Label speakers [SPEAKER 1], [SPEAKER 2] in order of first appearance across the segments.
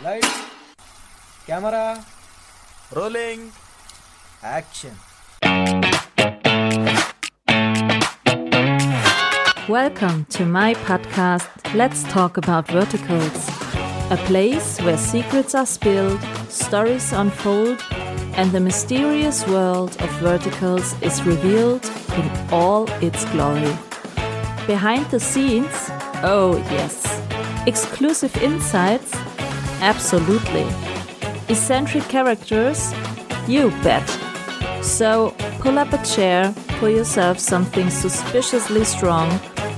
[SPEAKER 1] Lights, camera,
[SPEAKER 2] Rolling.
[SPEAKER 1] action.
[SPEAKER 3] Welcome to my podcast, Let's Talk About Verticals, a place where secrets are spilled, stories unfold, and the mysterious world of verticals is revealed in all its glory. Behind the scenes, oh yes. Exclusive insights, absolutely. Eccentric characters, you bet. So pull up a chair, pour yourself something suspiciously strong,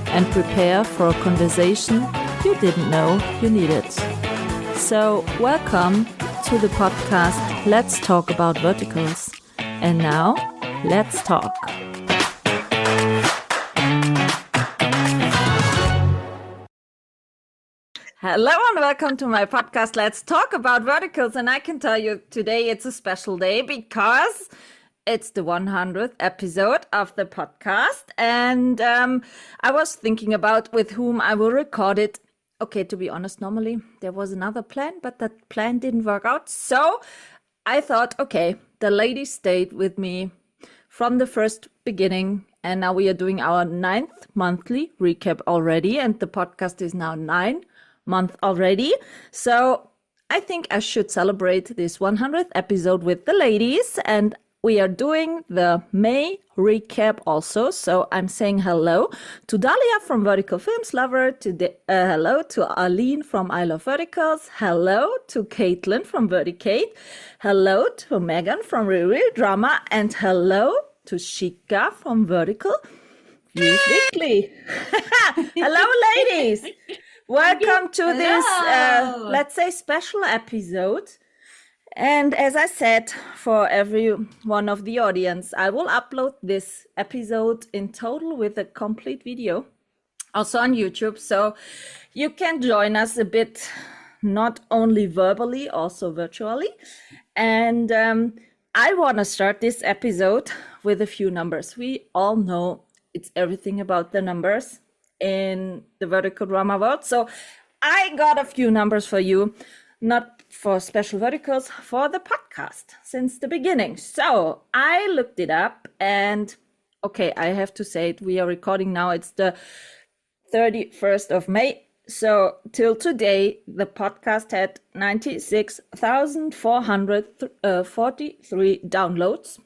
[SPEAKER 3] and prepare for a conversation you didn't know you needed. So welcome to the podcast Let's Talk About Verticals. And now, let's talk. Hello and welcome to my podcast Let's Talk About Verticals. And I can tell you today it's a special day because it's the 100th episode of the podcast. And I was thinking about with whom I will record it. Okay, to be honest, normally there was another plan, but that plan didn't work out. So I thought, okay, the lady stayed with me from the first beginning. And now we are doing our 9th monthly recap already. And the podcast is now 9 months already. So I think I should celebrate this 100th episode with the ladies. And we are doing the May recap also. So I'm saying hello to Dalia from Vertical Films Lover, hello to Arlene from I Love Verticals, hello to Caitlin from Verticate, hello to Megan from Real Drama, and hello to Shika from Vertical Views Weekly. Hello, ladies. Welcome to this, let's say, special episode. And as I said, for every one of the audience, I will upload this episode in total with a complete video, also on YouTube. So you can join us a bit, not only verbally, also virtually. And I want to start this episode with a few numbers. We all know it's everything about the numbers in the vertical drama world. So I got a few numbers for you, not for special verticals, for the podcast since the beginning. So I looked it up and okay, I have to say it. We are recording now. It's the 31st of May. So till today, the podcast had 96,443 downloads.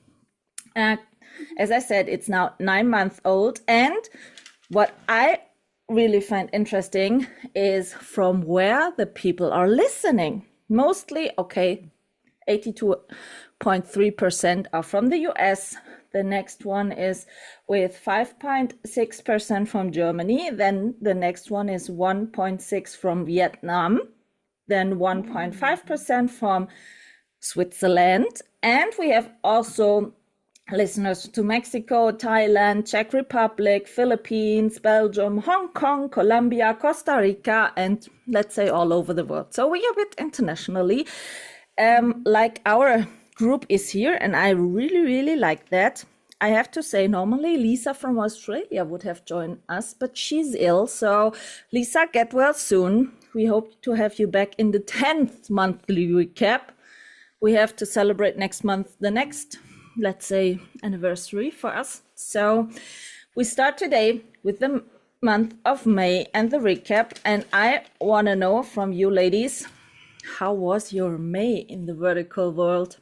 [SPEAKER 3] As I said, it's now 9 months old. And what I really find interesting is from where the people are listening. Mostly, okay, 82.3% are from the US. The next one is with 5.6% from Germany. Then the next one is 1.6% from Vietnam. Then 1.5% from Switzerland. And we have also listeners to Mexico, Thailand, Czech Republic, Philippines, Belgium, Hong Kong, Colombia, Costa Rica, and let's say all over the world. So we are a bit internationally. Like our group is here, and I really, really like that. I have to say, normally Lisa from Australia would have joined us, but she's ill. So Lisa, get well soon. We hope to have you back in the 10th monthly recap. We have to celebrate next month, the next, let's say, anniversary for us. So we start today with the month of May and the recap. And I want to know from you ladies, how was your May in the vertical world?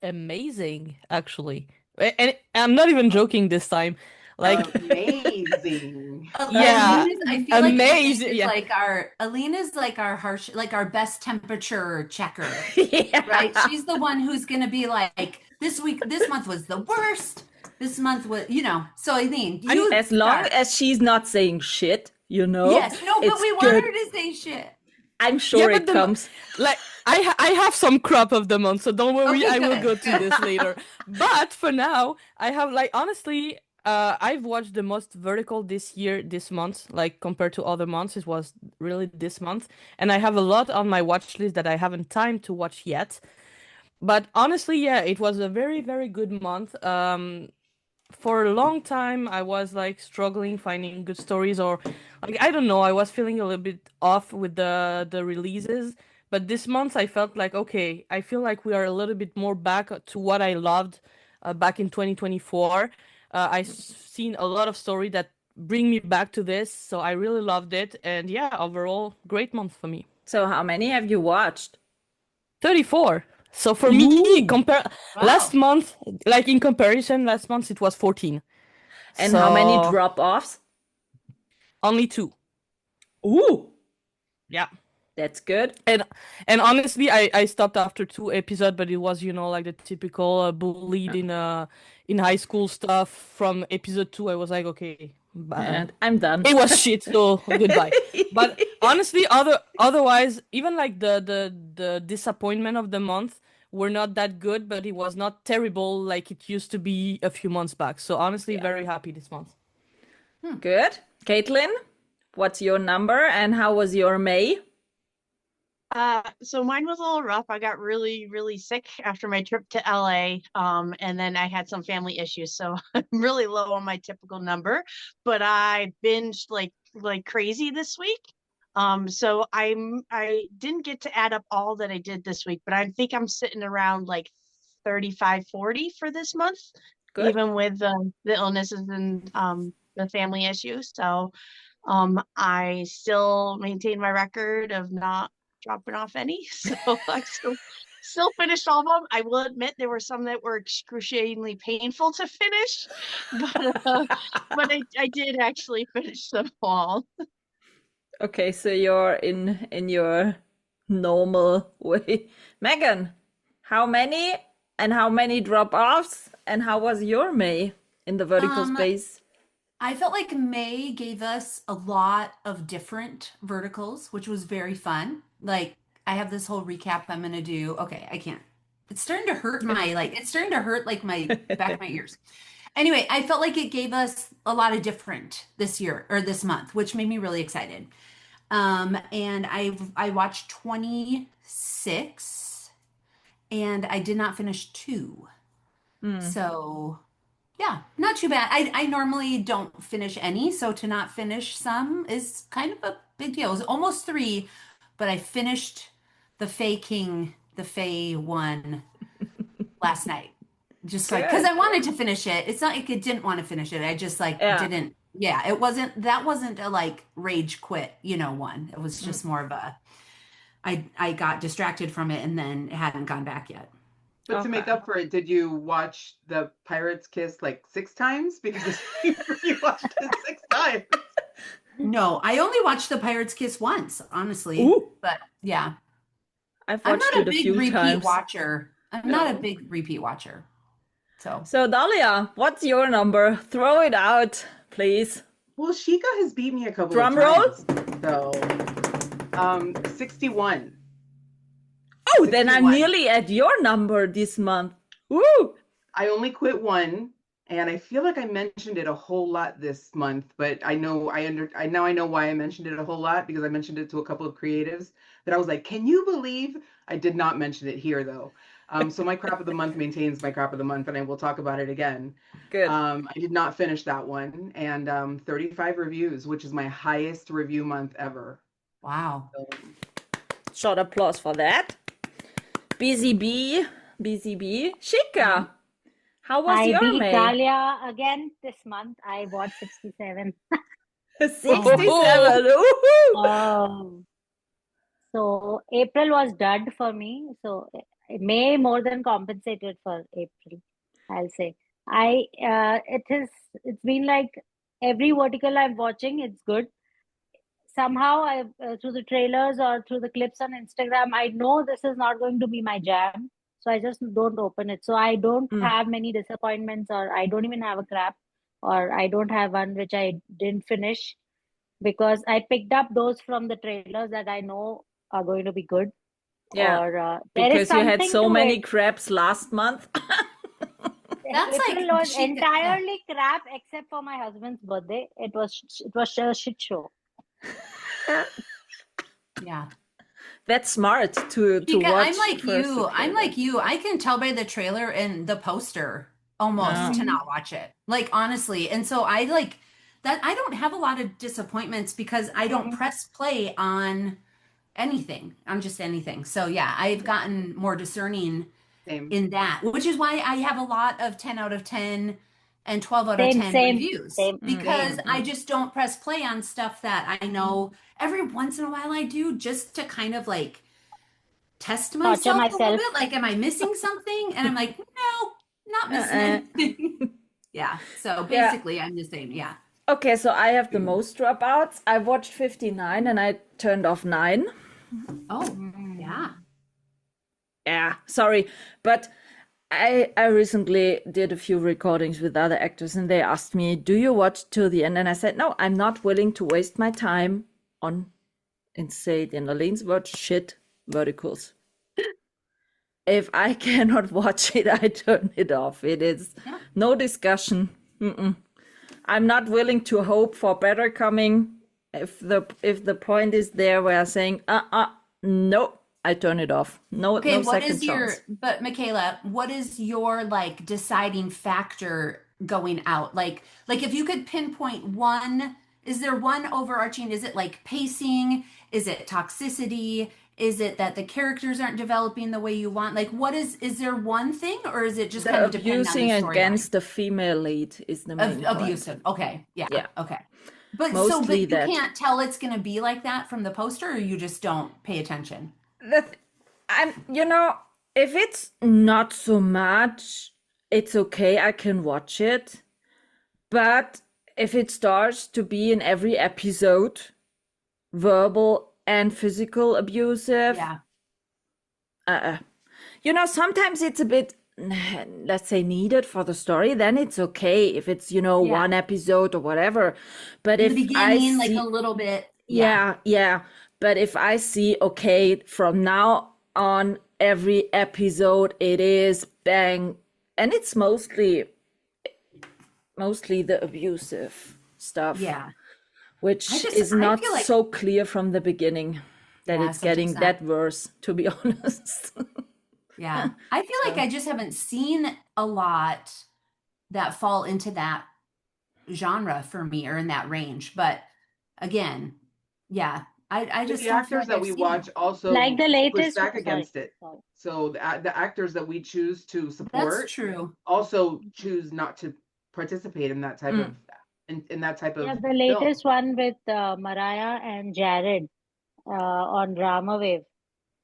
[SPEAKER 4] Amazing, actually. And I'm not even joking this time. Like
[SPEAKER 5] amazing.
[SPEAKER 4] Yeah,
[SPEAKER 6] I feel
[SPEAKER 4] amazing.
[SPEAKER 6] Like
[SPEAKER 4] Yeah.
[SPEAKER 6] Alina's like our harsh, like our best temperature checker,
[SPEAKER 3] Yeah.
[SPEAKER 6] right? She's the one who's gonna be like, this month was the worst. This month was, So Aline,
[SPEAKER 3] As long as she's not saying shit,
[SPEAKER 6] yes, no, but
[SPEAKER 3] it's
[SPEAKER 6] we want
[SPEAKER 3] good.
[SPEAKER 6] her to say shit.
[SPEAKER 3] I'm sure
[SPEAKER 4] Yeah,
[SPEAKER 3] it
[SPEAKER 4] but
[SPEAKER 3] comes.
[SPEAKER 4] Like I have some crop of the month, so don't worry,
[SPEAKER 6] Okay,
[SPEAKER 4] I will
[SPEAKER 6] good.
[SPEAKER 4] go to this later. But for now, I have honestly, I've watched the most vertical this month, like compared to other months. It was really this month, and I have a lot on my watch list that I haven't time to watch yet. But honestly, yeah, it was a very, very good month. for a long time I was like struggling finding good stories, or like I don't know, I was feeling a little bit off with the releases. But this month I felt like, okay, I feel like we are a little bit more back to what I loved back in 2024. I've seen a lot of story that bring me back to this, so I really loved it. And yeah, overall great month for me.
[SPEAKER 3] So how many have you watched?
[SPEAKER 4] 34. So for me, compare last
[SPEAKER 6] Wow.
[SPEAKER 4] month, like in comparison, last month it was 14.
[SPEAKER 3] And how many
[SPEAKER 4] So
[SPEAKER 3] drop-offs?
[SPEAKER 4] only 2.
[SPEAKER 3] Ooh,
[SPEAKER 4] Yeah.
[SPEAKER 3] that's good.
[SPEAKER 4] And honestly, I stopped after 2 episodes, but it was, like the typical bullied in high school stuff from episode 2. I was like, okay,
[SPEAKER 3] And I'm done.
[SPEAKER 4] it was shit, so goodbye. But honestly, otherwise, even like the disappointment of the month were not that good, but it was not terrible like it used to be a few months back. So honestly, very happy this month.
[SPEAKER 3] Good. Caitlin, what's your number and how was your May?
[SPEAKER 7] So mine was a little rough. I got really, really sick after my trip to LA. And then I had some family issues, so I'm really low on my typical number. But I binged like crazy this week. So I didn't get to add up all that I did this week, but I think I'm sitting around like 35, 40 for this month,
[SPEAKER 3] Good.
[SPEAKER 7] even with the illnesses and the family issues. So I still maintain my record of not dropping off any. So I still finished all of them. I will admit there were some that were excruciatingly painful to finish, but I did actually finish them all.
[SPEAKER 3] Okay, so you're in your normal way. Megan, how many and how many drop-offs and how was your May in the vertical space?
[SPEAKER 6] I felt like May gave us a lot of different verticals, which was very fun. Like I have this whole recap I'm gonna do. Okay, I can't. It's starting to hurt my back of my ears. Anyway, I felt like it gave us a lot of different this year or this month, which made me really excited. And I watched 26 and I did not finish 2. So yeah, not too bad. I normally don't finish any, so to not finish some is kind of a big deal. It was almost 3, but I finished the Fae one last night. Just like because I wanted to finish it. It's not like I didn't want to finish it. I just like didn't. Yeah, that wasn't a like rage quit, one. It was just more of a I got distracted from it and then it hadn't gone back yet.
[SPEAKER 5] But to make up for it, did you watch the Pirate's Kiss like 6 times? Because you watched it 6 times.
[SPEAKER 6] No, I only watched The Pirate's Kiss once, honestly.
[SPEAKER 3] Ooh.
[SPEAKER 6] But yeah,
[SPEAKER 3] I've
[SPEAKER 6] I'm
[SPEAKER 3] watched
[SPEAKER 6] not a
[SPEAKER 3] it a
[SPEAKER 6] big
[SPEAKER 3] few
[SPEAKER 6] repeat
[SPEAKER 3] times.
[SPEAKER 6] watcher. I'm not a big repeat watcher.
[SPEAKER 3] So Dahlia, what's your number? Throw it out, please.
[SPEAKER 5] Well, Sheikah has beat me a couple
[SPEAKER 3] Drum
[SPEAKER 5] of
[SPEAKER 3] roll?
[SPEAKER 5] times. So, 61.
[SPEAKER 3] Oh, then I'm
[SPEAKER 5] 61.
[SPEAKER 3] nearly at your number this month. Woo!
[SPEAKER 5] I only quit one, and I feel like I mentioned it a whole lot this month, but I know why I mentioned it a whole lot, because I mentioned it to a couple of creatives that I was like, can you believe I did not mention it here though? So my crap of the month maintains my crap of the month, and I will talk about it again.
[SPEAKER 3] Good.
[SPEAKER 5] I did not finish that one, and 35 reviews, which is my highest review month ever.
[SPEAKER 6] Wow.
[SPEAKER 5] So,
[SPEAKER 3] Short applause for that. Busy bee. Shika, how was
[SPEAKER 8] I
[SPEAKER 3] your
[SPEAKER 8] beat
[SPEAKER 3] May?
[SPEAKER 8] Dahlia again this month. I watched 67.
[SPEAKER 3] 67. Woohoo!
[SPEAKER 8] So April was dud for me. So May more than compensated for April, I'll say. It's been like every vertical I'm watching, it's good. Somehow through the trailers or through the clips on Instagram, I know this is not going to be my jam. So I just don't open it. So I don't have many disappointments, or I don't even have a crap, or I don't have one which I didn't finish, because I picked up those from the trailers that I know are going to be good.
[SPEAKER 3] Yeah,
[SPEAKER 8] Or there is
[SPEAKER 3] because you had
[SPEAKER 8] something
[SPEAKER 3] so
[SPEAKER 8] to
[SPEAKER 3] many
[SPEAKER 8] it.
[SPEAKER 3] craps last month.
[SPEAKER 6] That's like
[SPEAKER 8] April was
[SPEAKER 6] Sheikah-
[SPEAKER 8] entirely crap except for my husband's birthday. It was a shit show.
[SPEAKER 6] Yeah.
[SPEAKER 3] That's smart to
[SPEAKER 6] Sheikah,
[SPEAKER 3] watch.
[SPEAKER 6] I'm like
[SPEAKER 3] first
[SPEAKER 6] you.
[SPEAKER 3] the
[SPEAKER 6] I'm
[SPEAKER 3] trailer.
[SPEAKER 6] like you. I can tell by the trailer and the poster almost to not watch it. Like honestly. And so I like that I don't have a lot of disappointments because I don't press play on anything. I'm just anything. So yeah, I've gotten more discerning
[SPEAKER 5] Same.
[SPEAKER 6] in that, which is why I have a lot of 10 out of 10 and 12 out of
[SPEAKER 8] Same,
[SPEAKER 6] 10
[SPEAKER 8] same,
[SPEAKER 6] reviews
[SPEAKER 8] same,
[SPEAKER 6] because
[SPEAKER 8] same.
[SPEAKER 6] I just don't press play on stuff that I know every once in a while I do just to kind of like test
[SPEAKER 8] Torture
[SPEAKER 6] myself a little
[SPEAKER 8] myself.
[SPEAKER 6] bit. Like, am I missing something? And I'm like, no, not missing anything. Yeah. So
[SPEAKER 3] Yeah.
[SPEAKER 6] basically, I'm just saying, yeah.
[SPEAKER 3] Okay, so I have the most dropouts. I watched 59 and I turned off 9.
[SPEAKER 6] Oh, yeah.
[SPEAKER 3] Yeah, sorry, but I recently did a few recordings with other actors and they asked me, "Do you watch till the end?" And I said, "No, I'm not willing to waste my time on," and say it in Alain's word, shit verticals. If I cannot watch it, I turn it off. It is no discussion. I'm not willing to hope for better coming. If the point is there where I'm saying, no, I turn it off. No,
[SPEAKER 6] Okay,
[SPEAKER 3] no
[SPEAKER 6] what
[SPEAKER 3] second
[SPEAKER 6] is your,
[SPEAKER 3] chance.
[SPEAKER 6] but Michaela, what is your like deciding factor going out? Like if you could pinpoint one, is there one overarching, is it like pacing? Is it toxicity? Is it that the characters aren't developing the way you want? Like what is there one thing or is it just kind
[SPEAKER 3] The
[SPEAKER 6] of depend on the
[SPEAKER 3] abusing
[SPEAKER 6] storyline?
[SPEAKER 3] against the female lead is the main point.
[SPEAKER 6] Abusive. Okay. Yeah.
[SPEAKER 3] Yeah.
[SPEAKER 6] Okay. But
[SPEAKER 3] Mostly
[SPEAKER 6] you
[SPEAKER 3] that.
[SPEAKER 6] can't tell it's going to be like that from the poster or you just don't pay attention?
[SPEAKER 3] If it's not so much, it's okay. I can watch it. But if it starts to be in every episode, verbal and physical abusive,
[SPEAKER 6] Yeah.
[SPEAKER 3] sometimes it's a bit, let's say, needed for the story. Then it's okay if it's, one episode or whatever. But
[SPEAKER 6] In
[SPEAKER 3] if
[SPEAKER 6] the
[SPEAKER 3] I
[SPEAKER 6] beginning,
[SPEAKER 3] see,
[SPEAKER 6] like a little bit.
[SPEAKER 3] yeah. But if I see, okay, from now on, every episode, it is bang, and it's mostly the abusive stuff.
[SPEAKER 6] Yeah.
[SPEAKER 3] Which
[SPEAKER 6] I
[SPEAKER 3] is not
[SPEAKER 6] feel like,
[SPEAKER 3] so clear from the beginning that
[SPEAKER 6] Yeah,
[SPEAKER 3] it's getting
[SPEAKER 6] sometimes
[SPEAKER 3] that worse, to be honest.
[SPEAKER 6] yeah. I feel like I just haven't seen a lot that fall into that genre for me or in that range. But again, yeah, I just
[SPEAKER 5] The
[SPEAKER 6] don't feel
[SPEAKER 5] actors
[SPEAKER 6] like
[SPEAKER 5] that
[SPEAKER 6] I've
[SPEAKER 5] we
[SPEAKER 6] seen
[SPEAKER 5] watch
[SPEAKER 6] it.
[SPEAKER 5] also
[SPEAKER 8] Like the
[SPEAKER 5] push
[SPEAKER 8] latest
[SPEAKER 5] back
[SPEAKER 8] one. Sorry,
[SPEAKER 5] against it.
[SPEAKER 8] sorry.
[SPEAKER 5] So the actors that we choose to
[SPEAKER 6] That's
[SPEAKER 5] support
[SPEAKER 6] true.
[SPEAKER 5] also choose not to participate in that type of
[SPEAKER 8] Yeah, the
[SPEAKER 5] film.
[SPEAKER 8] latest one with Mariah and Jared on Drama Wave.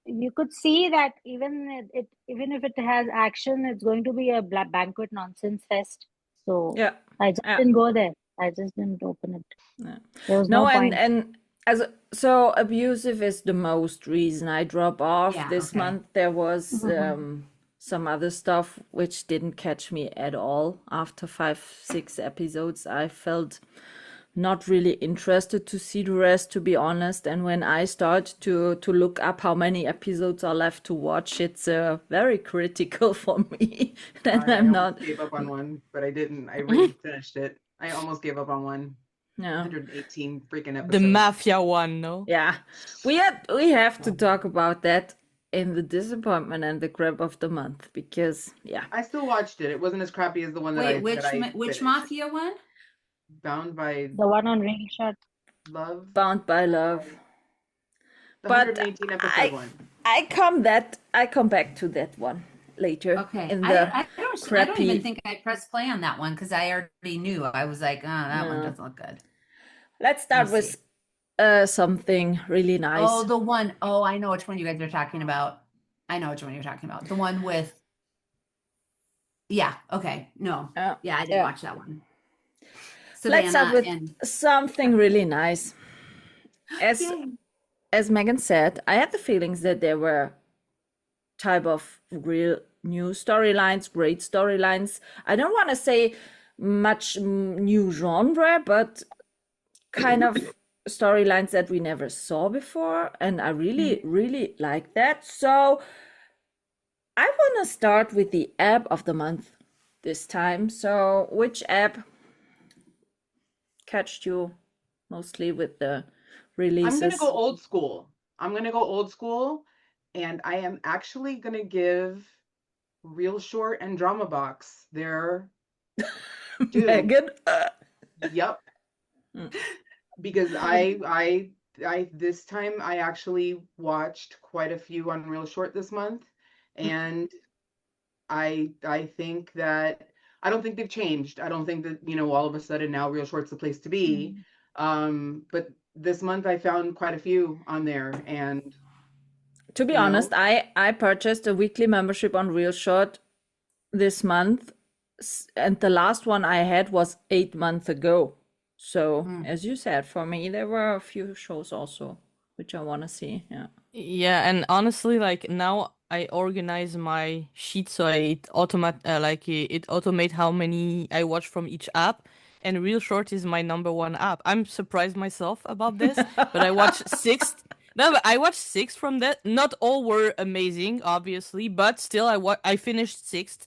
[SPEAKER 8] You could see that even if it has action, it's going to be a banquet nonsense fest. So
[SPEAKER 3] Yeah.
[SPEAKER 8] I just
[SPEAKER 3] Yeah.
[SPEAKER 8] didn't go there. I just didn't open it.
[SPEAKER 3] Yeah.
[SPEAKER 8] There was no point.
[SPEAKER 3] and so abusive is the most reason I drop off.
[SPEAKER 6] Yeah,
[SPEAKER 3] This
[SPEAKER 6] okay.
[SPEAKER 3] month there was some other stuff which didn't catch me at all. After 5-6 episodes, I felt not really interested to see the rest, to be honest. And when I start to look up how many episodes are left to watch, it's very critical for me. Then
[SPEAKER 5] I
[SPEAKER 3] I'm
[SPEAKER 5] almost
[SPEAKER 3] not.
[SPEAKER 5] gave up on one, but I didn't. I really finished it. I almost gave up on one.
[SPEAKER 3] Yeah.
[SPEAKER 5] 118 freaking episodes.
[SPEAKER 4] The mafia one, no?
[SPEAKER 3] Yeah, we have to talk about that in the disappointment and the grab of the month because
[SPEAKER 5] I still watched it. It wasn't as crappy as the one that
[SPEAKER 6] Wait,
[SPEAKER 5] I
[SPEAKER 6] which
[SPEAKER 5] finished.
[SPEAKER 6] mafia one?
[SPEAKER 5] Bound by
[SPEAKER 8] The one on Real Shot.
[SPEAKER 5] Love.
[SPEAKER 3] Bound by Love.
[SPEAKER 5] The
[SPEAKER 3] But
[SPEAKER 5] 118 episode one.
[SPEAKER 3] I come back to that one later.
[SPEAKER 6] Okay.
[SPEAKER 3] In
[SPEAKER 6] I
[SPEAKER 3] the
[SPEAKER 6] don't
[SPEAKER 3] crappy.
[SPEAKER 6] even think I pressed play on that one because I already knew. I was like, oh, that one
[SPEAKER 3] No.
[SPEAKER 6] doesn't look good.
[SPEAKER 3] Let's start
[SPEAKER 6] Let me
[SPEAKER 3] with something really nice.
[SPEAKER 6] Oh, the one. Oh, I know which one you guys are talking about. I know which one you're talking about. The one with. Yeah. Okay. No. Yeah, I didn't watch that one.
[SPEAKER 3] Let's start with
[SPEAKER 6] and
[SPEAKER 3] something really nice.
[SPEAKER 6] Yay.
[SPEAKER 3] As Megan said, I had the feelings that there were type of real new storylines, great storylines. I don't want to say much new genre, but kind of storylines that we never saw before. And I really, really like that. So I want to start with the app of the month this time. So which app catched you mostly with the releases?
[SPEAKER 5] I'm going to go old school. And I am actually going to give Real Short and Drama Box. They're due.
[SPEAKER 3] Megan.
[SPEAKER 5] Yep.
[SPEAKER 3] Mm.
[SPEAKER 5] Because I this time I actually watched quite a few on Real Short this month, and I think that I don't think they've changed. I don't think that, all of a sudden now Real Short's the place to be. But this month I found quite a few on there, and
[SPEAKER 3] To be honest, I purchased a weekly membership on Real Short this month, and the last one I had was 8 months ago. So, as you said, for me, there were a few shows also which I want to see. Yeah.
[SPEAKER 4] Yeah, and honestly, like now I organize my sheet so it automate how many I watch from each app. And Real Short is my number one app. I'm surprised myself about this, but I watched six. No, but I watched six from that. Not all were amazing, obviously, but still, I finished sixth.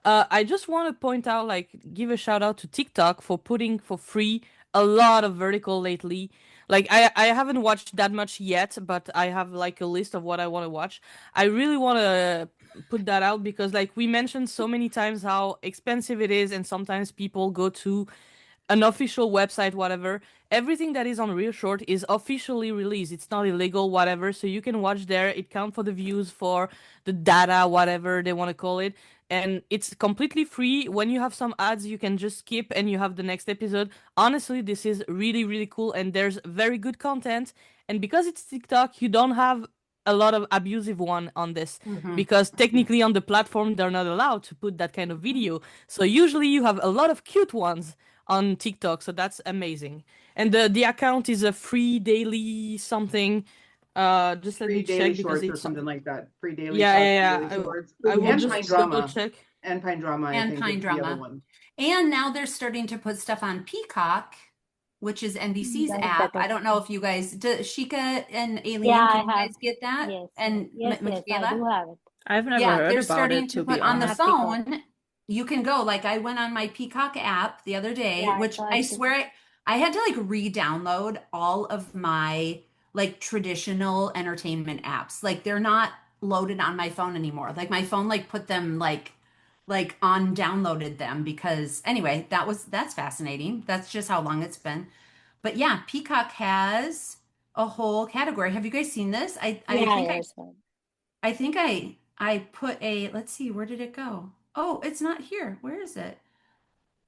[SPEAKER 4] I just want to point out, like, give a shout out to TikTok for putting for free a lot of vertical lately. Like, I haven't watched that much yet, but I have like a list of what I want to watch. I really want to put that out because, like, we mentioned so many times how expensive it is, and sometimes people go to an official website, whatever. Everything that is on Real Short is officially released. It's not illegal, whatever. So you can watch there. It counts for the views, for the data, whatever they want to call it. And it's completely free. When you have some ads, you can just skip and you have the next episode. Honestly, this is really, really cool. And there's very good content. And because it's TikTok, you don't have a lot of abusive one on this because technically on the platform they're not allowed to put that kind of video. So usually you have a lot of cute ones on TikTok, so that's amazing. And the account is a free daily something. Just let
[SPEAKER 5] free
[SPEAKER 4] me
[SPEAKER 5] daily
[SPEAKER 4] check because
[SPEAKER 5] shorts or
[SPEAKER 4] it's
[SPEAKER 5] something like that. Free daily
[SPEAKER 4] yeah,
[SPEAKER 5] shorts,
[SPEAKER 4] yeah,
[SPEAKER 5] daily
[SPEAKER 4] yeah.
[SPEAKER 5] shorts,
[SPEAKER 4] I will
[SPEAKER 5] and
[SPEAKER 4] just
[SPEAKER 5] Pine
[SPEAKER 4] double
[SPEAKER 5] Drama.
[SPEAKER 4] check.
[SPEAKER 5] And Pine Drama, I
[SPEAKER 6] And
[SPEAKER 5] think,
[SPEAKER 6] Pine
[SPEAKER 5] is the other
[SPEAKER 6] Drama.
[SPEAKER 5] one.
[SPEAKER 6] And now they're starting to put stuff on Peacock, which is NBC's
[SPEAKER 8] That's
[SPEAKER 6] app.
[SPEAKER 8] better.
[SPEAKER 6] I don't know if you guys, Shika and Alien,
[SPEAKER 8] Yeah,
[SPEAKER 6] can you
[SPEAKER 8] I have.
[SPEAKER 6] guys get that?
[SPEAKER 8] Yes,
[SPEAKER 6] And
[SPEAKER 8] yes, I
[SPEAKER 6] Michaela?
[SPEAKER 8] do have it.
[SPEAKER 3] I've never
[SPEAKER 6] Yeah,
[SPEAKER 3] heard
[SPEAKER 6] they're
[SPEAKER 3] about
[SPEAKER 6] starting
[SPEAKER 3] it,
[SPEAKER 6] to
[SPEAKER 3] to
[SPEAKER 6] put
[SPEAKER 3] be
[SPEAKER 6] on the
[SPEAKER 3] honest.
[SPEAKER 8] Have Peacock.
[SPEAKER 6] phone. You can go, like I went on my Peacock app the other day,
[SPEAKER 8] Yeah, I
[SPEAKER 6] which
[SPEAKER 8] saw
[SPEAKER 6] I
[SPEAKER 8] it too.
[SPEAKER 6] swear I had to like re-download all of my like traditional entertainment apps. Like they're not loaded on my phone anymore. Like my phone like put them like on downloaded them because anyway, that's fascinating. That's just how long it's been. But yeah, Peacock has a whole category. Have you guys seen this? I
[SPEAKER 8] Yeah,
[SPEAKER 6] think
[SPEAKER 8] yes, sir.
[SPEAKER 6] I think I put a, let's see, where did it go? Oh, it's not here. Where is it?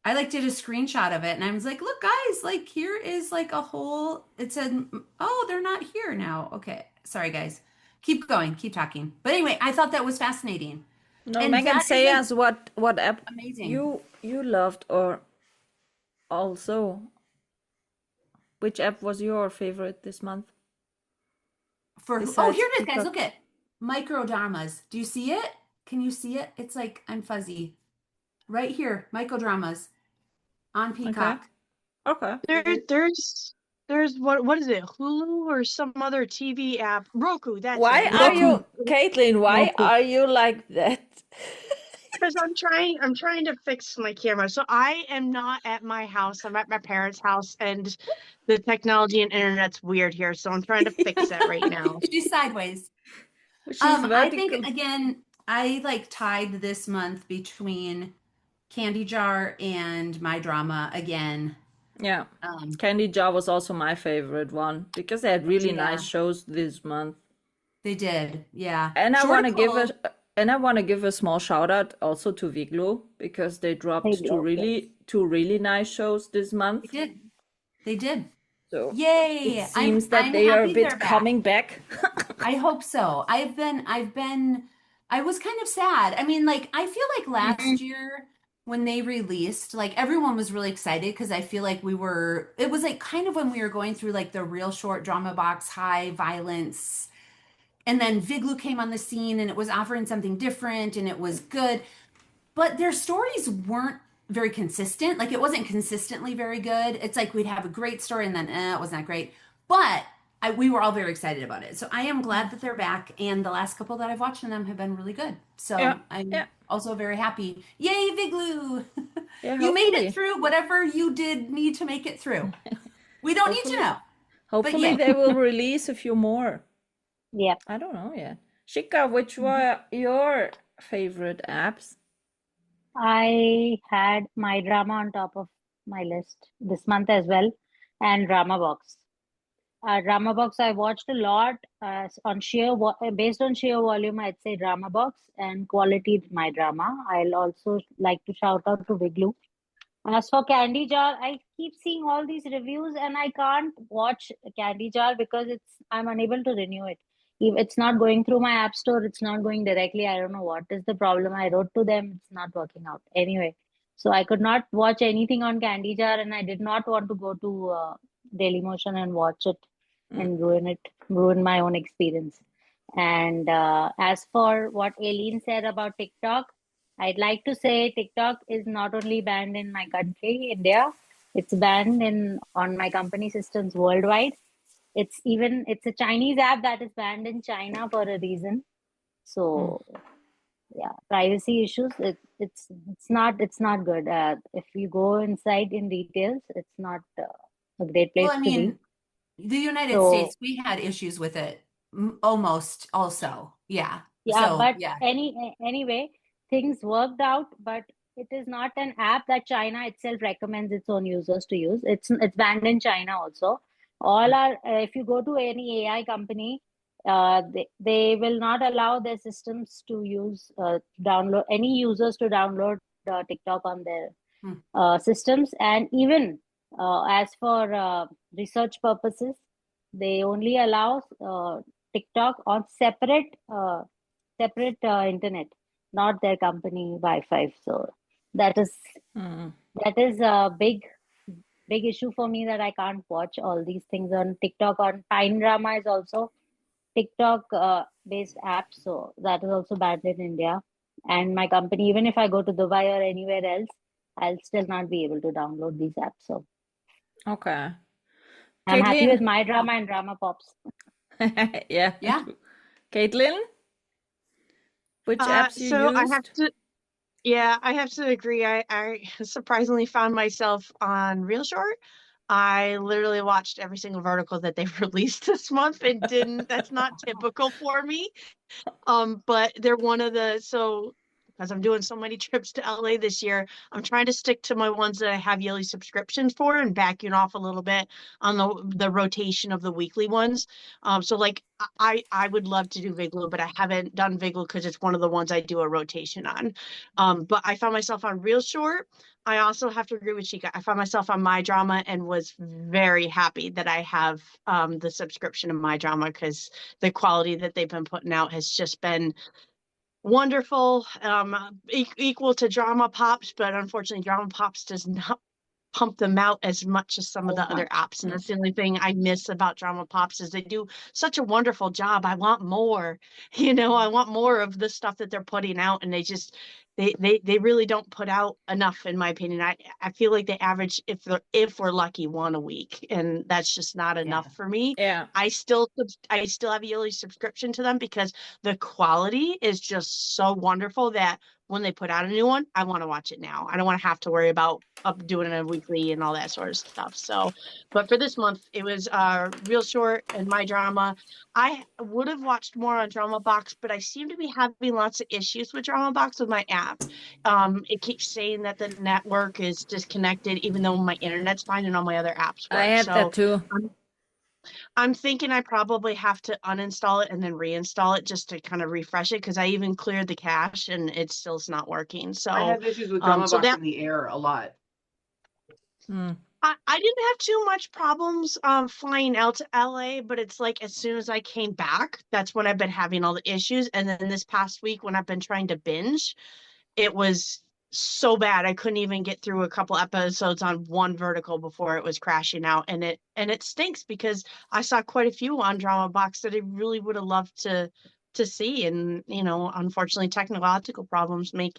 [SPEAKER 6] I like did a screenshot of it and I was like, look guys, like here is like a whole, it said, oh, they're not here now. Okay. Sorry guys. Keep going, keep talking. But anyway, I thought that was fascinating.
[SPEAKER 3] No,
[SPEAKER 6] And
[SPEAKER 3] Megan,
[SPEAKER 6] that is
[SPEAKER 3] say
[SPEAKER 6] like
[SPEAKER 3] us what app
[SPEAKER 6] amazing.
[SPEAKER 3] you loved, or also which app was your favorite this month?
[SPEAKER 6] For who? Oh,
[SPEAKER 3] Besides
[SPEAKER 6] here it is, guys.
[SPEAKER 3] Peacock.
[SPEAKER 6] Look at microdramas. Do you see it? Can you see it? It's like I'm fuzzy. Right here, microdramas on Peacock.
[SPEAKER 3] Okay.
[SPEAKER 7] There's what is it? Hulu or some other TV app? Roku, that's
[SPEAKER 3] Why
[SPEAKER 7] it.
[SPEAKER 3] are
[SPEAKER 6] Roku.
[SPEAKER 3] you, Caitlin, why
[SPEAKER 8] Roku.
[SPEAKER 3] are you like that?
[SPEAKER 7] Because I'm trying to fix my camera. So I am not at my house. I'm at my parents' house and the technology and internet's weird here. So I'm trying to fix that right now.
[SPEAKER 6] She's sideways.
[SPEAKER 3] She's
[SPEAKER 6] I think
[SPEAKER 3] vertical.
[SPEAKER 6] again, I like tied this month between Candy Jar and My Drama again.
[SPEAKER 3] Yeah.
[SPEAKER 6] Um,
[SPEAKER 3] Candy Jar was also my favorite one because they had really nice shows this month.
[SPEAKER 6] they did, yeah.
[SPEAKER 3] And I
[SPEAKER 6] Short
[SPEAKER 3] want to
[SPEAKER 6] of
[SPEAKER 3] give
[SPEAKER 6] Cold,
[SPEAKER 3] a small shout out also to Viglo because they dropped
[SPEAKER 8] Viglo, yes.
[SPEAKER 3] two really nice shows this month.
[SPEAKER 6] they did. They did.
[SPEAKER 3] So
[SPEAKER 6] Yay!
[SPEAKER 3] it seems that
[SPEAKER 6] I'm
[SPEAKER 3] they are a
[SPEAKER 6] happy they're
[SPEAKER 3] bit
[SPEAKER 6] back.
[SPEAKER 3] coming back.
[SPEAKER 6] I hope so. I was kind of sad. I mean, like, I feel like last year when they released, like, everyone was really excited because I feel like it was like kind of when we were going through like the Real Short drama box, high violence. And then Viglu came on the scene and it was offering something different and it was good. But their stories weren't very consistent. Like, it wasn't consistently very good. It's like we'd have a great story and then it wasn't that great. But we were all very excited about it. So I am glad that they're back. And the last couple that I've watched of them have been really good. So
[SPEAKER 3] Yeah,
[SPEAKER 6] I'm
[SPEAKER 3] yeah.
[SPEAKER 6] also very happy. Yay, Viglu!
[SPEAKER 3] Yeah,
[SPEAKER 6] You made
[SPEAKER 3] hopefully.
[SPEAKER 6] it through whatever you did need to make it through. We don't need to know.
[SPEAKER 3] Hopefully
[SPEAKER 6] yeah.
[SPEAKER 3] they will release a few more.
[SPEAKER 8] Yep.
[SPEAKER 3] I don't know yet. Shika, which were your favorite apps?
[SPEAKER 8] I had my drama on top of my list this month as well, and Drama Box. Drama Box I watched a lot on based on sheer volume. I'd say Drama Box and quality My Drama. I'll also like to shout out to Wiglu. As for Candy Jar, I keep seeing all these reviews and I can't watch Candy Jar because I'm unable to renew it. If it's not going through my app store, it's not going directly. I don't know what is the problem. I wrote to them, it's not working out. Anyway, so I could not watch anything on Candy Jar and I did not want to go to Dailymotion and watch it and ruin my own experience. And as for what Aileen said about TikTok, I'd like to say TikTok is not only banned in my country, India, it's banned on my company systems worldwide. It's a Chinese app that is banned in China for a reason. So yeah, privacy issues. It's not good. If you go inside in details, it's not a great place
[SPEAKER 6] Well, I
[SPEAKER 8] to be.
[SPEAKER 6] mean, the United
[SPEAKER 8] So
[SPEAKER 6] States, we had issues with it almost also. Yeah.
[SPEAKER 8] yeah,
[SPEAKER 6] So,
[SPEAKER 8] but
[SPEAKER 6] yeah.
[SPEAKER 8] anyway, things worked out, but it is not an app that China itself recommends its own users to use. It's banned in China also. If you go to any AI company, they will not allow their systems to use download any users to download TikTok on their systems, and even as for research purposes, they only allow TikTok on separate internet, not their company Wi-Fi. So that is a big issue for me that I can't watch all these things on TikTok. On Pine Drama is also TikTok based app, so that is also banned in India. And my company, even if I go to Dubai or anywhere else, I'll still not be able to download these apps. So
[SPEAKER 3] Okay.
[SPEAKER 8] I'm happy
[SPEAKER 3] Caitlin?
[SPEAKER 8] with My Drama and Drama Pops.
[SPEAKER 3] Yeah.
[SPEAKER 6] Yeah.
[SPEAKER 3] Caitlin? Which apps you
[SPEAKER 7] So
[SPEAKER 3] used?
[SPEAKER 7] I have to agree. I surprisingly found myself on Real Short. I literally watched every single vertical that they've released this month and that's not typical for me. But they're one of because I'm doing so many trips to LA this year, I'm trying to stick to my ones that I have yearly subscriptions for and backing off a little bit on the rotation of the weekly ones. So like I would love to do Viglo, but I haven't done Viglo because it's one of the ones I do a rotation on. But I found myself on Real Short. I also have to agree with Chica. I found myself on My Drama and was very happy that I have the subscription of My Drama because the quality that they've been putting out has just been wonderful, equal to Drama Pops, but unfortunately Drama Pops does not pump them out as much as some of the other apps. And that's the only thing I miss about Drama Pops is they do such a wonderful job. I want more, I want more of the stuff that they're putting out, and they really don't put out enough, in my opinion. I feel like they average, if we're lucky, one a week, and that's just not enough for me.
[SPEAKER 3] Yeah.
[SPEAKER 7] I still have a yearly subscription to them because the quality is just so wonderful that when they put out a new one, I want to watch it now. I don't want to have to worry about doing it a weekly and all that sort of stuff. So, but for this month, it was Real Short and My Drama. I would have watched more on Drama Box, but I seem to be having lots of issues with Drama Box with my app. It keeps saying that the network is disconnected, even though my internet's fine and all my other apps work.
[SPEAKER 3] I have that too.
[SPEAKER 7] I'm thinking I probably have to uninstall it and then reinstall it just to kind of refresh it, because I even cleared the cache and it still's not working. So
[SPEAKER 5] I have issues with Drama Box
[SPEAKER 7] that
[SPEAKER 5] in the air a lot.
[SPEAKER 7] I didn't have too much problems flying out to LA, but it's like as soon as I came back, that's when I've been having all the issues. And then this past week when I've been trying to binge, it was so bad I couldn't even get through a couple episodes on one vertical before it was crashing out. And it stinks because I saw quite a few on Drama Box that I really would have loved to see. And unfortunately technological problems kind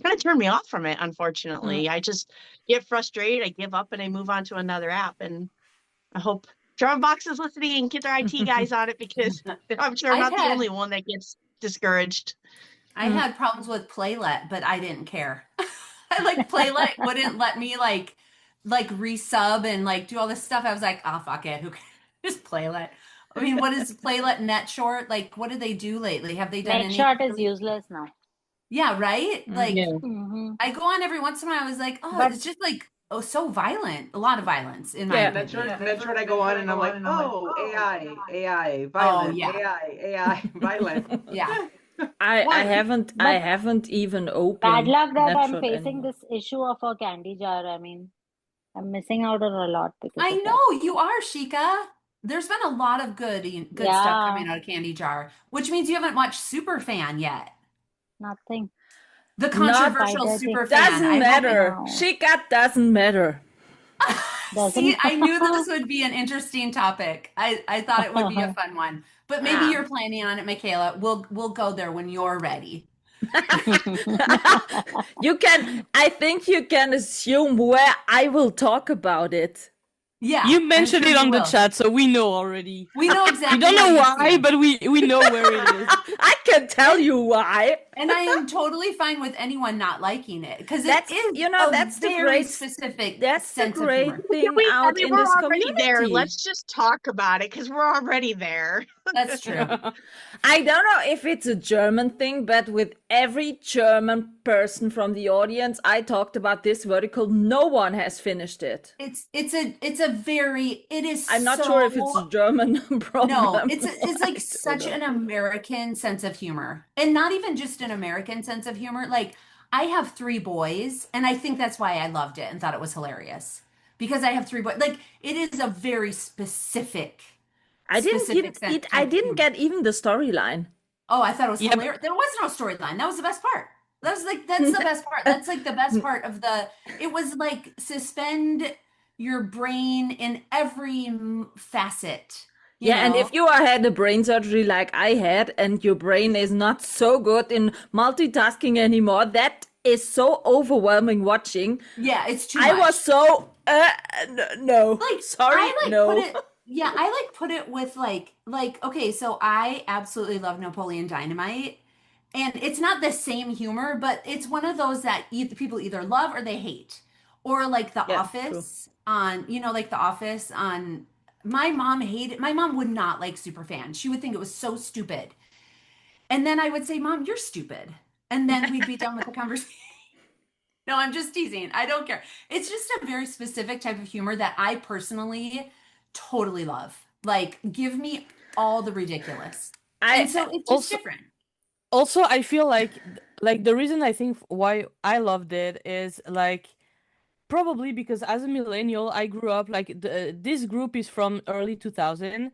[SPEAKER 7] of turn me off from it. Unfortunately, I just get frustrated, I give up, and I move on to another app. And I hope Drama Box is listening and get their IT guys on it, because I'm sure I'm not the only one that gets discouraged.
[SPEAKER 6] I had problems with Playlet, but I didn't care. I Playlet wouldn't let me resub and do all this stuff. I was like, oh fuck it, who cares? Just Playlet. I mean, what is Playlet Net Short? What did they do lately? Have they done
[SPEAKER 8] Net
[SPEAKER 6] any?
[SPEAKER 8] Short is useless now.
[SPEAKER 6] Yeah, right? Like
[SPEAKER 4] Yeah.
[SPEAKER 8] Mhm.
[SPEAKER 6] I go on every once in a while, I was like, oh,
[SPEAKER 8] But
[SPEAKER 6] it's just like so violent. A lot of violence, in my
[SPEAKER 3] Yeah.
[SPEAKER 5] And then
[SPEAKER 6] opinion.
[SPEAKER 5] short I go on and I'm like, oh, AI,
[SPEAKER 6] Oh
[SPEAKER 5] violent,
[SPEAKER 6] yeah.
[SPEAKER 5] AI, violent.
[SPEAKER 6] Yeah.
[SPEAKER 3] I
[SPEAKER 6] Well,
[SPEAKER 3] I
[SPEAKER 8] but
[SPEAKER 3] haven't even
[SPEAKER 8] bad
[SPEAKER 3] opened
[SPEAKER 8] luck that
[SPEAKER 3] that
[SPEAKER 8] I'm
[SPEAKER 3] shot
[SPEAKER 8] facing
[SPEAKER 3] anymore.
[SPEAKER 8] this issue of a candy jar. I mean, I'm missing out on a lot because
[SPEAKER 6] I
[SPEAKER 8] of that.
[SPEAKER 6] know you are, Shika. There's been a lot of good stuff
[SPEAKER 8] Yeah,
[SPEAKER 6] coming out of Candy Jar, which means you haven't watched Superfan yet.
[SPEAKER 8] nothing.
[SPEAKER 6] The
[SPEAKER 3] Not
[SPEAKER 6] controversial
[SPEAKER 8] Spider thing.
[SPEAKER 6] Superfan.
[SPEAKER 3] doesn't
[SPEAKER 6] I hope it.
[SPEAKER 3] matter.
[SPEAKER 8] No,
[SPEAKER 3] Shika doesn't matter.
[SPEAKER 6] See,
[SPEAKER 8] doesn't.
[SPEAKER 6] I knew this would be an interesting topic. I thought it would be a fun one. But maybe
[SPEAKER 3] Ah.
[SPEAKER 6] you're planning on it, Michaela. We'll go there when you're ready.
[SPEAKER 3] You can, I think you can assume where I will talk about it.
[SPEAKER 6] Yeah,
[SPEAKER 4] You
[SPEAKER 6] I'm
[SPEAKER 4] mentioned
[SPEAKER 6] sure
[SPEAKER 4] it
[SPEAKER 6] you
[SPEAKER 4] on the
[SPEAKER 6] will.
[SPEAKER 4] chat, so we know already.
[SPEAKER 6] We know
[SPEAKER 4] We
[SPEAKER 6] exactly
[SPEAKER 4] don't
[SPEAKER 6] where
[SPEAKER 4] know
[SPEAKER 6] you
[SPEAKER 4] why,
[SPEAKER 6] stand.
[SPEAKER 4] but we know where it is.
[SPEAKER 3] I can tell you why.
[SPEAKER 6] And I am totally fine with anyone not liking it because it
[SPEAKER 3] That's,
[SPEAKER 6] is
[SPEAKER 3] you know,
[SPEAKER 6] a
[SPEAKER 3] that's the
[SPEAKER 6] very
[SPEAKER 3] great,
[SPEAKER 6] specific
[SPEAKER 3] that's the
[SPEAKER 6] sense of humor.
[SPEAKER 3] great thing
[SPEAKER 7] I
[SPEAKER 3] out
[SPEAKER 7] mean,
[SPEAKER 3] in
[SPEAKER 7] we're
[SPEAKER 3] this
[SPEAKER 7] already there.
[SPEAKER 3] community.
[SPEAKER 7] Let's just talk about it because we're already there.
[SPEAKER 6] That's true.
[SPEAKER 3] I don't know if it's a German thing, but with every German person from the audience I talked about this vertical, no one has finished it.
[SPEAKER 6] It's a very it is
[SPEAKER 3] I'm not
[SPEAKER 6] so
[SPEAKER 3] sure if it's a German problem.
[SPEAKER 6] no, it's
[SPEAKER 3] I
[SPEAKER 6] like
[SPEAKER 3] don't
[SPEAKER 6] such
[SPEAKER 3] know.
[SPEAKER 6] an American sense of humor. And not even just an American sense of humor. Like I have three boys, and I think that's why I loved it and thought it was hilarious. Because I have three boys. Like it is a very specific
[SPEAKER 3] I
[SPEAKER 6] type of
[SPEAKER 3] didn't
[SPEAKER 6] humor.
[SPEAKER 3] get even the storyline.
[SPEAKER 6] Oh, I thought it was
[SPEAKER 4] Yep.
[SPEAKER 6] hilarious. There was no storyline. That was the best part. That's the best part. That's like the best part of the it was like suspend your brain in every facet, you
[SPEAKER 3] Yeah, and
[SPEAKER 6] know?
[SPEAKER 3] if you had a brain surgery like I had, and your brain is not so good in multitasking anymore, that is so overwhelming watching.
[SPEAKER 6] Yeah, it's too
[SPEAKER 3] I
[SPEAKER 6] much.
[SPEAKER 3] was so no,
[SPEAKER 6] Like
[SPEAKER 3] sorry,
[SPEAKER 6] I like put
[SPEAKER 3] no.
[SPEAKER 6] it yeah, I like put it with like okay, so I absolutely love Napoleon Dynamite. And it's not the same humor, but it's one of those that people either love or they hate. Or like The
[SPEAKER 3] Yeah, true.
[SPEAKER 6] Office on, like The Office on my mom would not like Superfan. She would think it was so stupid. And then I would say, Mom, you're stupid. And then we'd be done with the conversation. No, I'm just teasing. I don't care. It's just a very specific type of humor that I personally totally love. Like, give me all the ridiculous. And so it's just
[SPEAKER 4] Also,
[SPEAKER 6] different.
[SPEAKER 4] also I feel like the reason I think why I loved it is like probably because as a millennial I grew up like this group is from early 2000,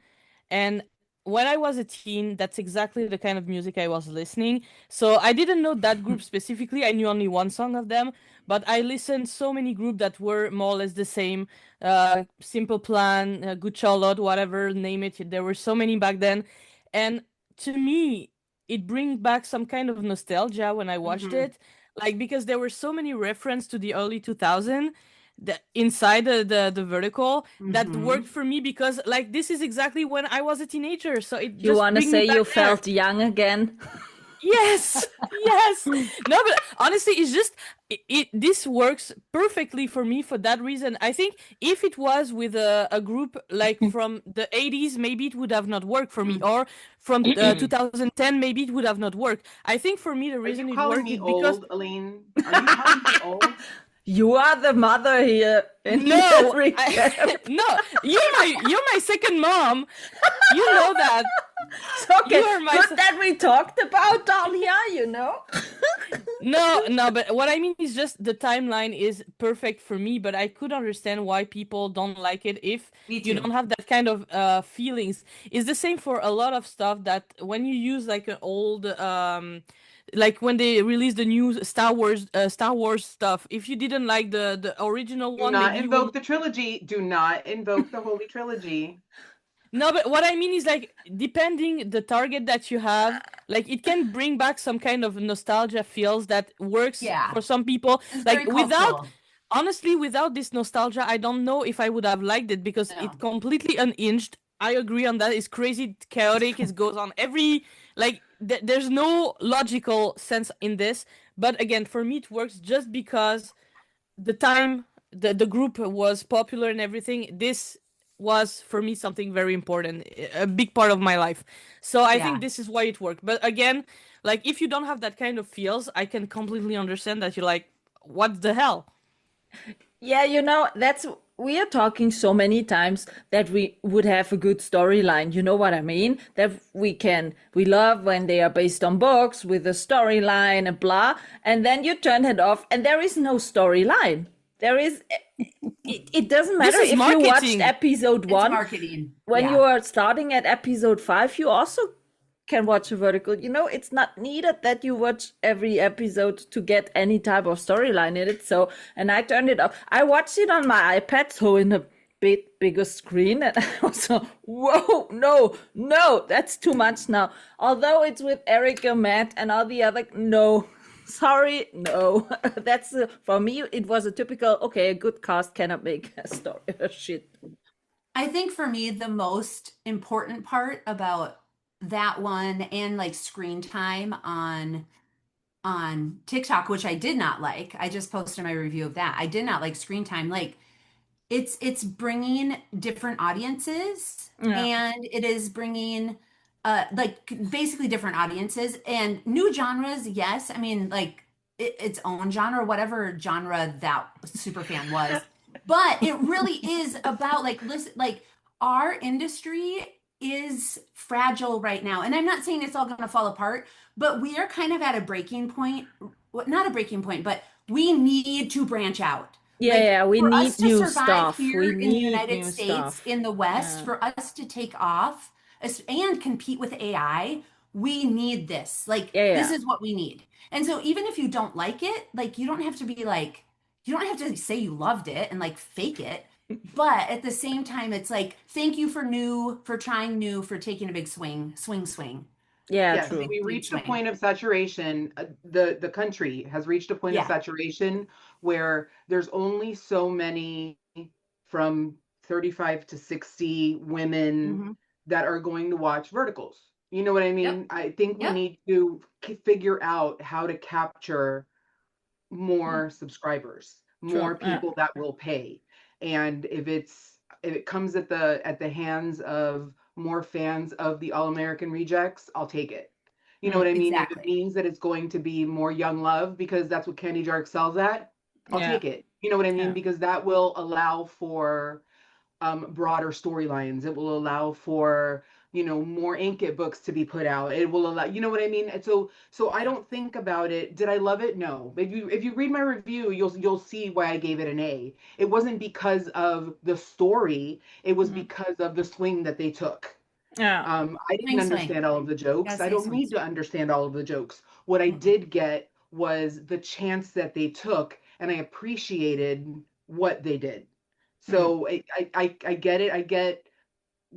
[SPEAKER 4] and when I was a teen that's exactly the kind of music I was listening. So I didn't know that group specifically. I knew only one song of them, but I listened so many groups that were more or less the same. Simple Plan, Good Charlotte, whatever, name it. There were so many back then, and to me it brings back some kind of nostalgia when I watched
[SPEAKER 6] Mhm.
[SPEAKER 4] it, like because there were so many reference to the early 2000 that inside the vertical that
[SPEAKER 6] Mhm.
[SPEAKER 4] worked for me because like this is exactly when I was a teenager, so it
[SPEAKER 3] You
[SPEAKER 4] just
[SPEAKER 3] want to
[SPEAKER 4] bring me
[SPEAKER 3] say
[SPEAKER 4] back
[SPEAKER 3] you
[SPEAKER 4] there.
[SPEAKER 3] felt young again?
[SPEAKER 4] Yes, yes. No, but honestly, it's just this works perfectly for me for that reason. I think if it was with a group like from the 80s, maybe it would have not worked for me,
[SPEAKER 6] Mm.
[SPEAKER 4] or from 2010, maybe it would have not worked. I think for me, the
[SPEAKER 5] Are you
[SPEAKER 4] reason it
[SPEAKER 5] calling
[SPEAKER 4] worked
[SPEAKER 5] me
[SPEAKER 4] is because
[SPEAKER 5] old, Aline? Are you calling me old?
[SPEAKER 3] You are the mother here in this
[SPEAKER 4] no,
[SPEAKER 3] recap.
[SPEAKER 4] no, you're my second mom. You know that.
[SPEAKER 3] It's okay.
[SPEAKER 4] You are my
[SPEAKER 3] Good that we talked about down here, you know?
[SPEAKER 4] No, but what I mean is just the timeline is perfect for me, but I could understand why people don't like it if
[SPEAKER 6] Me
[SPEAKER 4] you
[SPEAKER 6] too.
[SPEAKER 4] don't have that kind of feelings. It's the same for a lot of stuff that when you use like an old like when they release the new Star Wars stuff, if you didn't like the original
[SPEAKER 5] Do
[SPEAKER 4] one,
[SPEAKER 5] not
[SPEAKER 4] maybe you will.
[SPEAKER 5] invoke the trilogy. Do not invoke the Holy Trilogy.
[SPEAKER 4] No, but what I mean is like depending the target that you have, like it can bring back some kind of nostalgia feels that works
[SPEAKER 6] Yeah.
[SPEAKER 4] for some people.
[SPEAKER 6] It's
[SPEAKER 4] Like
[SPEAKER 6] very
[SPEAKER 4] without
[SPEAKER 6] cultural.
[SPEAKER 4] honestly, without this nostalgia, I don't know if I would have liked it because
[SPEAKER 6] No.
[SPEAKER 4] it completely unhinged. I agree on that. It's crazy, chaotic. It goes on every like. There's no logical sense in this. But again, for me, it works just because the time the group was popular and everything. This was for me something very important, a big part of my life. So I think
[SPEAKER 6] Yeah.
[SPEAKER 4] this is why it worked. But again, like if you don't have that kind of feels, I can completely understand that you're like, what the hell?
[SPEAKER 3] Yeah, that's we are talking so many times that we would have a good storyline. You know what I mean? That we love when they are based on books with a storyline and blah, and then you turn it off and there is no storyline. It doesn't
[SPEAKER 4] This
[SPEAKER 3] matter
[SPEAKER 4] is
[SPEAKER 3] if you watched
[SPEAKER 4] marketing.
[SPEAKER 3] episode
[SPEAKER 6] It's
[SPEAKER 3] 1.
[SPEAKER 6] marketing.
[SPEAKER 3] When
[SPEAKER 6] Yeah.
[SPEAKER 3] you are starting at episode 5, you also can watch a vertical. It's not needed that you watch every episode to get any type of storyline in it. So, and I turned it off. I watched it on my iPad, so in a bit bigger screen, and I was like, whoa, no, that's too much now. Although it's with Erica, Matt, and all the other, no. Sorry, no. That's for me. It was a typical. Okay, a good cast cannot make a story. Shit.
[SPEAKER 6] I think for me, the most important part about that one and like screen time on TikTok, which I did not like. I just posted my review of that. I did not like screen time. Like it's bringing different audiences
[SPEAKER 3] Yeah.
[SPEAKER 6] and it is bringing like basically different audiences and new genres. Yes, I mean like its own genre, whatever genre that super fan was. But it really is about like listen, like our industry is fragile right now. And I'm not saying it's all going to fall apart, but we are kind of at a breaking point. Not a breaking point, but we need to branch out. Like
[SPEAKER 3] Yeah, we
[SPEAKER 6] for
[SPEAKER 3] need
[SPEAKER 6] us to
[SPEAKER 3] new
[SPEAKER 6] survive
[SPEAKER 3] stuff.
[SPEAKER 6] here
[SPEAKER 3] We
[SPEAKER 6] in the
[SPEAKER 3] need
[SPEAKER 6] United
[SPEAKER 3] new
[SPEAKER 6] States,
[SPEAKER 3] stuff.
[SPEAKER 6] in the West,
[SPEAKER 3] Yeah.
[SPEAKER 6] for us to take off and compete with AI, we need this. Like this
[SPEAKER 3] Yeah.
[SPEAKER 6] is what we need. And so even if you don't like it, like you don't have to be like, you don't have to say you loved it and like fake it. But at the same time, it's like, thank you for trying new, for taking a big swing.
[SPEAKER 3] Yeah,
[SPEAKER 5] Yes,
[SPEAKER 3] true.
[SPEAKER 5] we
[SPEAKER 6] Big
[SPEAKER 5] reached a
[SPEAKER 6] swing.
[SPEAKER 5] point of saturation. The country has reached a point of
[SPEAKER 6] Yeah.
[SPEAKER 5] saturation where there's only so many from 35 to 60 women
[SPEAKER 6] Hmm.
[SPEAKER 5] that are going to watch verticals. You know what I
[SPEAKER 6] Yep.
[SPEAKER 5] mean? I think we
[SPEAKER 6] Yep.
[SPEAKER 5] need to figure out how to capture more subscribers,
[SPEAKER 3] True.
[SPEAKER 5] more
[SPEAKER 3] Yeah.
[SPEAKER 5] people that will pay. And if it comes at the hands of more fans of the All American Rejects, I'll take it. You know what I mean? If it
[SPEAKER 6] Exactly.
[SPEAKER 5] means that it's going to be more young love because that's what Candy Jar excels at, I'll
[SPEAKER 3] Yeah.
[SPEAKER 5] take it. You know what I mean?
[SPEAKER 3] Yeah.
[SPEAKER 5] Because that will allow for broader storylines. It will allow for more Inkit books to be put out. It will allow, you know what I mean. And so I don't think about it. Did I love it? No. If you read my review, you'll see why I gave it an A. It wasn't because of the story. It was because of the swing that they took.
[SPEAKER 3] Yeah.
[SPEAKER 5] I didn't
[SPEAKER 6] Swing.
[SPEAKER 5] understand all of the jokes.
[SPEAKER 6] Gotta
[SPEAKER 5] I
[SPEAKER 6] say
[SPEAKER 5] don't
[SPEAKER 6] swing.
[SPEAKER 5] need to understand all of the jokes. What I did get was the chance that they took, and I appreciated what they did. So I get it. I get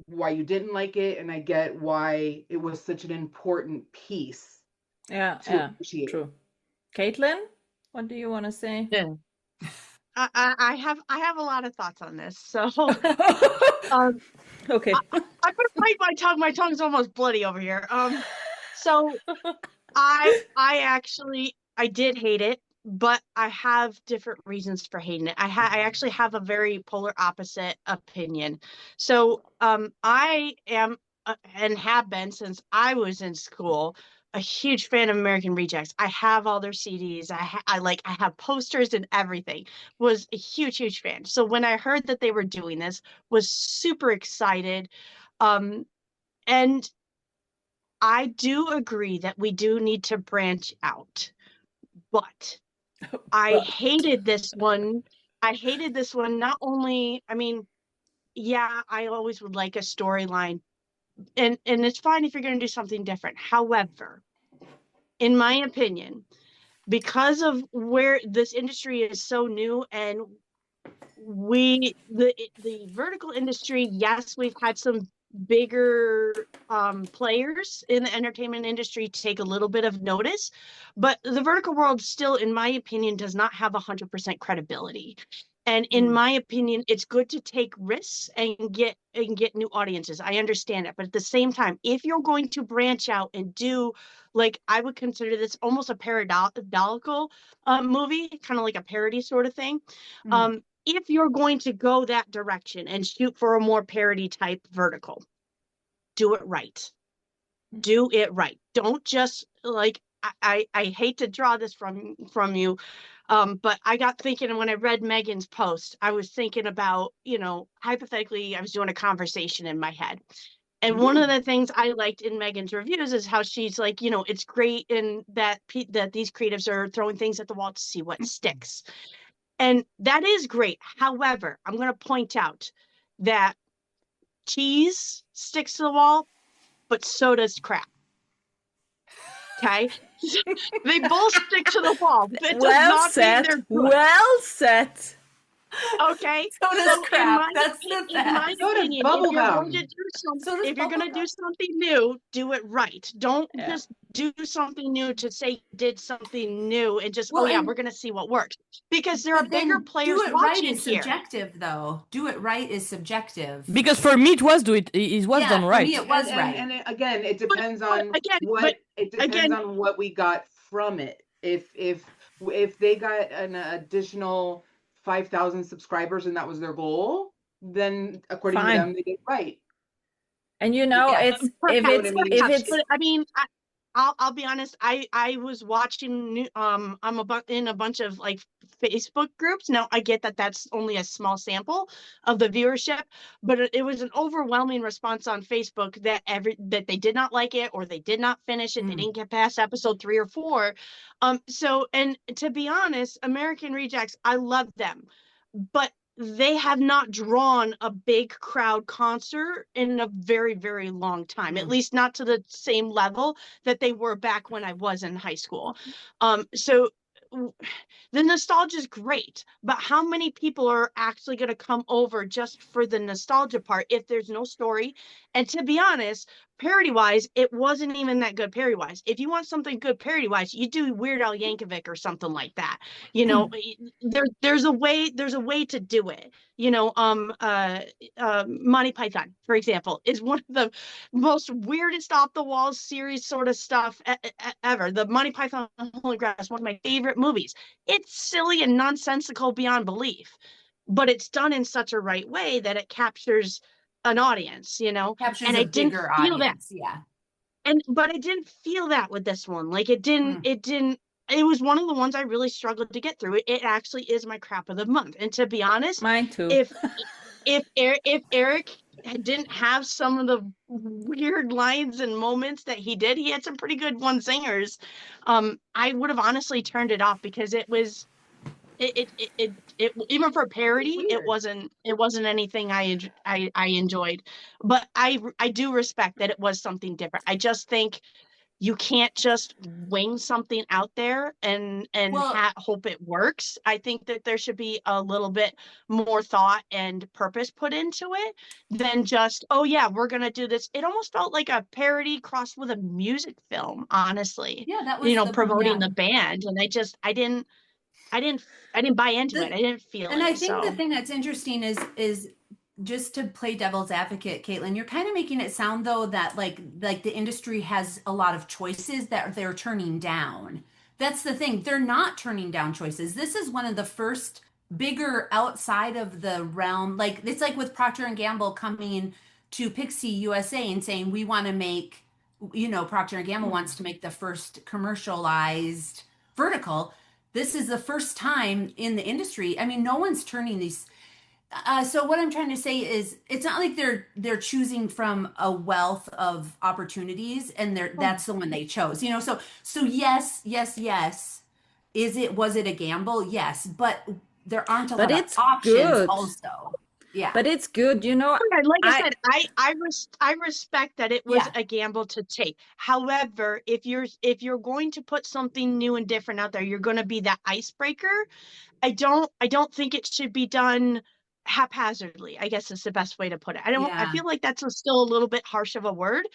[SPEAKER 5] why you didn't like it, and I get why it was such an important piece
[SPEAKER 3] Yeah.
[SPEAKER 5] to
[SPEAKER 3] Yeah.
[SPEAKER 5] appreciate.
[SPEAKER 3] True. Caitlin, what do you want to say?
[SPEAKER 7] Yeah. I have a lot of thoughts on this. So um
[SPEAKER 3] Okay.
[SPEAKER 7] I'm gonna bite my tongue. My tongue's almost bloody over here. So I did hate it, but I have different reasons for hating it. I actually have a very polar opposite opinion. So I am and have been since I was in school a huge fan of American Rejects. I have all their CDs. I have posters and everything. Was a huge fan. So when I heard that they were doing this, was super excited. And I do agree that we do need to branch out, but I hated this one. I hated this one. Not only, I mean, yeah, I always would like a storyline, and it's fine if you're going to do something different. However, in my opinion, because of where this industry is so new and the vertical industry, yes, we've had some bigger players in the entertainment industry take a little bit of notice, but the vertical world still, in my opinion, does not have 100% credibility. And in my opinion, it's good to take risks and get new audiences. I understand it, but at the same time, if you're going to branch out and do, like, I would consider this almost a paradolical movie, kind of like a parody sort of thing. if you're going to go that direction and shoot for a more parody type vertical, do it right. Do it right. Don't just like, I hate to draw this from you, but I got thinking when I read Megan's post, I was thinking about, hypothetically, I was doing a conversation in my head. And one of the things I liked in Megan's reviews is how she's like, it's great in that these creatives are throwing things at the wall to see what sticks. And that is great. However, I'm going to point out that cheese sticks to the wall, but so does crap. Okay? They both stick to the wall. That does
[SPEAKER 3] Well
[SPEAKER 7] not mean
[SPEAKER 3] said.
[SPEAKER 7] they're good.
[SPEAKER 3] Well said.
[SPEAKER 7] Okay.
[SPEAKER 6] So does crap. That's
[SPEAKER 7] In
[SPEAKER 6] the
[SPEAKER 7] my
[SPEAKER 6] best.
[SPEAKER 5] So does
[SPEAKER 7] opinion,
[SPEAKER 5] bubble
[SPEAKER 7] if you're
[SPEAKER 5] gum.
[SPEAKER 7] going to do something,
[SPEAKER 6] So does
[SPEAKER 7] if you're going to
[SPEAKER 6] bubble
[SPEAKER 7] do something new, do it right. Don't just do something new to say you did something new and just,
[SPEAKER 6] Well,
[SPEAKER 7] we're going to see what works. Because there are
[SPEAKER 6] But then
[SPEAKER 7] bigger players
[SPEAKER 6] do it right
[SPEAKER 7] watching
[SPEAKER 6] is
[SPEAKER 7] here.
[SPEAKER 6] subjective, though. Do it right is subjective.
[SPEAKER 4] Because for me, it was done
[SPEAKER 6] for
[SPEAKER 4] right.
[SPEAKER 6] me, it was right.
[SPEAKER 5] And again, it depends on
[SPEAKER 7] again,
[SPEAKER 5] what we got from it. If they got an additional 5,000 subscribers and that was their goal, then according to them, they did right.
[SPEAKER 3] And
[SPEAKER 7] perhaps,
[SPEAKER 3] if it's
[SPEAKER 7] but I mean, I'll be honest. I was watching. I'm in a bunch of like Facebook groups. Now I get that that's only a small sample of the viewership, but it was an overwhelming response on Facebook that they did not like it or they did not finish it. They didn't get past episode 3 or 4. So, and to be honest, American Rejects, I love them, but they have not drawn a big crowd concert in a very, very long time, at least not to the same level that they were back when I was in high school. So the nostalgia is great, but how many people are actually going to come over just for the nostalgia part if there's no story? And to be honest, parody wise, it wasn't even that good parody wise. If you want something good parody wise, you do Weird Al Yankovic or something like that. There's a way to do it. Monty Python, for example, is one of the most weirdest off the wall series sort of stuff ever. The Monty Python Holy Grail is one of my favorite movies. It's silly and nonsensical beyond belief, but it's done in such a right way that it captures an audience,
[SPEAKER 6] Captures
[SPEAKER 7] and
[SPEAKER 6] a
[SPEAKER 7] I didn't
[SPEAKER 6] bigger
[SPEAKER 7] feel
[SPEAKER 6] audience,
[SPEAKER 7] that.
[SPEAKER 6] yeah.
[SPEAKER 7] But I didn't feel that with this one. Like it didn't. It was one of the ones I really struggled to get through. It actually is my crap of the month. And to be honest,
[SPEAKER 3] mine too.
[SPEAKER 7] If Eric didn't have some of the weird lines and moments that he did, he had some pretty good one singers. I would have honestly turned it off because it was it even for parody, it wasn't anything I enjoyed. But I do respect that it was something different. I just think you can't just wing something out there and hope it works. I think that there should be a little bit more thought and purpose put into it than just, oh yeah, we're going to do this. It almost felt like a parody crossed with a music film, honestly.
[SPEAKER 6] Yeah, that was
[SPEAKER 7] promoting the band. And I didn't buy into it. I didn't feel it.
[SPEAKER 6] And I think the thing that's interesting is just to play devil's advocate, Caitlin, you're kind of making it sound though that like the industry has a lot of choices that they're turning down. That's the thing. They're not turning down choices. This is one of the first bigger outside of the realm. Like it's like with Procter and Gamble coming to Pixie USA and saying, we want to make, Procter and Gamble wants to make the first commercialized vertical. This is the first time in the industry. I mean, no one's turning these. So what I'm trying to say is, it's not like they're choosing from a wealth of opportunities, and that's the one they chose. So yes. Was it a gamble? Yes, but there aren't a lot of options.
[SPEAKER 3] Good.
[SPEAKER 6] Also, yeah.
[SPEAKER 3] But it's good,
[SPEAKER 7] Like I said, I respect that it was a gamble to take. However, if you're going to put something new and different out there, you're going to be that icebreaker. I don't think it should be done haphazardly, I guess is the best way to put it. I feel like that's still a little bit harsh of a word,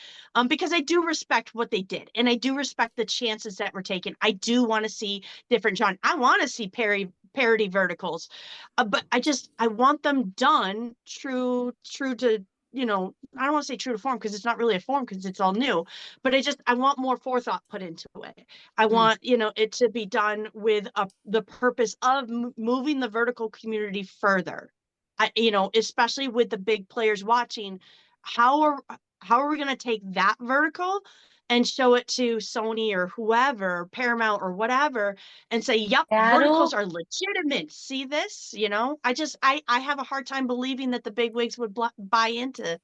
[SPEAKER 7] because I do respect what they did, and I do respect the chances that were taken. I do want to see different genres. I want to see parody verticals, but I want them done true to I don't want to say true to form because it's not really a form because it's all new, but I want more forethought put into it. I want, it to be done with the purpose of moving the vertical community further. Especially with the big players watching, how are we going to take that vertical and show it to Sony or whoever, Paramount or whatever, and say, yep, verticals are legitimate. See this? I have a hard time believing that the big wigs would buy into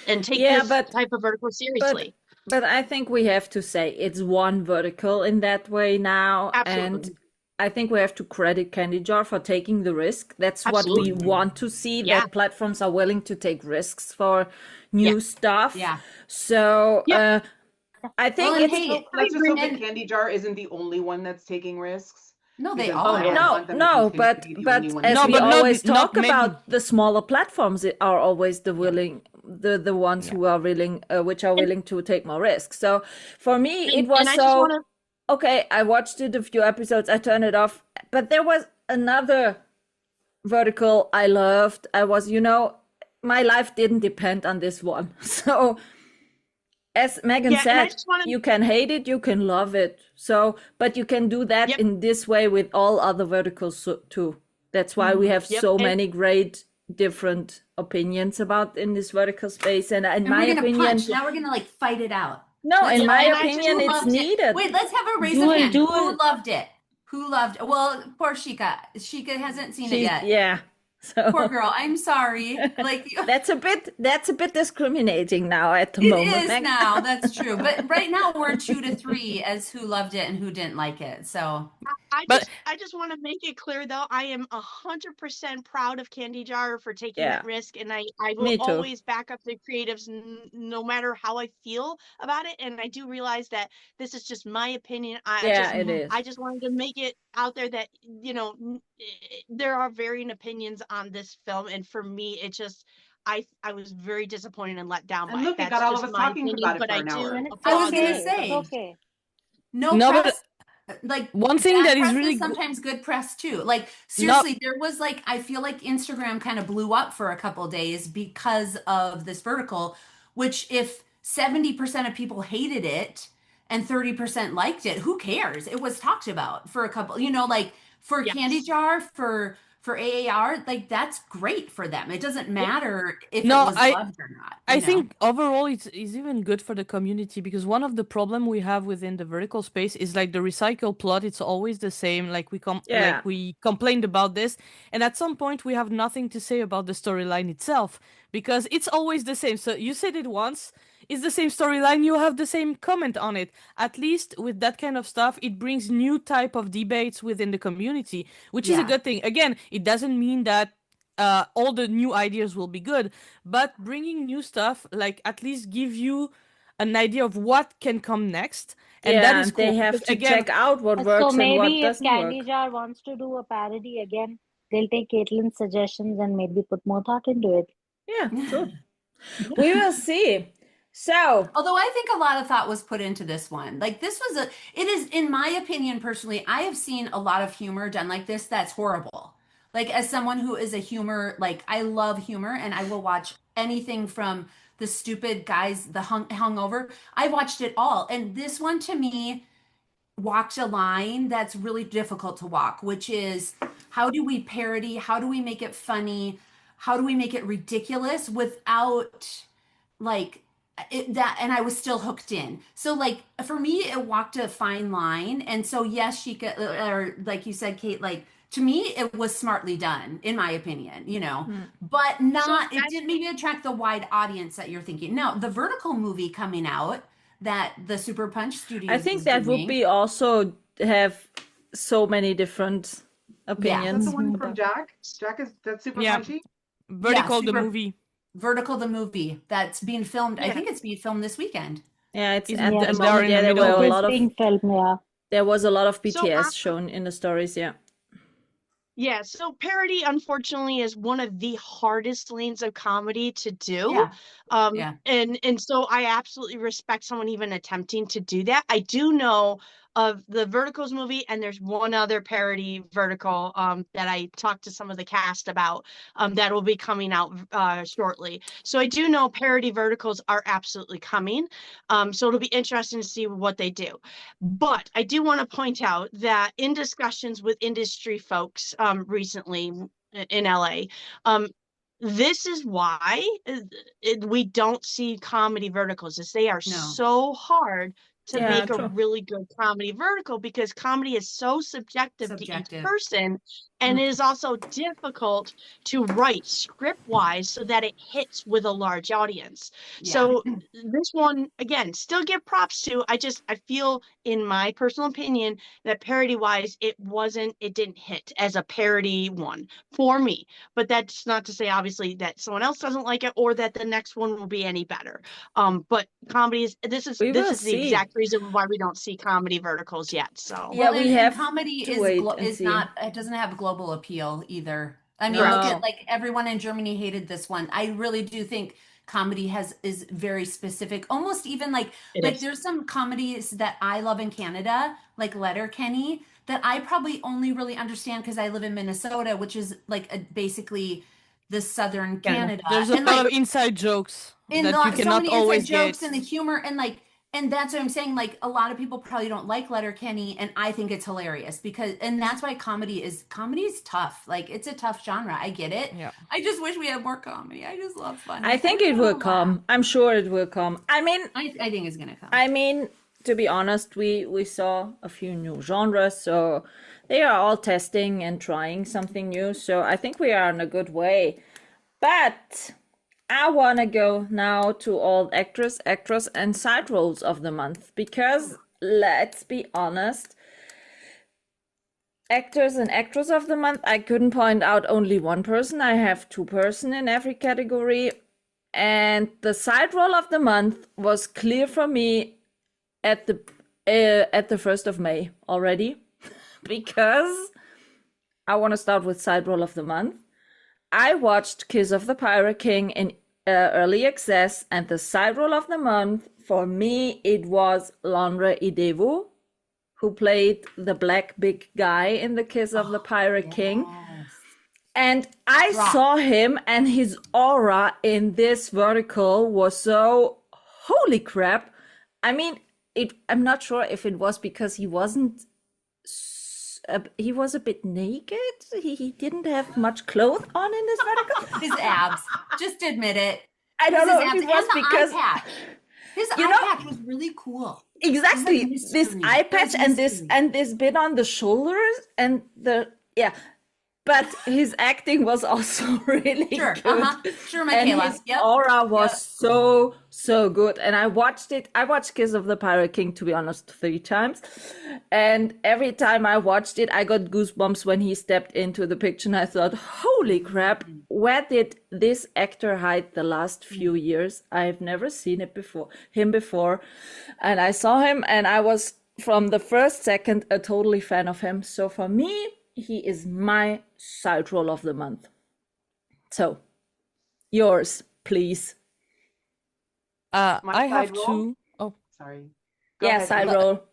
[SPEAKER 7] and take this type of vertical seriously.
[SPEAKER 3] But I think we have to say it's one vertical in that way now.
[SPEAKER 7] Absolutely.
[SPEAKER 3] And I think we have to credit Candy Jar for taking the risk. That's
[SPEAKER 7] Absolutely.
[SPEAKER 3] what we want to see, that platforms are willing to take risks for new stuff.
[SPEAKER 6] Yeah.
[SPEAKER 3] So I think
[SPEAKER 5] let's just hope that Candy Jar isn't the only one that's taking risks.
[SPEAKER 6] No, they
[SPEAKER 5] are.
[SPEAKER 3] But as we always talk about, the smaller platforms are always the ones who are willing, which are willing to take more risks. So for me, it was okay. I watched it a few episodes. I turned it off, but there was another vertical I loved. I was, my life didn't depend on this one. So as Megan said, you can hate it, you can love it. So, but you can do that in this way with all other verticals too. That's why we have so many great different opinions about in this vertical space. And in my opinion,
[SPEAKER 6] now we're gonna fight it out.
[SPEAKER 3] No, in my opinion, it's needed.
[SPEAKER 6] Wait, let's have a raise of hand. Who loved it? Who loved it? Well, poor Shika. Shika hasn't seen it yet.
[SPEAKER 3] Yeah. So,
[SPEAKER 6] poor girl. I'm sorry.
[SPEAKER 3] That's a bit discriminating now at the moment.
[SPEAKER 6] It is now. That's true. But right now we're 2 to 3 as who loved it and who didn't like it. So
[SPEAKER 7] I just want to make it clear though, I am 100% proud of Candy Jar for taking that risk, and I will always back up the creatives no matter how I feel about it. And I do realize that this is just my opinion.
[SPEAKER 3] It is.
[SPEAKER 7] I just wanted to make it out there that there are varying opinions on this film, and for me, it just I was very disappointed and let down by it.
[SPEAKER 5] That's got all of us talking about it for an hour.
[SPEAKER 6] I was gonna say, no press.
[SPEAKER 4] One thing that is really
[SPEAKER 6] sometimes good press too. Seriously, there was I feel like Instagram kind of blew up for a couple days because of this vertical, which if 70% of people hated it and 30% liked it, who cares? It was talked about for a couple, for Candy Jar, for AAR, that's great for them. It doesn't matter if it was loved or not.
[SPEAKER 4] I think overall it's even good for the community, because one of the problem we have within the vertical space is the recycle plot. It's always the same. We complained about this, and at some point we have nothing to say about the storyline itself because it's always the same. So you said it once. It's the same storyline, you have the same comment on it. At least with that kind of stuff, it brings new type of debates within the community, which is a good thing. Again, it doesn't mean that all the new ideas will be good, but bringing new stuff, at least give you an idea of what can come next. And that is cool.
[SPEAKER 3] They have to check out what works and what doesn't work.
[SPEAKER 8] So maybe if Candy Jar wants to do a parody again, they'll take Caitlin's suggestions and maybe put more thought into it.
[SPEAKER 3] Yeah, true. We will see. So,
[SPEAKER 6] although I think a lot of thought was put into this one, this was it is, in my opinion, personally, I have seen a lot of humor done like this. That's horrible. As someone who is a humor, I love humor and I will watch anything from the stupid guys, the hungover. I watched it all. And this one to me walked a line that's really difficult to walk, which is how do we parody? How do we make it funny? How do we make it ridiculous without and I was still hooked in. So for me, it walked a fine line. And so yes, she could, or like you said, Kate, to me, it was smartly done, in my opinion, but it didn't maybe attract the wide audience that you're thinking. Now, the vertical movie coming out that the Super Punch Studios
[SPEAKER 3] I think that would be also have so many different opinions.
[SPEAKER 5] That's the one from Jack. That's Super Punchy.
[SPEAKER 4] Vertical, the movie.
[SPEAKER 6] Vertical, the movie that's being filmed. I think it's being filmed this weekend.
[SPEAKER 3] Yeah, it's at the moment. There were a lot of there was a lot of BTS shown in the stories.
[SPEAKER 7] Yeah, so parody, unfortunately, is one of the hardest lanes of comedy to do. And so I absolutely respect someone even attempting to do that. I do know of the Verticals movie, and there's one other parody vertical that I talked to some of the cast about that will be coming out shortly. So I do know parody verticals are absolutely coming. So it'll be interesting to see what they do. But I do want to point out that in discussions with industry folks recently in LA, this is why we don't see comedy verticals, is they are
[SPEAKER 6] No.
[SPEAKER 7] so hard to
[SPEAKER 3] Yeah,
[SPEAKER 7] make a
[SPEAKER 3] true.
[SPEAKER 7] really good comedy vertical, because comedy is so subjective to each
[SPEAKER 6] Subjective.
[SPEAKER 7] person, and it is also difficult to write script wise so that it hits with a large audience.
[SPEAKER 6] Yeah.
[SPEAKER 7] So this one, again, still give props to. I feel, in my personal opinion, that parody wise it didn't hit as a parody one for me. But that's not to say obviously that someone else doesn't like it or that the next one will be any better. But comedy is
[SPEAKER 3] We will
[SPEAKER 7] the
[SPEAKER 3] see.
[SPEAKER 7] exact reason why we don't see comedy verticals yet. So
[SPEAKER 3] Yeah,
[SPEAKER 6] Well,
[SPEAKER 3] we
[SPEAKER 6] and
[SPEAKER 3] have
[SPEAKER 6] comedy
[SPEAKER 3] to wait and
[SPEAKER 6] is
[SPEAKER 3] see.
[SPEAKER 6] not, it doesn't have global appeal either. I mean,
[SPEAKER 3] No.
[SPEAKER 6] look at like everyone in Germany hated this one. I really do think comedy is very specific. Almost even like
[SPEAKER 7] it is.
[SPEAKER 6] there's some comedies that I love in Canada, like Letterkenny, that I probably only really understand because I live in Minnesota, which is like basically the southern Canada.
[SPEAKER 4] There's a
[SPEAKER 6] And
[SPEAKER 4] lot
[SPEAKER 6] like
[SPEAKER 4] of inside jokes
[SPEAKER 6] in
[SPEAKER 4] that you
[SPEAKER 6] so
[SPEAKER 4] cannot
[SPEAKER 6] many
[SPEAKER 4] always
[SPEAKER 6] inside jokes
[SPEAKER 4] get.
[SPEAKER 6] and the humor and that's what I'm saying. Like a lot of people probably don't like Letterkenny, and I think it's hilarious and that's why comedy is tough. Like it's a tough genre. I get it.
[SPEAKER 4] Yeah.
[SPEAKER 6] I just wish we had more comedy. I just love fun.
[SPEAKER 3] I think it will come. I'm sure it will come. I mean,
[SPEAKER 6] I think it's gonna come.
[SPEAKER 3] I mean, to be honest, we saw a few new genres, so they are all testing and trying something new. So I think we are in a good way. But I want to go now to all actors, and side roles of the month, because let's be honest, actors and actress of the month, I couldn't point out only one person. I have two person in every category. And the side role of the month was clear for me at the 1st of May already, because I want to start with side role of the month. I watched Kiss of the Pirate King in early access, and the side role of the month for me, it was Lanre Idevo, who played the black big guy in the Kiss of the Pirate King. And I saw him, and his aura in this vertical was so holy crap. I mean, I'm not sure if it was because he wasn't. He was a bit naked. He didn't have much clothes on in this vertical.
[SPEAKER 6] His abs. Just admit it.
[SPEAKER 3] I don't know if it was
[SPEAKER 6] and the
[SPEAKER 3] because
[SPEAKER 6] eye patch. His eye patch was really cool.
[SPEAKER 3] Exactly, this eye patch and this bit on the shoulders and but his acting was also really good.
[SPEAKER 6] Sure, Michaela.
[SPEAKER 3] And his aura was so good. And I watched Kiss of the Pirate King, to be honest, 3 times. And every time I watched it, I got goosebumps when he stepped into the picture. And I thought, holy crap, where did this actor hide the last few years? I've never seen him before. And I saw him, and I was, from the first second, a totally fan of him. So for me, he is my side role of the month. So, yours, please.
[SPEAKER 4] I have two. Oh,
[SPEAKER 5] sorry.
[SPEAKER 3] Side role.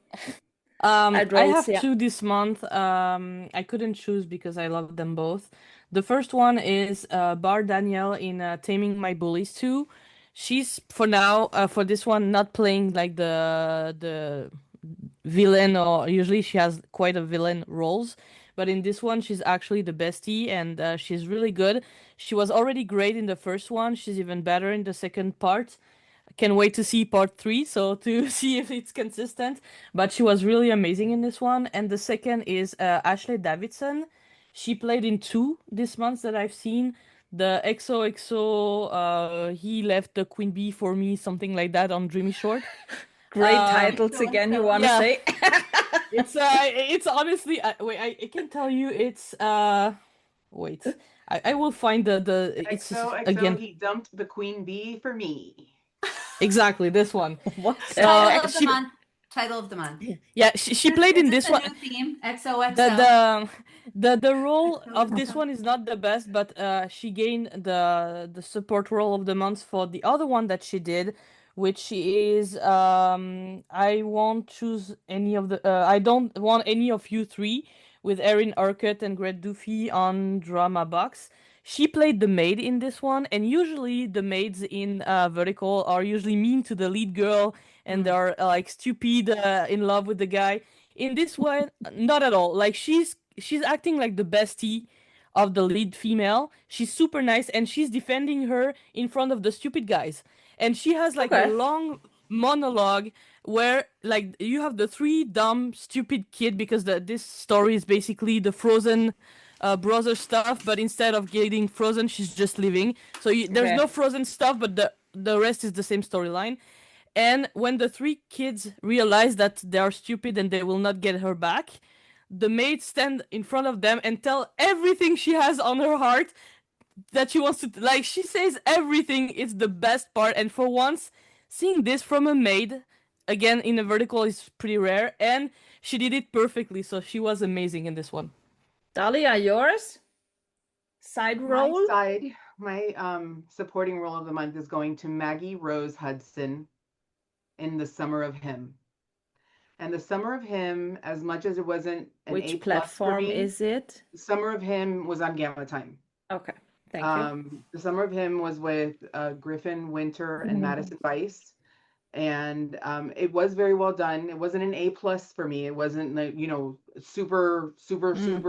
[SPEAKER 4] I have two this month. I couldn't choose because I love them both. The first one is Bar Danielle in Taming My Bullies 2. She's for now for this one not playing like the villain, or usually she has quite a villain roles. But in this one, she's actually the bestie, and she's really good. She was already great in the first one. She's even better in the second part. I can't wait to see part 3, so to see if it's consistent. But she was really amazing in this one. And the second is Ashley Davidson. She played in 2 this month that I've seen. The XOXO, he left the Queen Bee for me, something like that, on Dreamy Short.
[SPEAKER 3] Great titles again, you want to say?
[SPEAKER 4] It's honestly wait, I can tell you it's wait, I will find the it's
[SPEAKER 5] XOXO,
[SPEAKER 4] again.
[SPEAKER 5] He dumped the Queen Bee for me.
[SPEAKER 4] Exactly, this one.
[SPEAKER 3] What?
[SPEAKER 6] Title of the month.
[SPEAKER 4] Yeah, she played in this one.
[SPEAKER 6] New theme, XOXO.
[SPEAKER 4] The role of this one is not the best, but she gained the support role of the month for the other one that she did, which is I won't choose any of the I don't want any of you three, with Erin Urquhart and Greg Duffy on drama box. She played the maid in this one, and usually the maids in Vertical are usually mean to the lead girl, and they're like stupid, in love with the guy. In this one, not at all. Like she's acting like the bestie of the lead female. She's super nice, and she's defending her in front of the stupid guys. And she has like a
[SPEAKER 3] Okay.
[SPEAKER 4] long monologue where like you have the three dumb stupid kid, because this story is basically the Frozen brother stuff, but instead of getting frozen, she's just leaving. So there's
[SPEAKER 3] Okay.
[SPEAKER 4] no Frozen stuff, but the rest is the same storyline. And when the three kids realize that they are stupid and they will not get her back, the maids stand in front of them and tell everything she has on her heart, that she wants to, like, she says everything. It's the best part. And for once, seeing this from a maid, again in a Vertical, is pretty rare, and she did it perfectly. So she was amazing in this one.
[SPEAKER 3] Dahlia, yours? Side role?
[SPEAKER 5] My supporting role of the month is going to Maggie Rose Hudson in The Summer of Him. And The Summer of Him, as much as it wasn't an A+
[SPEAKER 3] Which
[SPEAKER 5] for
[SPEAKER 3] platform
[SPEAKER 5] me,
[SPEAKER 3] is it?
[SPEAKER 5] Summer of Him was on Gamma Time.
[SPEAKER 3] Okay, thank you.
[SPEAKER 5] The Summer of Him was with Griffin Winter and Madison Weiss, and it was very well done. It wasn't an A+ for me. It wasn't like, super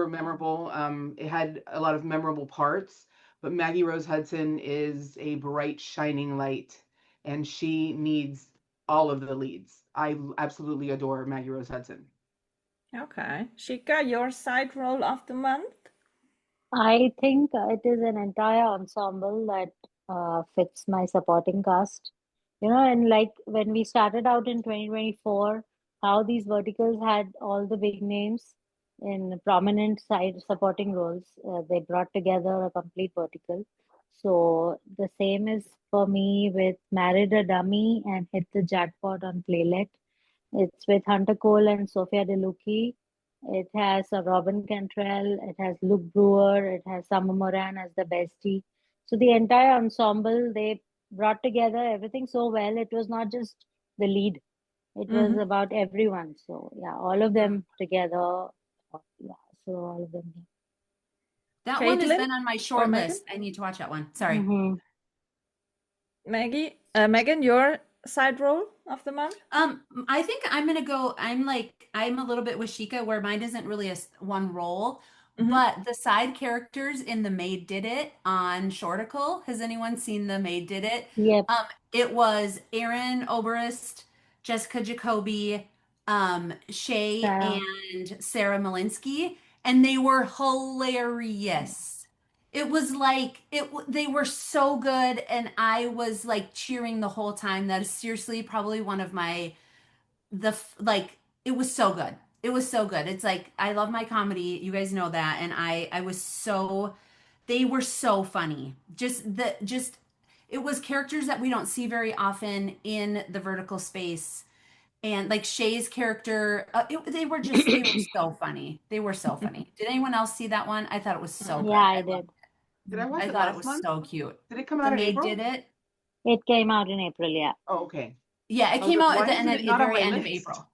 [SPEAKER 5] memorable. It had a lot of memorable parts, but Maggie Rose Hudson is a bright, shining light, and she needs all of the leads. I absolutely adore Maggie Rose Hudson.
[SPEAKER 3] Okay. Shika, your side role of the month?
[SPEAKER 8] I think it is an entire ensemble that fits my supporting cast. And like when we started out in 2024, how these verticals had all the big names in prominent side supporting roles. They brought together a complete vertical. So the same is for me with Married a Dummy and Hit the Jackpot on Playlet. It's with Hunter Cole and Sophia DeLucchi. It has Robin Cantrell, it has Luke Brewer, it has Summer Moran as the bestie. So the entire ensemble, they brought together everything so well. It was not just the lead, it was about everyone. So yeah, all of them together. Yeah, so all of them.
[SPEAKER 6] That one has
[SPEAKER 3] Caitlin
[SPEAKER 6] been on my
[SPEAKER 3] or
[SPEAKER 6] short
[SPEAKER 3] Megan?
[SPEAKER 6] list. I need to watch that one. Sorry.
[SPEAKER 8] Mm-hmm.
[SPEAKER 3] Megan, your side role of the month?
[SPEAKER 6] I think I'm gonna go. I'm a little bit with Shika, where mine isn't really one role, but the side characters in The Maid Did It on Shorticle. Has anyone seen The Maid Did It?
[SPEAKER 8] Yep.
[SPEAKER 6] It was Erin Oberst, Jessica Jacoby, Shay,
[SPEAKER 8] Sarah.
[SPEAKER 6] and Sarah Malinsky, and they were hilarious. It was like they were so good, and I was like cheering the whole time. That is seriously probably one of my it was so good. It was so good. It's like I love my comedy. You guys know that, and I was so they were so funny. It was characters that we don't see very often in the Vertical space. And like Shay's character, they were so funny. They were so funny. Did anyone else see that one? I thought it was so good.
[SPEAKER 8] Yeah, I did.
[SPEAKER 5] Did I watch
[SPEAKER 6] I
[SPEAKER 5] it
[SPEAKER 6] thought it
[SPEAKER 5] last
[SPEAKER 6] was
[SPEAKER 5] month?
[SPEAKER 6] so cute.
[SPEAKER 5] Did it come
[SPEAKER 6] The
[SPEAKER 5] out in
[SPEAKER 6] Maid
[SPEAKER 5] April?
[SPEAKER 6] Did It.
[SPEAKER 8] It came out in April, yeah.
[SPEAKER 5] Oh, okay.
[SPEAKER 6] Yeah, it
[SPEAKER 5] I was
[SPEAKER 6] came
[SPEAKER 5] like,
[SPEAKER 6] out
[SPEAKER 5] why
[SPEAKER 6] at the
[SPEAKER 5] isn't
[SPEAKER 6] end
[SPEAKER 5] it not on
[SPEAKER 6] very
[SPEAKER 5] my
[SPEAKER 6] end of
[SPEAKER 5] list?
[SPEAKER 6] April.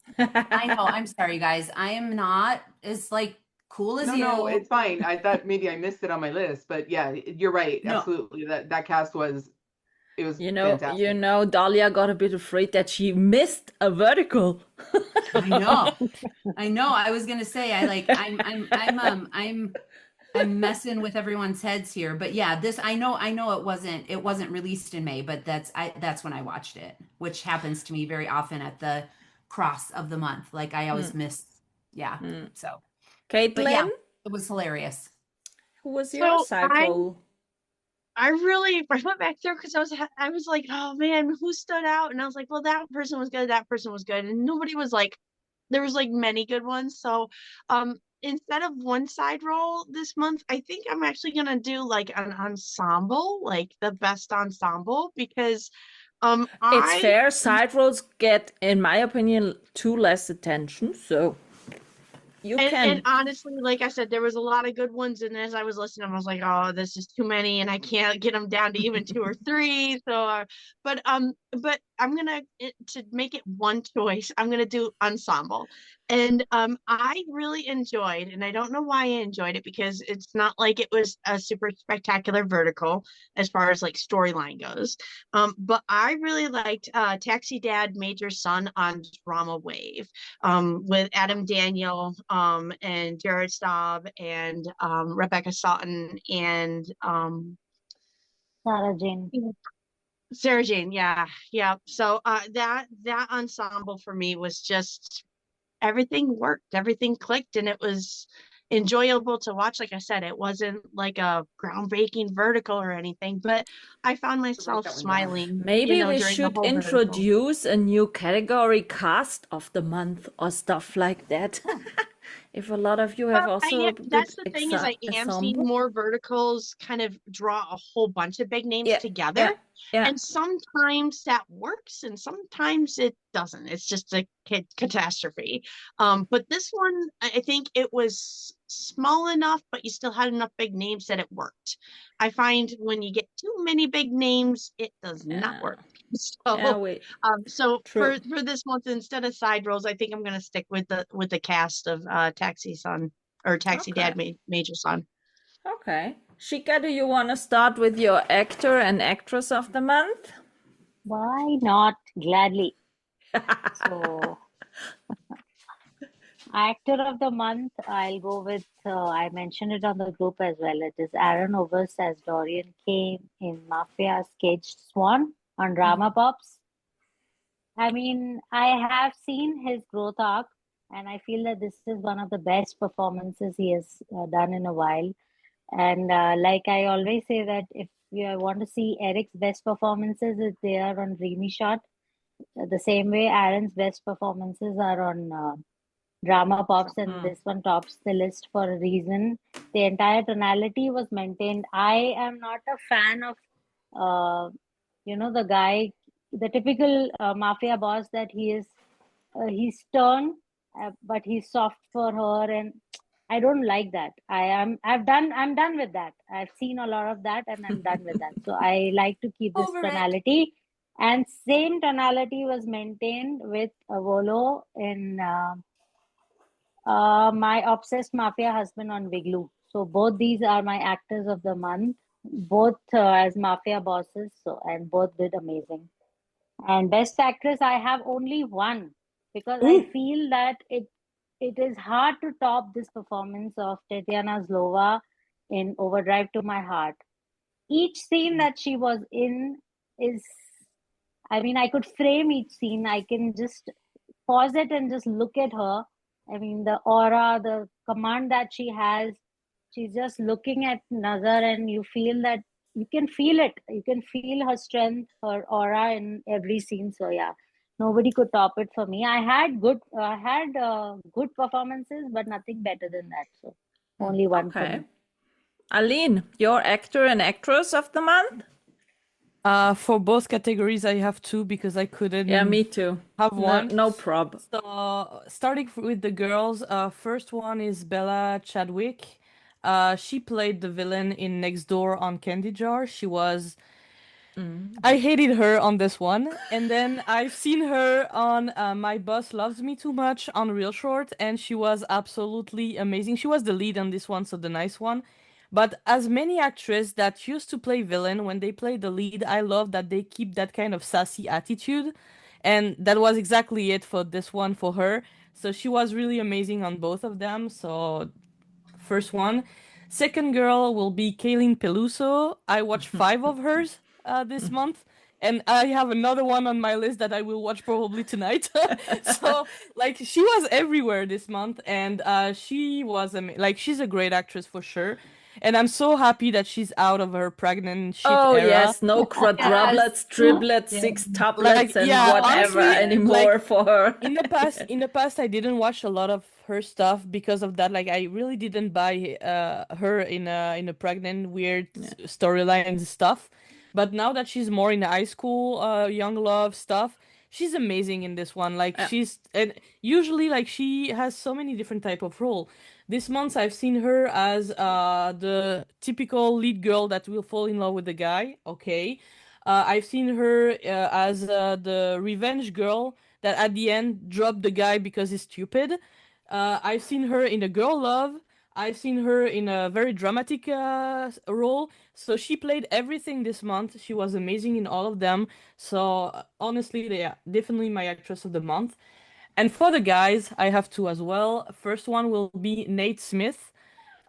[SPEAKER 6] I know. I'm sorry, you guys. I am not as like cool as you.
[SPEAKER 5] No, it's fine. I thought maybe I missed it on my list, but yeah, you're right.
[SPEAKER 6] No.
[SPEAKER 5] Absolutely. That cast was fantastic.
[SPEAKER 3] Dahlia got a bit afraid that she missed a vertical.
[SPEAKER 6] I know. I was gonna say I'm messing with everyone's heads here, but yeah, this I know it wasn't released in May, but that's when I watched it, which happens to me very often at the cross of the month. Like I always miss, yeah. So,
[SPEAKER 3] Caitlin,
[SPEAKER 6] but yeah, it was hilarious.
[SPEAKER 3] who was your side role?
[SPEAKER 7] I went back through because I was like, oh man, who stood out? And I was like, well, that person was good, and nobody was like, there was like many good ones. So, instead of one side role this month, I think I'm actually gonna do like an ensemble, like the best ensemble, because
[SPEAKER 3] It's fair. Side roles get, in my opinion, too less attention. So
[SPEAKER 7] and honestly, like I said, there was a lot of good ones, and as I was listening, I was like, oh, this is too many, and I can't get them down to even 2 or 3. So, but to make it one choice, I'm gonna do ensemble. And I really enjoyed, and I don't know why I enjoyed it because it's not like it was a super spectacular vertical as far as like storyline goes. But I really liked Taxi Dad Major Son on Drama Wave, with Adam Daniel, and Jared Staub, and Rebecca Sutton, and
[SPEAKER 8] Sarah Jane.
[SPEAKER 7] Sarah Jane. Yeah, yeah. So that ensemble for me was just everything worked, everything clicked, and it was enjoyable to watch. Like I said, it wasn't like a groundbreaking vertical or anything, but I found myself smiling,
[SPEAKER 3] Maybe we
[SPEAKER 7] during the
[SPEAKER 3] should
[SPEAKER 7] whole vertical.
[SPEAKER 3] introduce a new category, cast of the month or stuff like that. If a lot of you have also good
[SPEAKER 7] That's the thing is I am seeing
[SPEAKER 3] ensemble.
[SPEAKER 7] more verticals kind of draw a whole bunch of big names
[SPEAKER 3] Yeah,
[SPEAKER 7] together.
[SPEAKER 3] yeah.
[SPEAKER 7] And sometimes that works and sometimes it doesn't. It's just a catastrophe. But this one, I think it was small enough, but you still had enough big names that it worked. I find when you get too many big names, it does not work. So,
[SPEAKER 3] True.
[SPEAKER 7] for this month, instead of side roles, I think I'm going to stick with the cast of Taxi Son or Taxi
[SPEAKER 3] Okay.
[SPEAKER 7] Dad Major Son.
[SPEAKER 3] Okay. Shika, do you want to start with your actor and actress of the month?
[SPEAKER 8] Why not? Gladly. So, actor of the month, I'll go with, I mentioned it on the group as well. It is Aaron Overs as Dorian Kane in Mafia's Caged Swan on Drama Pops. I mean, I have seen his growth arc, and I feel that this is one of the best performances he has done in a while. And like I always say that if you want to see Eric's best performances, they are on Dreamy Shot. The same way Aaron's best performances are on Drama Pops, and this one tops the list for a reason. The entire tonality was maintained. I am not a fan of, the guy, the typical mafia boss that he is. He's stern, but he's soft for her, and I don't like that. I'm done with that. I've seen a lot of that, and I'm done with that. So I like to keep this
[SPEAKER 6] Over it.
[SPEAKER 8] tonality, and same tonality was maintained with Volo in My Obsessed Mafia Husband on Wiglu. So both these are my actors of the month, both as mafia bosses. So and both did amazing. And best actress, I have only one because I feel that it is hard to top this performance of Tatiana Zlova in Overdrive to My Heart. Each scene that she was in is, I mean, I could frame each scene. I can just pause it and just look at her. I mean, the aura, the command that she has, she's just looking at Nazar, and you feel that you can feel it. You can feel her strength, her aura in every scene. So yeah, nobody could top it for me. I had good performances, but nothing better than that. So only one for
[SPEAKER 3] Okay.
[SPEAKER 8] me.
[SPEAKER 3] Aline, your actor and actress of the month?
[SPEAKER 4] For both categories, I have two because I couldn't
[SPEAKER 3] Yeah, me too.
[SPEAKER 4] have one.
[SPEAKER 3] No problem.
[SPEAKER 4] So, starting with the girls, first one is Bella Chadwick. She played the villain in Next Door on Candy Jar. She was. I hated her on this one. And then I've seen her on My Boss Loves Me Too Much on Real Short, and she was absolutely amazing. She was the lead on this one, so the nice one. But as many actresses that used to play villain, when they play the lead, I love that they keep that kind of sassy attitude. And that was exactly it for this one for her. So she was really amazing on both of them. So first one. Second girl will be Kayleen Peluso. I watched 5 of hers this month. And I have another one on my list that I will watch probably tonight. So, like, she was everywhere this month, and she was like, she's a great actress for sure. And I'm so happy that she's out of her pregnant shit
[SPEAKER 3] Oh,
[SPEAKER 4] era.
[SPEAKER 3] yes, no quadruplets, triplets,
[SPEAKER 6] Yeah.
[SPEAKER 3] sextuplets,
[SPEAKER 4] Like,
[SPEAKER 3] and
[SPEAKER 4] yeah,
[SPEAKER 3] whatever
[SPEAKER 4] honestly,
[SPEAKER 3] anymore
[SPEAKER 4] like,
[SPEAKER 3] for her.
[SPEAKER 4] in the past, I didn't watch a lot of her stuff because of that. Like, I really didn't buy her in a pregnant weird storyline and stuff. But now that she's more in the high school young love stuff, she's amazing in this one. Like,
[SPEAKER 3] Yeah.
[SPEAKER 4] she's, and usually, like, she has so many different type of role. This month I've seen her as the typical lead girl that will fall in love with the guy. Okay. I've seen her as the revenge girl that at the end dropped the guy because he's stupid. I've seen her in a girl love. I've seen her in a very dramatic role. So she played everything this month. She was amazing in all of them. So honestly, they are definitely my actress of the month. And for the guys, I have two as well. First one will be Nate Smith,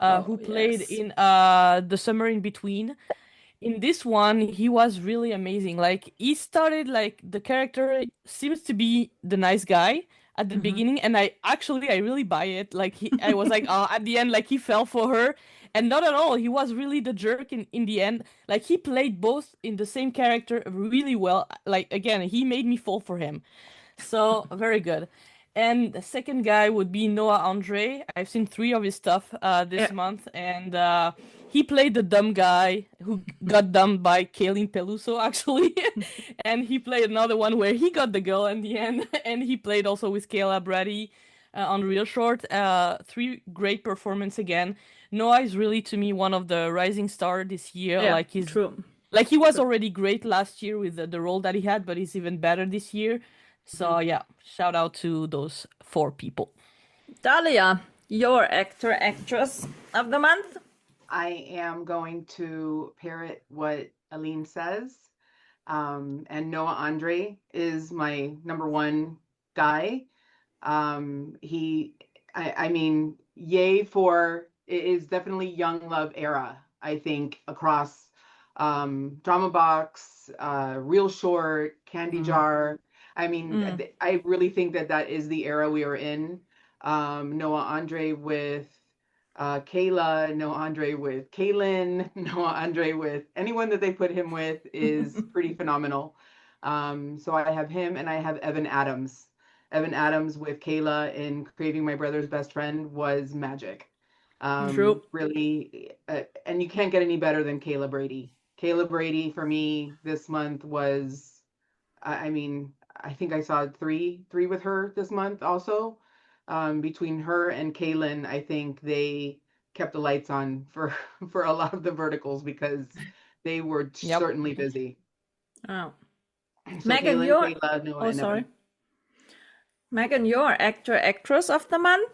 [SPEAKER 3] Oh,
[SPEAKER 4] who played
[SPEAKER 3] yes.
[SPEAKER 4] in The Summer in Between. In this one, he was really amazing. Like he started like the character seems to be the nice guy at the beginning, and I really buy it. Like I was like, oh, at the end, like he fell for her, and not at all. He was really the jerk in the end. Like he played both in the same character really well. Like again, he made me fall for him. So very good. And the second guy would be Noah Andre. I've seen three of his stuff this
[SPEAKER 3] Yeah.
[SPEAKER 4] month, and he played the dumb guy who got dumped by Kaylin Peluso, actually. And he played another one where he got the girl in the end, and he played also with Kayla Brady on Real Short. Three great performance again. Noah is really to me one of the rising star this year.
[SPEAKER 3] Yeah,
[SPEAKER 4] Like he's
[SPEAKER 3] true.
[SPEAKER 4] like he was already great last year with the role that he had, but he's even better this year. So yeah, shout out to those four people.
[SPEAKER 3] Dahlia, your actor, actress of the month?
[SPEAKER 5] I am going to parrot what Aline says. And Noah Andre is my number one guy. I mean, yay for it is definitely young love era, I think, across Drama Box, Real Short, Candy Jar. I mean, I really think that that is the era we are in. Noah Andre with Kayla, Noah Andre with Kaylin, Noah Andre with anyone that they put him with is pretty phenomenal. So I have him and I have Evan Adams. Evan Adams with Kayla in Craving My Brother's Best Friend was magic.
[SPEAKER 3] True.
[SPEAKER 5] Really, and you can't get any better than Kayla Brady. Kayla Brady for me this month was, I mean, I think I saw three with her this month also. Between her and Kaylin, I think they kept the lights on for for a lot of the verticals because they were
[SPEAKER 4] Yep.
[SPEAKER 5] certainly busy.
[SPEAKER 3] Oh.
[SPEAKER 5] So
[SPEAKER 3] Megan,
[SPEAKER 5] Kaylin,
[SPEAKER 3] your
[SPEAKER 5] Kayla, Noah,
[SPEAKER 3] oh
[SPEAKER 5] and
[SPEAKER 3] sorry.
[SPEAKER 5] Evan.
[SPEAKER 3] Megan, your actor, actress of the month?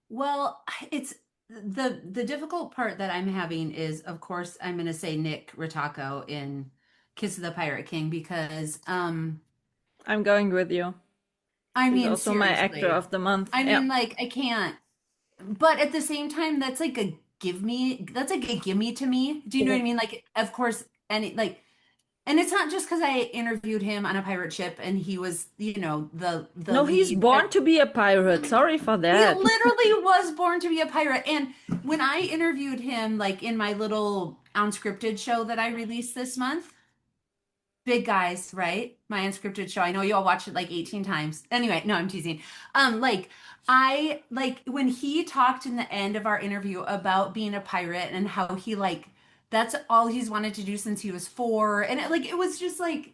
[SPEAKER 6] Well, it's the difficult part that I'm having is, of course, I'm going to say Nick Ritako in Kiss of the Pirate King because,
[SPEAKER 3] I'm going with you.
[SPEAKER 6] I
[SPEAKER 3] He's
[SPEAKER 6] mean,
[SPEAKER 3] also my actor
[SPEAKER 6] seriously,
[SPEAKER 3] of the month.
[SPEAKER 6] I
[SPEAKER 3] Yeah.
[SPEAKER 6] mean, like, I can't, but at the same time, that's like a that's like a gimme to me. Do you know what I mean? Like, of course, and it's not just because I interviewed him on a pirate ship and he was, the
[SPEAKER 3] No, he's
[SPEAKER 6] lead.
[SPEAKER 3] born to be a pirate. Sorry for
[SPEAKER 6] He
[SPEAKER 3] that.
[SPEAKER 6] literally was born to be a pirate. And when I interviewed him, like in my little unscripted show that I released this month, Big Guys, right? My unscripted show. I know you all watched it like 18 times. Anyway, no, I'm teasing. Like I like when he talked in the end of our interview about being a pirate and how he like that's all he's wanted to do since he was 4. And it was just like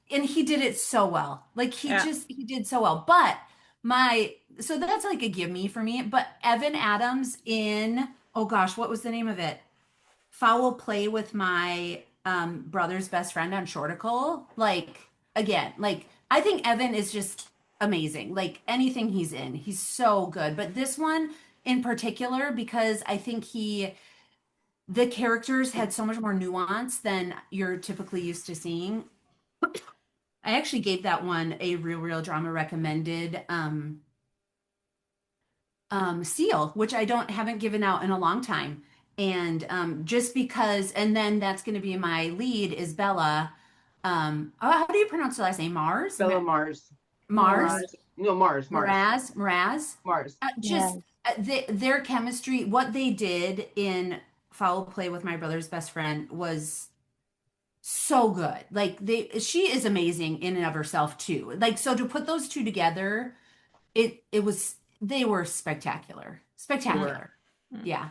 [SPEAKER 6] and he did it so well. Like
[SPEAKER 3] Yeah.
[SPEAKER 6] he did so well. But so that's like a give me for me. But Evan Adams in oh gosh, what was the name of it? Foul Play with my brother's best friend on Shorticle. Like again, like I think Evan is just amazing. Like anything he's in, he's so good. But this one in particular, because I think the characters had so much more nuance than you're typically used to seeing. I actually gave that one a real drama recommended seal, which I don't haven't given out in a long time. And just because, and then that's going to be my lead is Bella. How do you pronounce the last name? Mars?
[SPEAKER 5] Bella Mars.
[SPEAKER 6] Mars?
[SPEAKER 5] No, Mars.
[SPEAKER 6] Mraz?
[SPEAKER 5] Mars.
[SPEAKER 6] Just their chemistry, what they did in Foul Play with My Brother's Best Friend was so good. Like she is amazing in and of herself too. Like so to put those two together, they were spectacular. Spectacular. Yeah.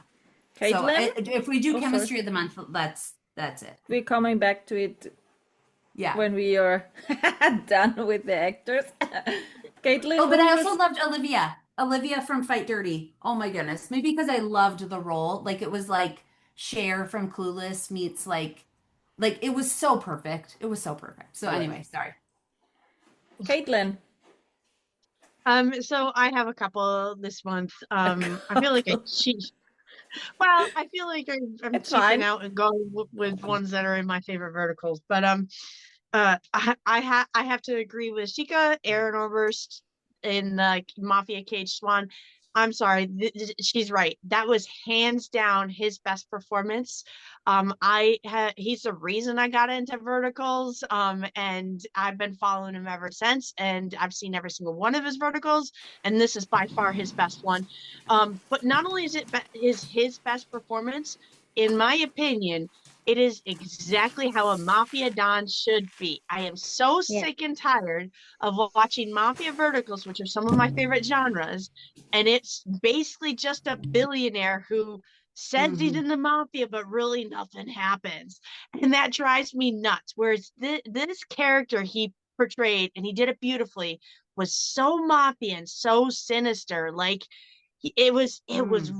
[SPEAKER 6] So
[SPEAKER 3] Caitlin?
[SPEAKER 6] if we do
[SPEAKER 3] Oh,
[SPEAKER 6] chemistry
[SPEAKER 3] sorry.
[SPEAKER 6] of the month, that's it.
[SPEAKER 3] We're coming back to it
[SPEAKER 6] Yeah.
[SPEAKER 3] when we are done with the actors. Caitlin,
[SPEAKER 6] Oh, but
[SPEAKER 3] who
[SPEAKER 6] I
[SPEAKER 3] was-
[SPEAKER 6] also loved Olivia. Olivia from Fight Dirty. Oh my goodness. Maybe because I loved the role. Like it was like Cher from Clueless meets like Like it was so perfect. It was so perfect. So
[SPEAKER 5] Good.
[SPEAKER 6] anyway, sorry.
[SPEAKER 3] Caitlin.
[SPEAKER 7] So I have a couple this month. I feel like I cheat. Well, I feel like I'm
[SPEAKER 3] It's
[SPEAKER 7] cheaping
[SPEAKER 3] fine.
[SPEAKER 7] out and going with ones that are in my favorite verticals. But I have to agree with Sheikah, Aaron Oberst in Mafia Cage Swan. I'm sorry, she's right. That was hands down his best performance. He's the reason I got into verticals. And I've been following him ever since, and I've seen every single one of his verticals, and this is by far his best one. But not only is his best performance, in my opinion, it is exactly how a mafia don should be. I am so
[SPEAKER 8] Yeah.
[SPEAKER 7] sick and tired of watching mafia verticals, which are some of my favorite genres, and it's basically just a billionaire who says he's in the mafia, but really nothing happens. And that drives me nuts. Whereas this character he portrayed, and he did it beautifully, was so mafia and so sinister. Like it was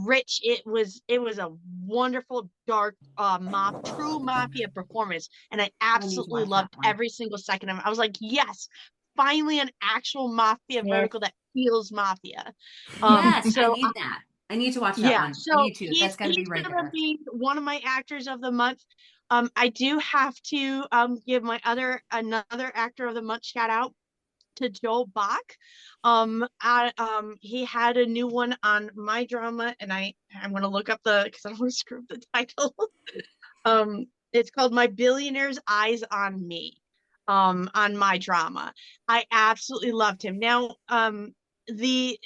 [SPEAKER 7] rich. It was a wonderful dark true mafia performance, and I
[SPEAKER 6] I need to
[SPEAKER 7] absolutely
[SPEAKER 6] watch that
[SPEAKER 7] loved
[SPEAKER 6] one.
[SPEAKER 7] every single second of it. I was like, yes, finally an actual mafia
[SPEAKER 8] Yes.
[SPEAKER 7] vertical that feels mafia.
[SPEAKER 6] Yes, I
[SPEAKER 7] So
[SPEAKER 6] need that. I need to watch that
[SPEAKER 7] yeah,
[SPEAKER 6] one. I
[SPEAKER 7] so
[SPEAKER 6] need to.
[SPEAKER 7] he's
[SPEAKER 6] That's got to be
[SPEAKER 7] he's
[SPEAKER 6] right
[SPEAKER 7] gonna
[SPEAKER 6] there.
[SPEAKER 7] be one of my actors of the month. I do have to give my another actor of the month shout out to Joel Bach. He had a new one on My Drama, and I'm gonna look up because I don't want to screw up the title. It's called My Billionaire's Eyes on Me. On My Drama, I absolutely loved him. Now, the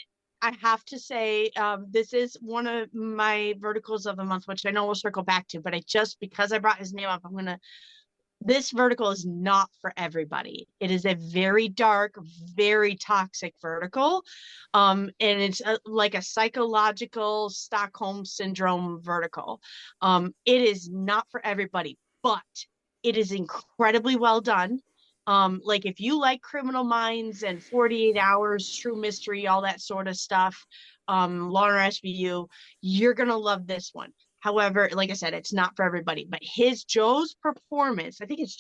[SPEAKER 7] I have to say, this is one of my verticals of the month, which I know we'll circle back to, but because I brought his name up, this vertical is not for everybody. It is a very dark, very toxic vertical. And it's like a psychological Stockholm syndrome vertical. It is not for everybody, but it is incredibly well done. Like if you like Criminal Minds and 48 Hours, True Mystery, all that sort of stuff, Law and SVU, you're gonna love this one. However, like I said, it's not for everybody. But Joe's performance, I think it's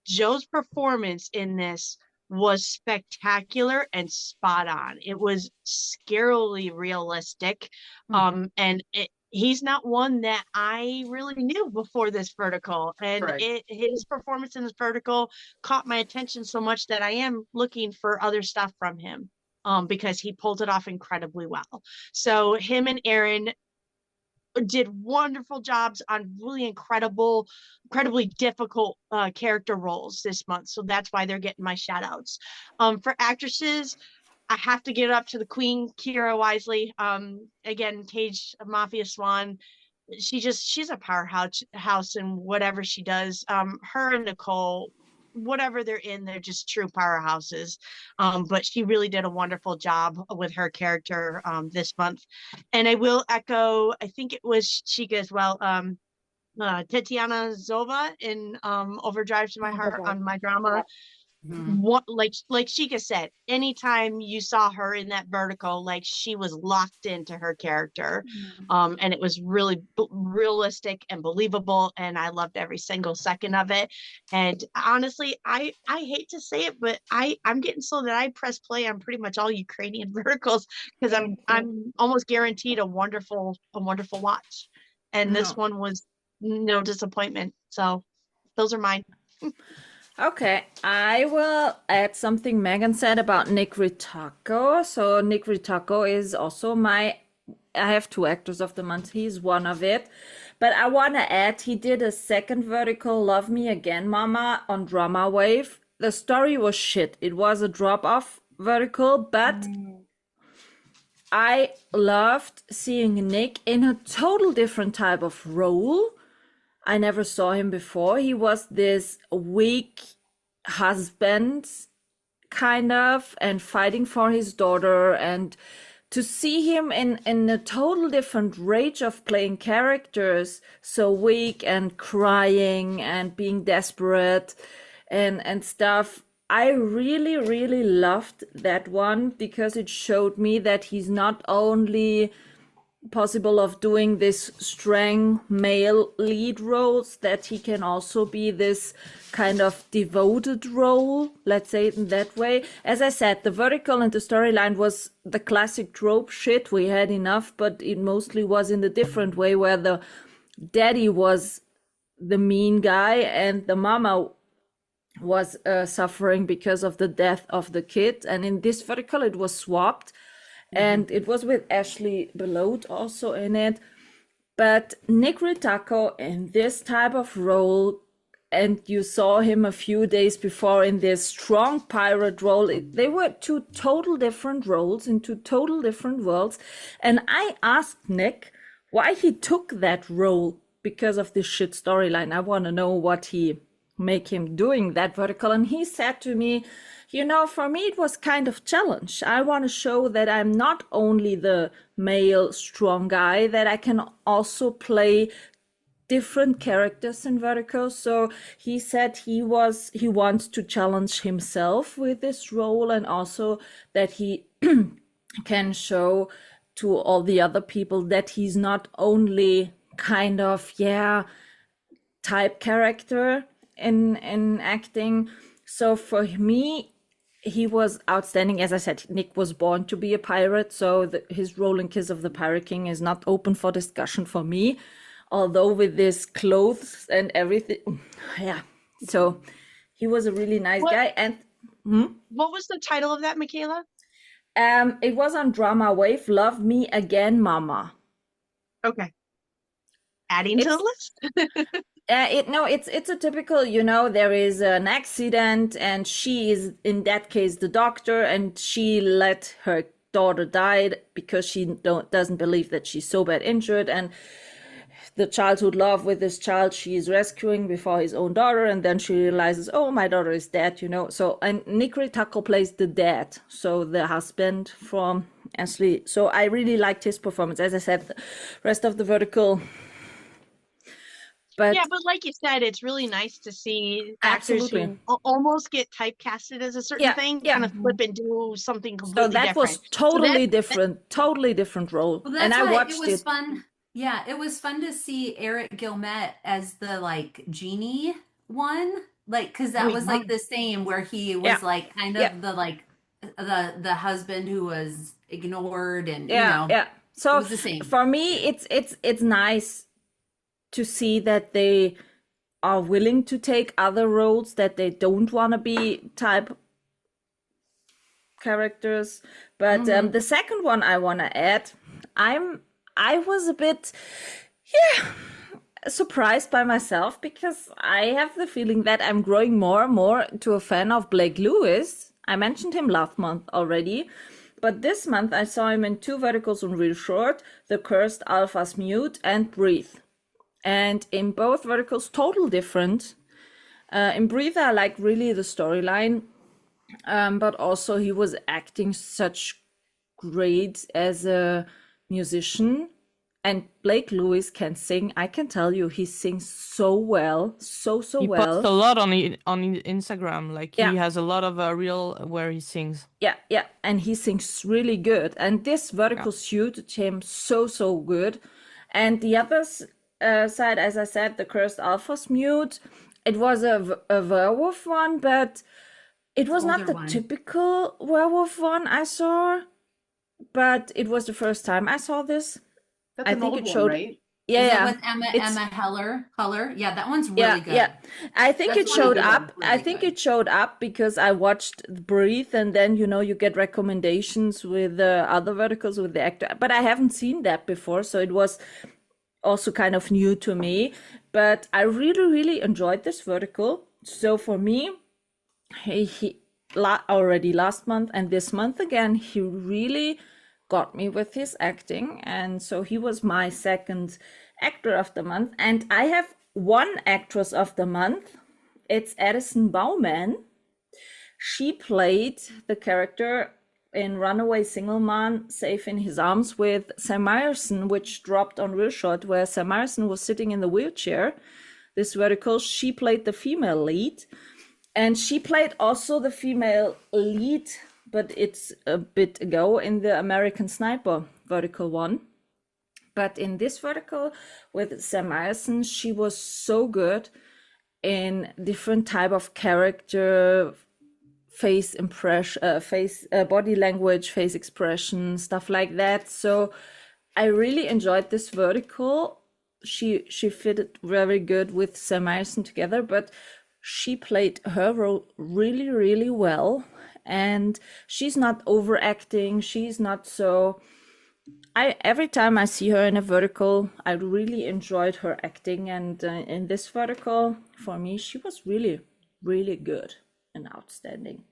[SPEAKER 7] Joe's performance in this was spectacular and spot on. It was scarily realistic. And he's not one that I really knew before this vertical. And
[SPEAKER 5] Right.
[SPEAKER 7] his performance in this vertical caught my attention so much that I am looking for other stuff from him. Because he pulled it off incredibly well. So him and Aaron did wonderful jobs on really incredibly difficult character roles this month. So that's why they're getting my shout outs. For actresses, I have to give it up to the Queen, Kira Wisely. Again, Cage Mafia Swan. She's a powerhouse in whatever she does. Her and Nicole, whatever they're in, they're just true powerhouses. But she really did a wonderful job with her character this month. And I will echo, I think it was Chica as well. Tatiana Zova in Overdrive to My Heart on My Drama. What like Sheikah said, anytime you saw her in that vertical, like she was locked into her character. And it was really realistic and believable, and I loved every single second of it. And honestly, I hate to say it, but I'm getting so that I press play on pretty much all Ukrainian verticals because I'm almost guaranteed a wonderful watch. And this
[SPEAKER 3] No.
[SPEAKER 7] one was no disappointment. So those are mine.
[SPEAKER 3] Okay, I will add something Megan said about Nick Ritacco. So Nick Ritacco is also I have two actors of the month. He's one of it. But I want to add, he did a second vertical, Love Me Again, Mama, on Drama Wave. The story was shit. It was a drop-off vertical, but I loved seeing Nick in a total different type of role. I never saw him before. He was this weak husband, kind of, and fighting for his daughter. And to see him in a total different range of playing characters, so weak and crying and being desperate and stuff. I really, really loved that one because it showed me that he's not only possible of doing this strong male lead roles, that he can also be this kind of devoted role, let's say it in that way. As I said, the vertical and the storyline was the classic trope shit. We had enough, but it mostly was in a different way, where the daddy was the mean guy and the mama was suffering because of the death of the kid. And in this vertical it was swapped, and it was with Ashley Belote also in it. But Nick Ritacco in this type of role, and you saw him a few days before in this strong pirate role, they were two total different roles in two total different worlds. And I asked Nick why he took that role because of this shit storyline. I want to know what he make him doing that vertical. And he said to me, you know, for me it was kind of challenge. I want to show that I'm not only the male strong guy, that I can also play different characters in vertical. So he said he wants to challenge himself with this role, and also that he can show to all the other people that he's not only kind of type character in acting. So for me, he was outstanding. As I said, Nick was born to be a pirate, so his role in Kiss of the Pirate King is not open for discussion for me. Although with his clothes and everything, so he was a really nice guy. And
[SPEAKER 7] what was the title of that, Michaela?
[SPEAKER 3] It was on Drama Wave, Love Me Again, Mama.
[SPEAKER 7] Okay. Adding to the list.
[SPEAKER 3] It's a typical, there is an accident and she is, in that case, the doctor, and she let her daughter die because she doesn't believe that she's so bad injured, and the childhood love with this child she is rescuing before his own daughter, and then she realizes, oh, my daughter is dead, So, and Nick Ritacco plays the dad, so the husband from Ashley. So I really liked his performance. As I said, the rest of the vertical. But
[SPEAKER 7] like you said, it's really nice to see actors who almost get typecasted as a certain thing, kind of flip and do something completely different.
[SPEAKER 3] So that was totally different role.
[SPEAKER 6] Well, that's why it was fun. Yeah, it was fun to see Eric Gilmet as the genie one, because that was the same, where he was kind of the husband who was ignored, and
[SPEAKER 3] So
[SPEAKER 6] it was the same.
[SPEAKER 3] For me, it's nice to see that they are willing to take other roles, that they don't want to be type characters. But the second one I want to add, I was a bit surprised by myself, because I have the feeling that I'm growing more and more to a fan of Blake Lewis. I mentioned him last month already, but this month I saw him in two verticals on Real Short, The Cursed Alpha's Mute and Breathe. And in both verticals, total different. In Breathe, I like really the storyline, but also he was acting such great as a musician. And Blake Lewis can sing. I can tell you, he sings so well, so
[SPEAKER 4] he
[SPEAKER 3] well.
[SPEAKER 4] He posts a lot on Instagram. He has a lot of reel where he sings.
[SPEAKER 3] Yeah, and he sings really good. And this vertical suited him so good. And the others side, as I said, The Cursed Alpha's Mute. It was a werewolf one, but it was not the typical werewolf one I saw. But it was the first time I saw this.
[SPEAKER 5] That's an old one, right?
[SPEAKER 6] Yeah. With Emma Heller. Yeah, that one's really good.
[SPEAKER 3] Yeah. I think it showed up. I think it showed up because I watched Breathe, and then you get recommendations with the other verticals with the actor. But I haven't seen that before, so it was also kind of new to me. But I really enjoyed this vertical. So for me, he already last month and this month again, he really got me with his acting, and so he was my second actor of the month. And I have one actress of the month. It's Addison Bauman. She played the character in Runaway Single Man, Safe in His Arms, with Sam Meyerson, which dropped on Real Short, where Sam Meyerson was sitting in the wheelchair. This vertical, she played the female lead, and she played also the female lead, but it's a bit ago, in the American Sniper vertical one. But in this vertical with Sam Myerson, she was so good in different type of character, face impression, body language, face expression, stuff like that. So I really enjoyed this vertical. She fitted very good with Sam Myerson together, but she played her role really, really well. And she's not overacting. She's not so. Every time I see her in a vertical, I really enjoyed her acting, and in this vertical, for me, she was really, really good and outstanding.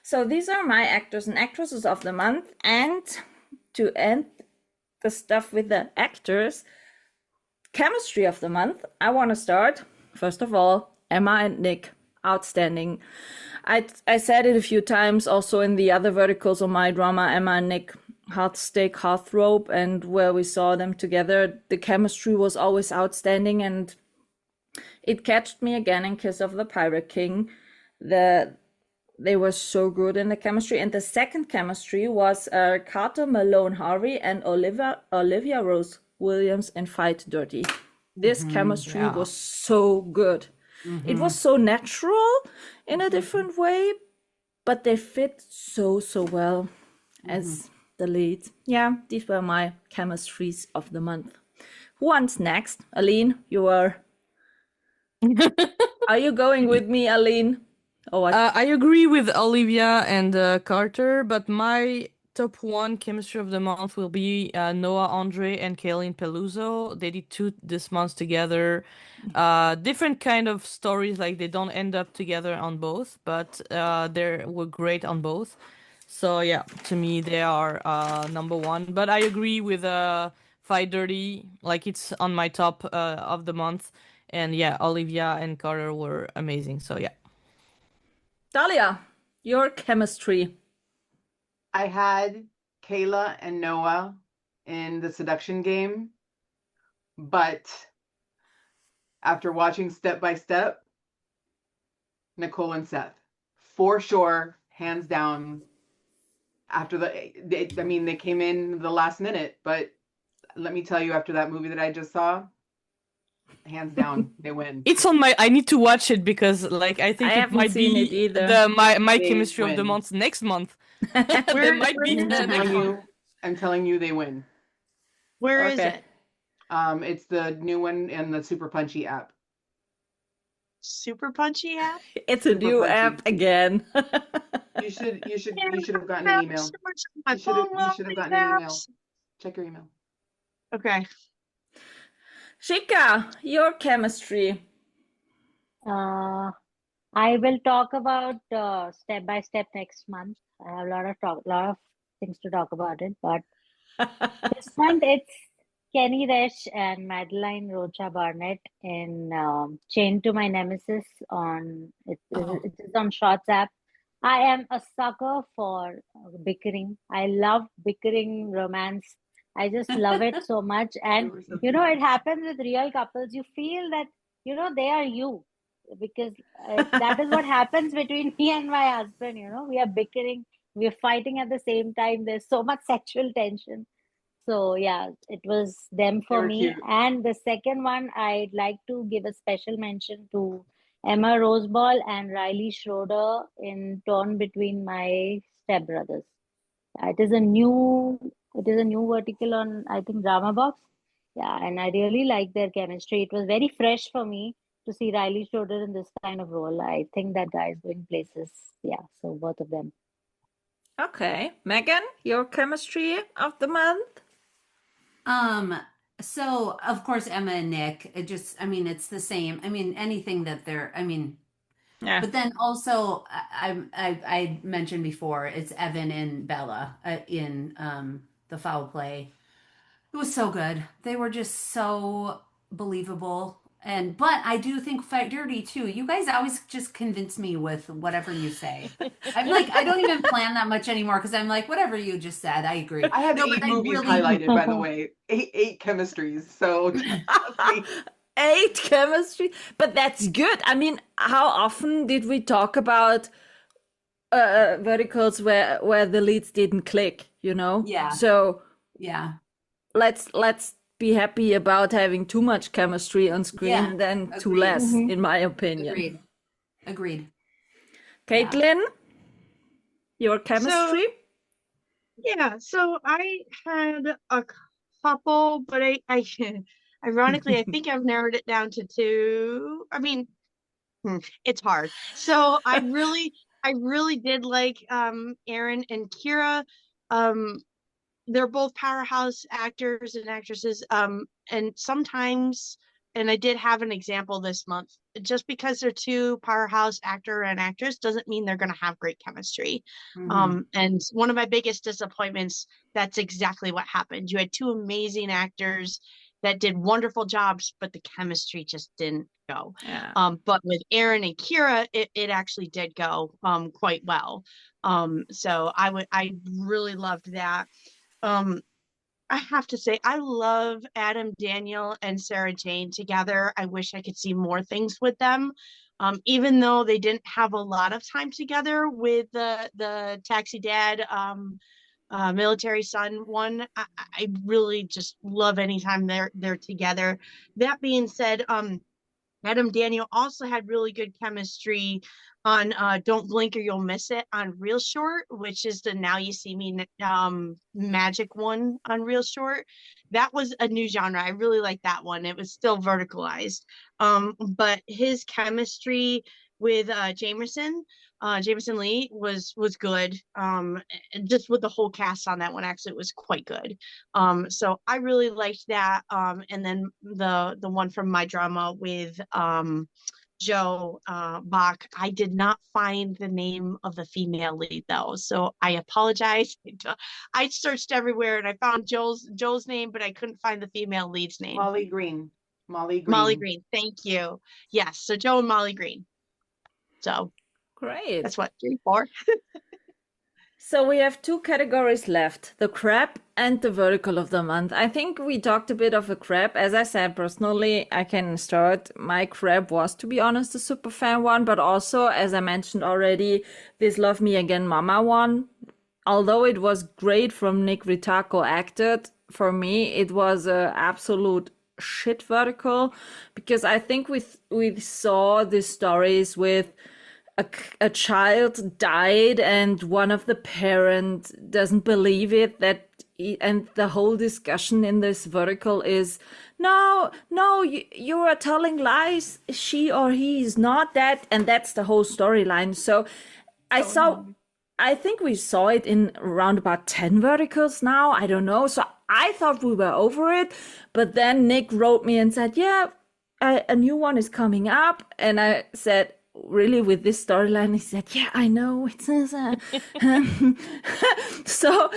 [SPEAKER 3] So these are my actors and actresses of the month, and to end the stuff with the actors, chemistry of the month, I want to start first of all, Emma and Nick, outstanding. I said it a few times also in the other verticals on my drama, Emma and Nick, Heartstake, Hearthrope, and where we saw them together, the chemistry was always outstanding, and it catched me again in Kiss of the Pirate King. They were so good in the chemistry. And the second chemistry was Carter Malone Harvey and Olivia Rose Williams in Fight Dirty. This chemistry was so good. It was so natural in a different way, but they fit so well as the leads. Yeah, these were my chemistries of the month. Who wants next? Aline, you are. Are you going with me, Aline? Or what?
[SPEAKER 4] I agree with Olivia and Carter, but my top one chemistry of the month will be Noah Andre and Kaylin Peluso. They did 2 this month together. Different kind of stories, like they don't end up together on both, but they were great on both. So yeah, to me they are number one. But I agree with Fight Dirty, like it's on my top of the month. And yeah, Olivia and Carter were amazing. So yeah.
[SPEAKER 3] Dahlia, your chemistry.
[SPEAKER 5] I had Kayla and Noah in the seduction game, but after watching Step by Step, Nicole and Seth, for sure, hands down. After they came in the last minute, but let me tell you, after that movie that I just saw, hands down, they win.
[SPEAKER 4] It's on my. I need to watch it because, like, I think
[SPEAKER 3] I
[SPEAKER 4] it
[SPEAKER 3] haven't
[SPEAKER 4] might
[SPEAKER 3] seen
[SPEAKER 4] be
[SPEAKER 3] it either.
[SPEAKER 4] my
[SPEAKER 5] They
[SPEAKER 4] chemistry of the
[SPEAKER 5] win.
[SPEAKER 4] month next month. There might be
[SPEAKER 5] I'm
[SPEAKER 4] the next
[SPEAKER 5] telling
[SPEAKER 4] one.
[SPEAKER 5] you, I'm telling you, they win.
[SPEAKER 7] Where is
[SPEAKER 3] Okay.
[SPEAKER 7] it?
[SPEAKER 5] It's the new one in the Super Punchy app.
[SPEAKER 7] Super Punchy app?
[SPEAKER 3] It's a
[SPEAKER 5] Super
[SPEAKER 3] new
[SPEAKER 5] punchy.
[SPEAKER 3] app again.
[SPEAKER 5] You should have gotten an email. You should have gotten an email. Check your email.
[SPEAKER 7] Okay.
[SPEAKER 3] Shika, your chemistry.
[SPEAKER 8] I will talk about step by step next month. I have a lot of things to talk about it, but this month it's Kenny Resch and Madeline Rocha Barnett in Chained to My Nemesis on it is on Shots app. I am a sucker for bickering. I love bickering romance. I just love it so much. And you know, it happens with real couples. You feel that, you know, they are you, because that is what happens between me and my husband. You know, we are bickering, we're fighting at the same time. There's so much sexual tension. So yeah, it was them for
[SPEAKER 5] were
[SPEAKER 8] me.
[SPEAKER 5] cute.
[SPEAKER 8] And the second one, I'd like to give a special mention to Emma Roseball and Riley Schroeder in Torn Between My Stepbrothers. It is a new vertical on, I think, Drama Box. Yeah, and I really like their chemistry. It was very fresh for me to see Riley Schroeder in this kind of role. I think that guy is going places. Yeah, so both of them.
[SPEAKER 3] Okay. Megan, your chemistry of the month?
[SPEAKER 6] So of course Emma and Nick, I mean, it's the same. I mean, anything that
[SPEAKER 3] Yeah.
[SPEAKER 6] but then also I mentioned before, it's Evan and Bella in The Foul Play. It was so good. They were just so believable. But I do think Fight Dirty too. You guys always just convince me with whatever you say. I'm like, I don't even plan that much anymore because I'm like, whatever you just said, I agree.
[SPEAKER 5] I have
[SPEAKER 6] No,
[SPEAKER 5] 8
[SPEAKER 6] but I
[SPEAKER 5] movies
[SPEAKER 6] really
[SPEAKER 5] highlighted, by the way. Eight chemistries. So trust me.
[SPEAKER 3] 8 chemistry, but that's good. I mean, how often did we talk about verticals where the leads didn't click? You know.
[SPEAKER 6] Yeah.
[SPEAKER 3] So
[SPEAKER 6] Yeah.
[SPEAKER 3] let's be happy about having too much chemistry on screen
[SPEAKER 6] Yeah,
[SPEAKER 3] than too
[SPEAKER 6] agreed.
[SPEAKER 3] less, in my opinion.
[SPEAKER 6] Agreed. Yeah.
[SPEAKER 3] Caitlin, your
[SPEAKER 7] So
[SPEAKER 3] chemistry?
[SPEAKER 7] yeah, so I had a couple, but I ironically I think I've narrowed it down to two. I mean, it's hard. So I really did like Aaron and Kira. Um they're both powerhouse actors and actresses. And sometimes, and I did have an example this month, just because they're two powerhouse actor and actress doesn't mean they're going to have great chemistry. And one of my biggest disappointments, that's exactly what happened. You had two amazing actors that did wonderful jobs, but the chemistry just didn't go.
[SPEAKER 3] Yeah.
[SPEAKER 7] But with Aaron and Kira, it actually did go quite well. So I really loved that. Um, I have to say, I love Adam Daniel and Sarah Jane together. I wish I could see more things with them. Even though they didn't have a lot of time together with the Taxi Dad military son one, I really just love anytime they're together. That being said, Adam Daniel also had really good chemistry on Don't Blink or You'll Miss It on Real Short, which is the Now You See Me magic one on Real Short. That was a new genre. I really like that one. It was still verticalized. But his chemistry with Jameson Lee was good. And just with the whole cast on that one, actually, it was quite good. So I really liked that. And then the one from My Drama with Joe Bach. I did not find the name of the female lead though, so I apologize. I searched everywhere and I found Joe's name, but I couldn't find the female lead's name.
[SPEAKER 5] Molly Green. Molly
[SPEAKER 7] Molly
[SPEAKER 5] Green.
[SPEAKER 7] Green. Thank you. Yes, so Joe and Molly Green. So
[SPEAKER 3] Great.
[SPEAKER 7] that's what, 3, 4.
[SPEAKER 3] So we have two categories left, the crap and the vertical of the month. I think we talked a bit of a crap. As I said, personally, I can start. My crap was, to be honest, the super fan one, but also, as I mentioned already, this Love Me Again Mama one. Although it was great from Nick Ritako acted, for me, it was a absolute shit vertical, because I think we saw these stories with a child died and one of the parents doesn't believe it, and the whole discussion in this vertical is no, you are telling lies, she or he is not that, and that's the whole storyline. So I think we saw it in around about 10 verticals now, I don't know. So I thought we were over it, but then Nick wrote me and said, yeah, a new one is coming up, and I said, really, with this storyline? He said, yeah, I know, it's so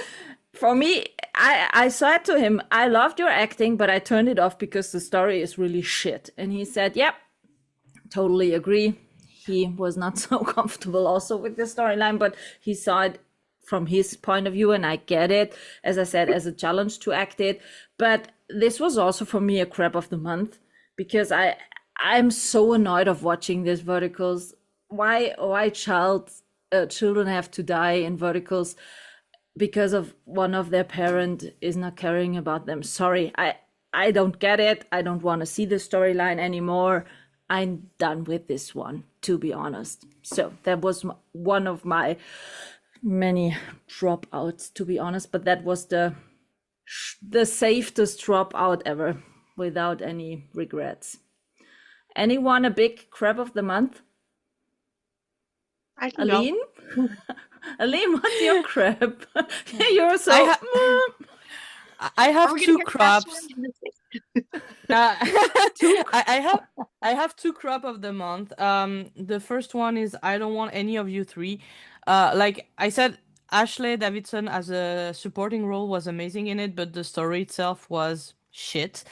[SPEAKER 3] for me, I said to him, I loved your acting, but I turned it off because the story is really shit. And he said, yep, totally agree. He was not so comfortable also with the storyline, but he saw it from his point of view, and I get it, as I said, as a challenge to act it. But this was also for me a crap of the month, because I'm so annoyed of watching these verticals. Why children have to die in verticals because of one of their parent is not caring about them? Sorry, I don't get it. I don't want to see the storyline anymore. I'm done with this one, to be honest. So that was one of my many dropouts, to be honest. But that was the safest dropout ever, without any regrets. Anyone a big crap of the month?
[SPEAKER 7] I can go.
[SPEAKER 3] Aline? Aline, what's your crap? You're so.
[SPEAKER 4] I have
[SPEAKER 7] Are we
[SPEAKER 4] two
[SPEAKER 7] gonna get fast
[SPEAKER 4] crops. I have two crop of the month. The first one is I don't want any of you three. Like I said, Ashley Davidson as a supporting role was amazing in it, but the story itself was shit.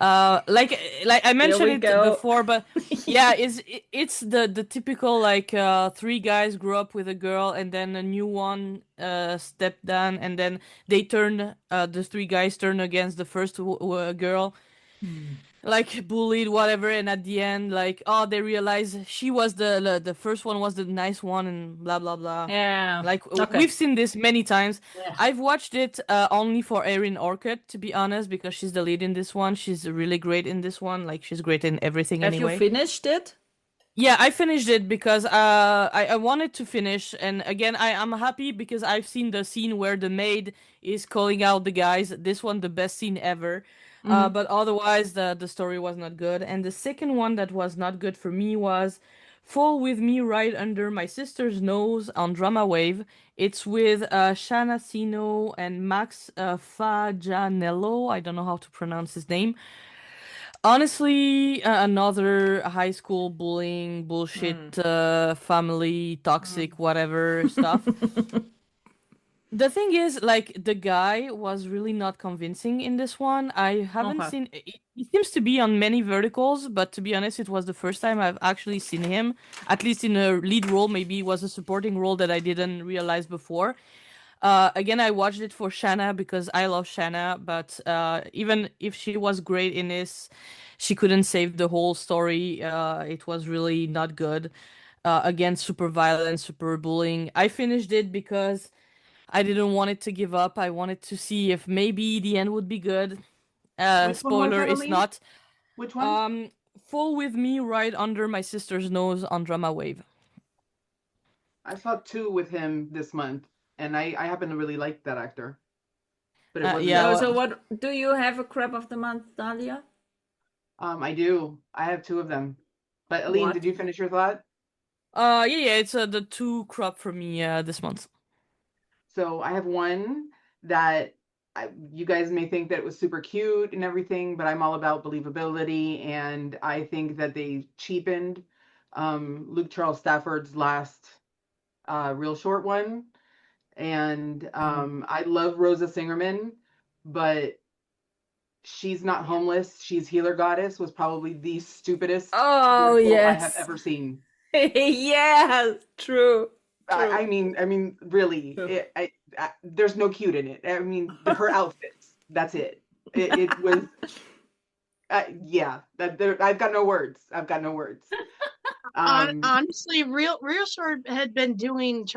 [SPEAKER 4] Like I mentioned it before, but yeah, it's the typical like three guys grew up with a girl and then a new one stepped down, and then they turned the three guys turned against the first girl. like bullied, whatever, and at the end, like, oh, they realize she was the first one was the nice one, and blah blah blah.
[SPEAKER 3] Yeah.
[SPEAKER 4] Like
[SPEAKER 3] Okay.
[SPEAKER 4] we've seen this many times.
[SPEAKER 6] Yeah.
[SPEAKER 4] I've watched it only for Erin Orchard, to be honest, because she's the lead in this one. She's really great in this one. Like she's great in everything
[SPEAKER 3] Have you
[SPEAKER 4] anyway.
[SPEAKER 3] finished it?
[SPEAKER 4] Yeah, I finished it because I wanted to finish, and again I'm happy because I've seen the scene where the maid is calling out the guys. This one the best scene ever. But otherwise the story was not good. And the second one that was not good for me was Fall With Me Right Under My Sister's Nose on Drama Wave. It's with Shana Sino and Max Fagianello. I don't know how to pronounce his name. Honestly, another high school bullying bullshit, family toxic, whatever stuff. The thing is, like, the guy was really not convincing in this one. I haven't
[SPEAKER 3] Okay.
[SPEAKER 4] seen he seems to be on many verticals, but to be honest, it was the first time I've actually seen him, at least in a lead role. Maybe it was a supporting role that I didn't realize before. Again, I watched it for Shanna because I love Shanna, but even if she was great in this, she couldn't save the whole story. It was really not good. Again, super violent, super bullying. I finished it because I didn't want it to give up. I wanted to see if maybe the end would be good.
[SPEAKER 5] Which one was
[SPEAKER 4] Spoiler,
[SPEAKER 5] that,
[SPEAKER 4] it's
[SPEAKER 5] Aline?
[SPEAKER 4] not.
[SPEAKER 5] Which one?
[SPEAKER 4] Fall With Me Right Under My Sister's Nose on Drama Wave.
[SPEAKER 5] I saw 2 with him this month, and I happen to really like that actor. But it wasn't
[SPEAKER 4] Yeah,
[SPEAKER 5] that
[SPEAKER 3] So,
[SPEAKER 4] well,
[SPEAKER 5] one.
[SPEAKER 3] what do you have a crap of the month, Dahlia?
[SPEAKER 5] I do. I have 2 of them. But Aline,
[SPEAKER 3] What?
[SPEAKER 5] did you finish your thought?
[SPEAKER 4] yeah, it's the two crop for me this month.
[SPEAKER 5] So I have one that you guys may think that it was super cute and everything, but I'm all about believability, and I think that they cheapened Luke Charles Stafford's last real short one. And I love Rosa Singerman, but She's Not Homeless, She's Healer Goddess was probably the stupidest
[SPEAKER 3] Oh,
[SPEAKER 5] vertical I have
[SPEAKER 3] yes.
[SPEAKER 5] ever seen.
[SPEAKER 3] Yes, true.
[SPEAKER 5] I mean, really, there's no cute in it. I mean, her outfits. That's it. It was, yeah. I've got no words. I've got no words.
[SPEAKER 7] Honestly, Real Sword had been doing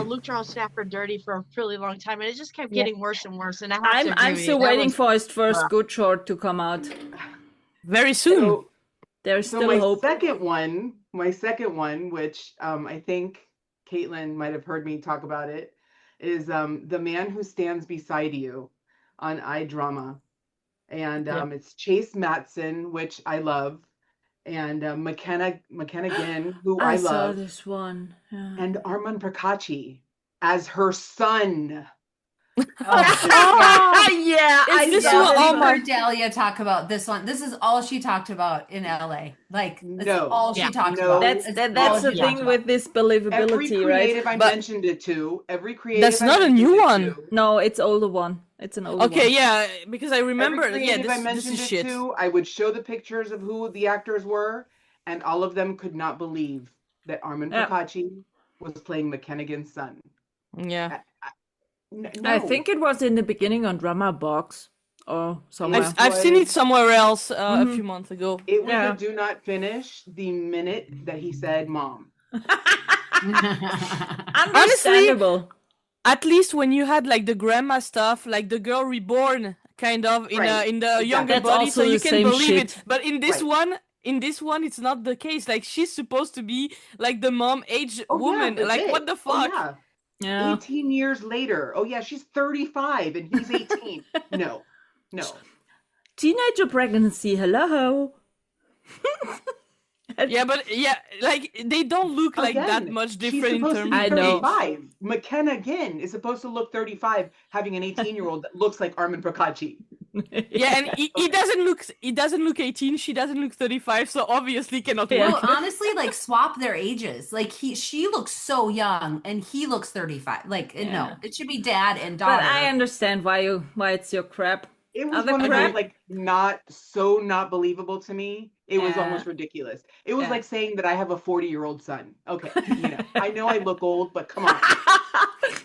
[SPEAKER 7] Luke Charles Stafford dirty for a really long time, and it just kept
[SPEAKER 8] Yeah.
[SPEAKER 7] getting worse and worse. And I have to agree
[SPEAKER 3] I'm
[SPEAKER 7] with
[SPEAKER 3] still
[SPEAKER 7] you. That
[SPEAKER 3] waiting
[SPEAKER 7] was
[SPEAKER 3] for his first
[SPEAKER 7] rough.
[SPEAKER 3] good short to come out.
[SPEAKER 4] Very soon.
[SPEAKER 5] So,
[SPEAKER 3] There's
[SPEAKER 5] so
[SPEAKER 3] still
[SPEAKER 5] my
[SPEAKER 3] hope.
[SPEAKER 5] second one, which I think Caitlin might have heard me talk about it, is The Man Who Stands Beside You on iDrama. And
[SPEAKER 4] Yeah.
[SPEAKER 5] it's Chase Matson, which I love, and McKenna Ginn, who I
[SPEAKER 3] saw
[SPEAKER 5] love,
[SPEAKER 3] this one. Yeah.
[SPEAKER 5] and Arman Prakachi as her son.
[SPEAKER 6] Oh,
[SPEAKER 3] Yeah,
[SPEAKER 4] Is
[SPEAKER 3] I
[SPEAKER 4] this
[SPEAKER 3] saw
[SPEAKER 4] one-
[SPEAKER 3] this
[SPEAKER 4] oh
[SPEAKER 6] I've
[SPEAKER 4] my-
[SPEAKER 6] heard Dahlia talk about this one. This is all she talked about in LA. Like, that's
[SPEAKER 5] No.
[SPEAKER 6] all she
[SPEAKER 4] Yeah.
[SPEAKER 6] talked
[SPEAKER 5] No.
[SPEAKER 6] about.
[SPEAKER 3] That's
[SPEAKER 6] It's
[SPEAKER 3] that's
[SPEAKER 6] all
[SPEAKER 3] the
[SPEAKER 6] she
[SPEAKER 3] thing
[SPEAKER 6] talked
[SPEAKER 3] with this believability,
[SPEAKER 5] Every creative
[SPEAKER 3] right?
[SPEAKER 5] I
[SPEAKER 4] But-
[SPEAKER 5] mentioned it to,
[SPEAKER 4] That's not a new one.
[SPEAKER 3] No, it's older one. It's an older
[SPEAKER 4] Okay,
[SPEAKER 3] one.
[SPEAKER 4] yeah, because I remember.
[SPEAKER 5] Every
[SPEAKER 4] Yeah,
[SPEAKER 5] creative I
[SPEAKER 4] this
[SPEAKER 5] mentioned
[SPEAKER 4] is
[SPEAKER 5] it
[SPEAKER 4] shit.
[SPEAKER 5] to, I would show the pictures of who the actors were, and all of them could not believe that Arman
[SPEAKER 3] Yeah.
[SPEAKER 5] Prakachi was playing McKennigan's son.
[SPEAKER 4] Yeah,
[SPEAKER 5] No.
[SPEAKER 3] I think it was in the beginning on Drama Box or somewhere.
[SPEAKER 4] I've seen it somewhere else a
[SPEAKER 3] Mhm.
[SPEAKER 4] few months ago.
[SPEAKER 5] It was
[SPEAKER 3] Yeah.
[SPEAKER 5] a do not finish the minute that he said mom.
[SPEAKER 6] about.
[SPEAKER 3] Understandable.
[SPEAKER 4] At least when you had like the grandma stuff, like the girl reborn, kind of in
[SPEAKER 5] Right,
[SPEAKER 4] in the
[SPEAKER 5] exactly.
[SPEAKER 4] younger
[SPEAKER 3] That's
[SPEAKER 4] body,
[SPEAKER 3] also
[SPEAKER 4] so you
[SPEAKER 3] the
[SPEAKER 4] can
[SPEAKER 3] same
[SPEAKER 4] believe
[SPEAKER 3] shit.
[SPEAKER 4] it. But in this one, it's not the case. Like she's supposed to be like the mom age woman.
[SPEAKER 5] Yeah,
[SPEAKER 4] Like
[SPEAKER 5] legit.
[SPEAKER 4] what the
[SPEAKER 5] Oh,
[SPEAKER 4] fuck?
[SPEAKER 5] yeah.
[SPEAKER 3] Yeah.
[SPEAKER 5] 18 years later. Oh yeah, she's 35 and he's 18. No.
[SPEAKER 3] Teenager pregnancy. Hello.
[SPEAKER 4] Yeah, but yeah, like they don't look like that
[SPEAKER 5] Again,
[SPEAKER 4] much
[SPEAKER 5] she's
[SPEAKER 4] different in
[SPEAKER 5] supposed
[SPEAKER 4] terms
[SPEAKER 5] to be
[SPEAKER 3] I
[SPEAKER 4] of
[SPEAKER 3] know.
[SPEAKER 5] 35. McKenna again is supposed to look 35, having an 18-year-old that looks like Armin Prakachi.
[SPEAKER 4] Yeah, and he doesn't look 18, she doesn't look 35, so obviously cannot
[SPEAKER 3] Yeah.
[SPEAKER 4] work.
[SPEAKER 6] Well, honestly, like swap their ages. Like she looks so young and he looks 35. Like
[SPEAKER 3] Yeah.
[SPEAKER 6] no, it should be dad and daughter.
[SPEAKER 3] But I understand why it's your crap.
[SPEAKER 5] It was
[SPEAKER 3] Other
[SPEAKER 5] one of
[SPEAKER 3] crap?
[SPEAKER 5] those like not believable to me. It was
[SPEAKER 3] Yeah.
[SPEAKER 5] almost ridiculous. It was
[SPEAKER 3] Yeah.
[SPEAKER 5] like saying that I have a 40-year-old son. Okay, I know I look old, but come on.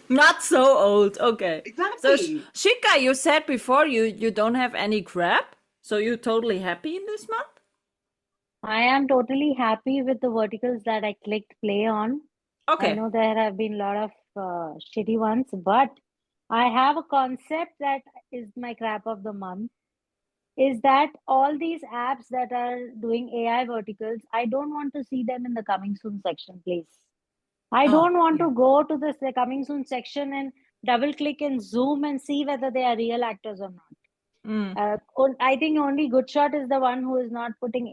[SPEAKER 3] Not so old. Okay. So
[SPEAKER 5] Exactly.
[SPEAKER 3] Shika, you said before you don't have any crap. So you're totally happy in this month?
[SPEAKER 8] I am totally happy with the verticals that I clicked play on. I
[SPEAKER 3] Okay.
[SPEAKER 8] know there have been a lot of shitty ones, but I have a concept that is my crap of the month. Is that all these apps that are doing AI verticals, I don't want to see them in the coming soon section, please. I
[SPEAKER 6] Oh,
[SPEAKER 8] don't want
[SPEAKER 6] yeah.
[SPEAKER 8] to go to this the coming soon section and double click and zoom and see whether they are real actors or not. I think only Good Shot is the one who is not putting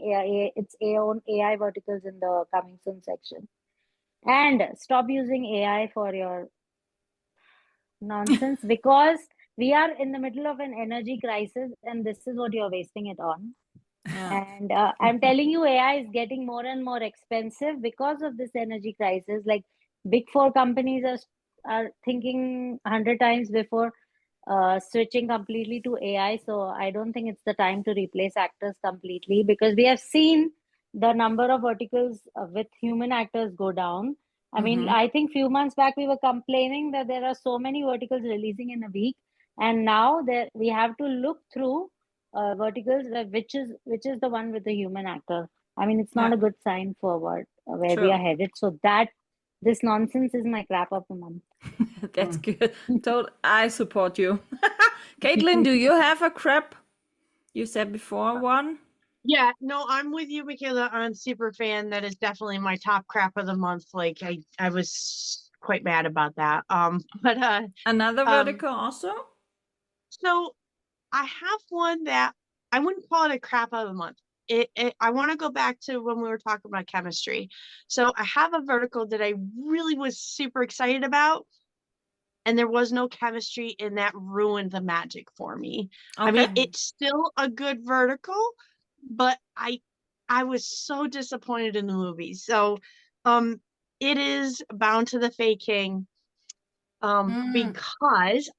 [SPEAKER 8] its own AI verticals in the coming soon section. And stop using AI for your nonsense because we are in the middle of an energy crisis and this is what you're wasting it on.
[SPEAKER 3] Yeah.
[SPEAKER 8] And I'm telling you, AI is getting more and more expensive because of this energy crisis. Like big four companies are thinking 100 times before switching completely to AI. So I don't think it's the time to replace actors completely because we have seen the number of verticals with human actors go down. I mean, I think few months back we were complaining that there are so many verticals releasing in a week, and now there we have to look through verticals which is the one with the human actor. I mean, it's not
[SPEAKER 3] Yeah.
[SPEAKER 8] a good sign forward where we
[SPEAKER 3] True.
[SPEAKER 8] are headed. So that this nonsense is my crap of the month.
[SPEAKER 3] That's good. I support you. Caitlin, do you have a crap? You said before one.
[SPEAKER 7] Yeah, no, I'm with you, Michaela, on super fan. That is definitely my top crap of the month. Like I was quite mad about that. But
[SPEAKER 3] Another
[SPEAKER 7] um,
[SPEAKER 3] vertical also?
[SPEAKER 7] so I have one that I wouldn't call it a crap of the month. I want to go back to when we were talking about chemistry. So I have a vertical that I really was super excited about, and there was no chemistry, and that ruined the magic for me. I mean,
[SPEAKER 3] Okay.
[SPEAKER 7] it's still a good vertical, but I was so disappointed in the movie. So it is Bound to the Fey King, because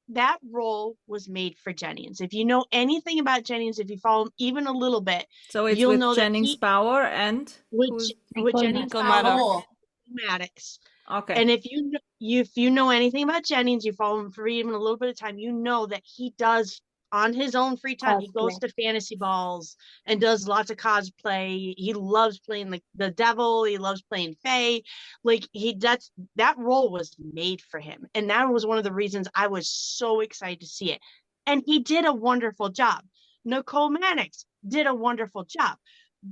[SPEAKER 7] that role was made for Jennings. If you know anything about Jennings, if you follow him even a little bit,
[SPEAKER 3] So it's
[SPEAKER 7] you'll
[SPEAKER 3] with
[SPEAKER 7] know that
[SPEAKER 3] Jennings Bauer and
[SPEAKER 7] with
[SPEAKER 3] who's
[SPEAKER 8] Nicole
[SPEAKER 7] Jennings
[SPEAKER 4] Nicole
[SPEAKER 7] Bauer
[SPEAKER 4] Maddox.
[SPEAKER 6] Nicole.
[SPEAKER 7] and Maddox.
[SPEAKER 3] okay.
[SPEAKER 7] And if you know anything about Jennings, you follow him for even a little bit of time, you know that he does on his own free time. He goes
[SPEAKER 8] cosplay.
[SPEAKER 7] to fantasy balls and does lots of cosplay. He loves playing the devil. He loves playing Fae. Like that role was made for him, and that was one of the reasons I was so excited to see it. And he did a wonderful job. Nicole Mannix did a wonderful job,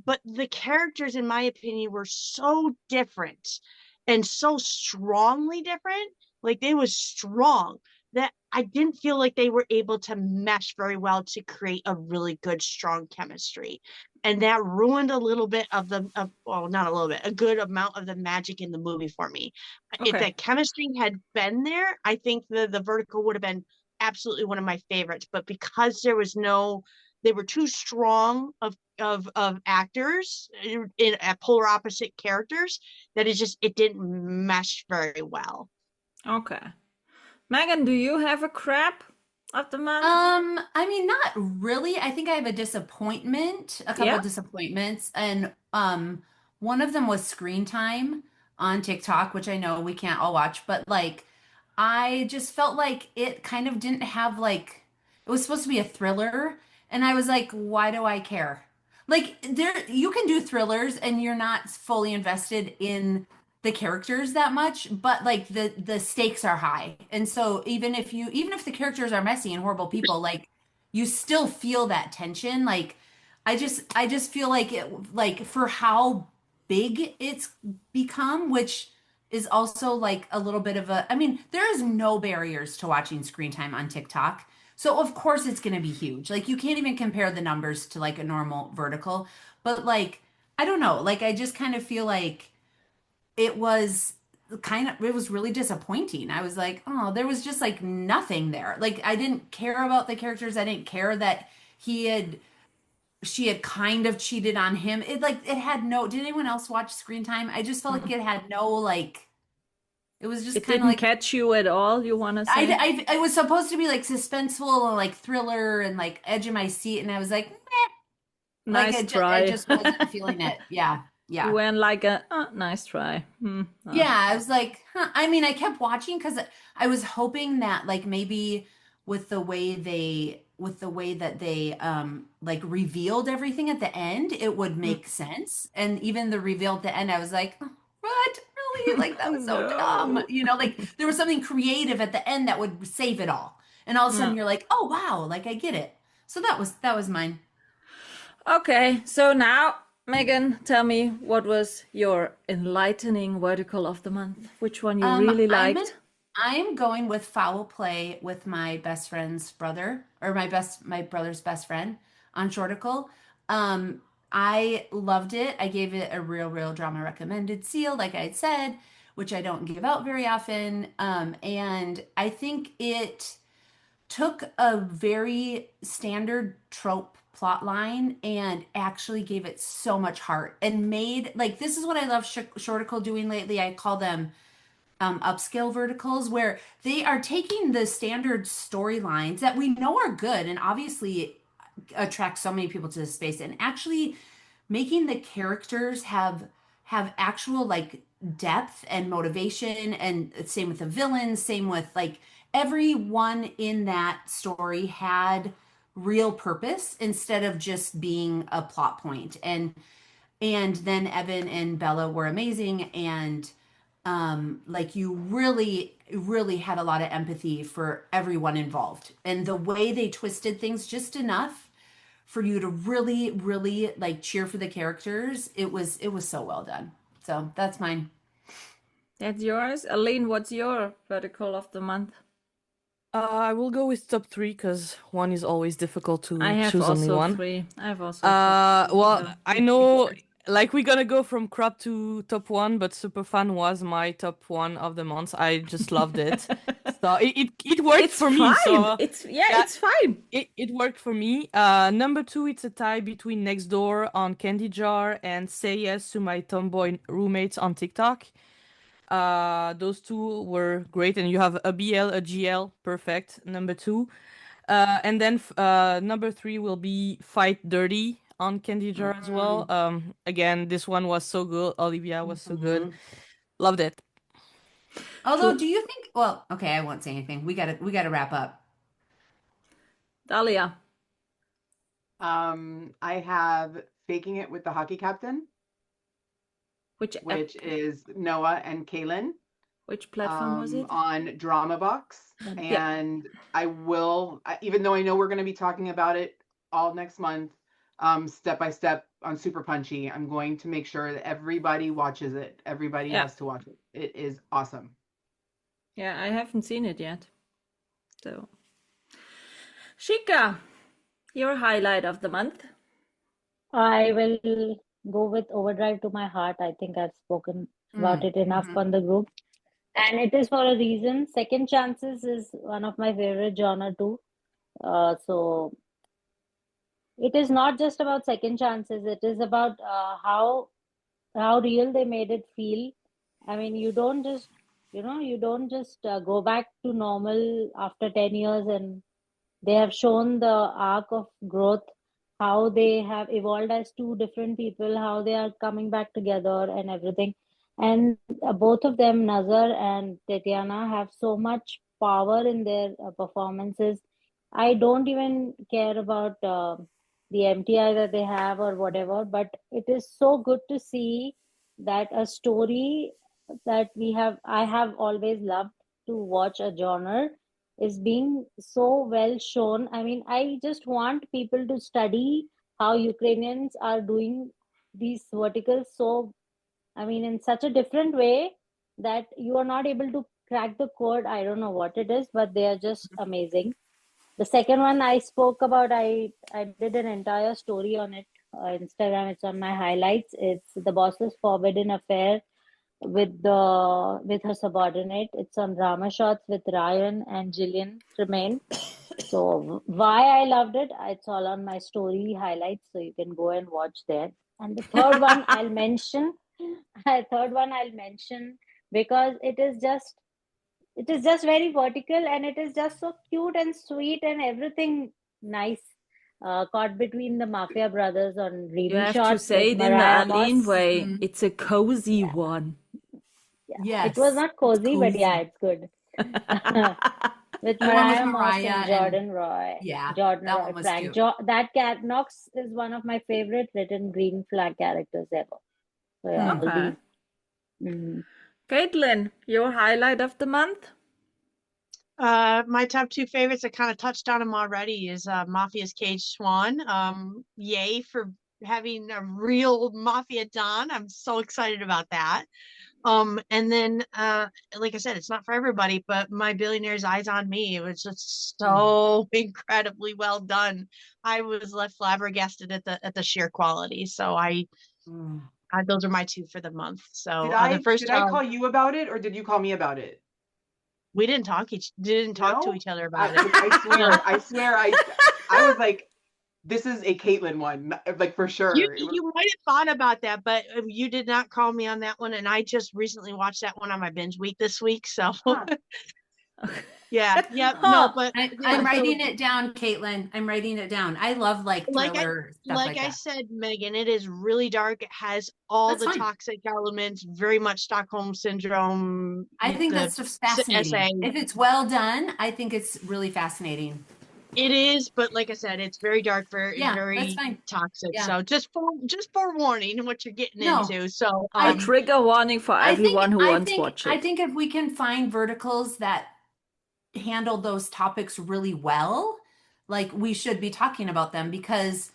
[SPEAKER 7] but the characters, in my opinion, were so different and so strongly different. Like they was strong that I didn't feel like they were able to mesh very well to create a really good, strong chemistry. And that ruined a little bit well, not a little bit, a good amount of the magic in the movie for me. If
[SPEAKER 3] Okay.
[SPEAKER 7] that chemistry had been there, I think the vertical would have been absolutely one of my favorites. But because they were too strong of actors at polar opposite characters, that it didn't mesh very well.
[SPEAKER 3] Okay. Megan, do you have a crap of the month?
[SPEAKER 6] I mean, not really. I think I have a disappointment, a couple
[SPEAKER 3] Yeah.
[SPEAKER 6] disappointments, and one of them was screen time on TikTok, which I know we can't all watch, but like I just felt like it kind of didn't have like it was supposed to be a thriller, and I was like, why do I care? Like there you can do thrillers and you're not fully invested in the characters that much, but like the stakes are high. And so even if the characters are messy and horrible people, like you still feel that tension. Like I just feel like it like for how big it's become, which is also like a little bit of a I mean, there is no barriers to watching screen time on TikTok. So of course it's going to be huge. Like you can't even compare the numbers to like a normal vertical, but like I don't know, like I just kind of feel like it was it was really disappointing. I was like, oh, there was just like nothing there. Like I didn't care about the characters. I didn't care that he had she had kind of cheated on him. It had no did anyone else watch Screen Time? I just felt like it had no like it was just
[SPEAKER 3] It
[SPEAKER 6] kind of
[SPEAKER 3] didn't
[SPEAKER 6] like
[SPEAKER 3] catch you at all, you want to say?
[SPEAKER 6] it was supposed to be like suspenseful and like thriller and like edge of my seat and I was like, meh. Like
[SPEAKER 3] Nice
[SPEAKER 6] I
[SPEAKER 3] try.
[SPEAKER 6] just wasn't feeling it. Yeah.
[SPEAKER 3] You
[SPEAKER 6] Yeah.
[SPEAKER 3] went like a nice try.
[SPEAKER 6] Yeah, I was like, huh. I mean, I kept watching because I was hoping that like maybe with the way they with the way that they like revealed everything at the end, it would make sense. And even the reveal at the end, I was like, "Oh, what? Really? Like that was so dumb."
[SPEAKER 3] No.
[SPEAKER 6] You know, like there was something creative at the end that would save it all. And all of a sudden
[SPEAKER 3] Yeah.
[SPEAKER 6] you're like, "Oh wow, like I get it." So that was mine.
[SPEAKER 3] Okay, so now, Megan, tell me what was your enlightening vertical of the month? Which one you really liked?
[SPEAKER 6] I'm going with foul play with my best friend's brother, or my brother's best friend on Shorticle. I loved it. I gave it a real drama recommended seal, like I had said, which I don't give out very often. And I think it took a very standard trope plot line and actually gave it so much heart and made like this is what I love Shorticle doing lately. I call them upscale verticals where they are taking the standard storylines that we know are good and obviously attract so many people to the space and actually making the characters have actual like depth and motivation, and same with the villains, same with like everyone in that story had real purpose instead of just being a plot point. And then Evan and Bella were amazing, and like you really had a lot of empathy for everyone involved, and the way they twisted things just enough for you to really like cheer for the characters. It was so well done. So that's mine.
[SPEAKER 3] That's yours. Aline, what's your vertical of the month?
[SPEAKER 4] I will go with top three because one is always difficult to
[SPEAKER 3] I have
[SPEAKER 4] choose only
[SPEAKER 3] also
[SPEAKER 4] one.
[SPEAKER 3] three. I have also three.
[SPEAKER 4] Well, I know, like we're gonna go from crop to top one, but Superfan was my top one of the month. I just loved it, so it worked
[SPEAKER 3] It's
[SPEAKER 4] for me.
[SPEAKER 3] fine.
[SPEAKER 4] So yeah,
[SPEAKER 3] It's fine.
[SPEAKER 4] it worked for me. Number two, it's a tie between Next Door on Candy Jar and Say Yes to My Tomboy Roommates on TikTok. Those two were great, and you have a BL, a GL, perfect. Number two. And then number three will be Fight Dirty on Candy Jar as well. Again, this one was so good. Olivia was so good. Loved it.
[SPEAKER 6] Although, do you think? Well, okay, I won't say anything. We gotta wrap up.
[SPEAKER 3] Dahlia,
[SPEAKER 5] I have Faking It with the Hockey Captain,
[SPEAKER 3] which
[SPEAKER 5] which is Noah and Kaylin,
[SPEAKER 3] platform was it?
[SPEAKER 5] on Drama Box.
[SPEAKER 3] Yeah.
[SPEAKER 5] And even though I know we're going to be talking about it all next month, step by step on Super Punchy, I'm going to make sure that everybody watches it. Everybody
[SPEAKER 3] Yeah.
[SPEAKER 5] has to watch it. It is awesome.
[SPEAKER 3] Yeah, I haven't seen it yet. So, Shika, your highlight of the month.
[SPEAKER 8] I will go with Overdrive to My Heart. I think I've spoken about it enough on the group. And it is for a reason. Second Chances is one of my favorite genre too. So it is not just about second chances. It is about how real they made it feel. I mean, you don't just go back to normal after 10 years, and they have shown the arc of growth, how they have evolved as two different people, how they are coming back together and everything. And both of them, Nazar and Tatiana, have so much power in their performances. I don't even care about the MTI that they have or whatever, but it is so good to see that a story that I have always loved to watch a genre is being so well shown. I mean, I just want people to study how Ukrainians are doing these verticals so, I mean, in such a different way that you are not able to crack the code. I don't know what it is, but they are just amazing. The second one I spoke about, I did an entire story on it. Instagram, it's on my highlights. It's the boss's forbidden affair with her subordinate. It's on drama shots with Ryan and Gillian Tremaine. So why I loved it, it's all on my story highlights, so you can go and watch there. And the third one I'll mention, because it is just very vertical, and it is just so cute and sweet and everything nice. Caught between the Mafia brothers on
[SPEAKER 3] You
[SPEAKER 8] Reedy
[SPEAKER 3] have to
[SPEAKER 8] shots
[SPEAKER 3] say
[SPEAKER 8] with
[SPEAKER 3] it in the
[SPEAKER 8] Mariah
[SPEAKER 3] Aline
[SPEAKER 8] Moss.
[SPEAKER 3] way. It's a cozy one.
[SPEAKER 8] Yeah,
[SPEAKER 6] Yes.
[SPEAKER 8] it was not cozy, but yeah,
[SPEAKER 3] cozy.
[SPEAKER 8] it's good. with
[SPEAKER 6] The one with
[SPEAKER 8] Mariah Moss
[SPEAKER 6] Mariah
[SPEAKER 8] and
[SPEAKER 6] and
[SPEAKER 8] Jordan Roy.
[SPEAKER 6] yeah,
[SPEAKER 8] Jordan
[SPEAKER 6] that
[SPEAKER 8] Roy
[SPEAKER 6] one was
[SPEAKER 8] Frank.
[SPEAKER 6] cute.
[SPEAKER 8] That cat Knox is one of my favorite written green flag characters ever. So yeah, all
[SPEAKER 3] Okay.
[SPEAKER 8] these. Mhm.
[SPEAKER 3] Caitlin, your highlight of the month?
[SPEAKER 7] My top two favorites, I kind of touched on them already, is Mafia's Cage Swan. Yay for having a real Mafia Don. I'm so excited about that. And then like I said, it's not for everybody, but My Billionaire's Eyes on Me. It was just so incredibly well done. I was left flabbergasted at the sheer quality. So those are my two for the month. So the first
[SPEAKER 5] Did I call you about it or did you call me about it?
[SPEAKER 7] we didn't talk to
[SPEAKER 5] No?
[SPEAKER 7] each other about it.
[SPEAKER 5] I swear, I was like, this is a Caitlin one, like for sure.
[SPEAKER 7] You might have thought about that, but you did not call me on that one, and I just recently watched that one on my binge week this week. So
[SPEAKER 6] Huh.
[SPEAKER 7] yeah,
[SPEAKER 3] Huh.
[SPEAKER 7] but
[SPEAKER 6] I'm
[SPEAKER 7] yeah,
[SPEAKER 6] writing it down, Caitlin. I'm writing it down. I love like thriller stuff like
[SPEAKER 7] I
[SPEAKER 6] that.
[SPEAKER 7] said, Megan, it is really dark. It has all
[SPEAKER 6] That's
[SPEAKER 7] the
[SPEAKER 6] fine.
[SPEAKER 7] toxic elements, very much Stockholm syndrome.
[SPEAKER 6] I think
[SPEAKER 7] The
[SPEAKER 6] that's just fascinating.
[SPEAKER 7] essay.
[SPEAKER 6] If it's well done, I think it's really fascinating.
[SPEAKER 7] It is, but like I said, it's very dark, very
[SPEAKER 6] Yeah, that's
[SPEAKER 7] very
[SPEAKER 6] fine.
[SPEAKER 7] toxic.
[SPEAKER 6] Yeah.
[SPEAKER 7] So just forewarning what you're getting
[SPEAKER 6] No,
[SPEAKER 7] into. So
[SPEAKER 3] A trigger warning for everyone who wants to watch
[SPEAKER 6] I
[SPEAKER 3] it.
[SPEAKER 6] think if we can find verticals that handle those topics really well, like we should be talking about them, because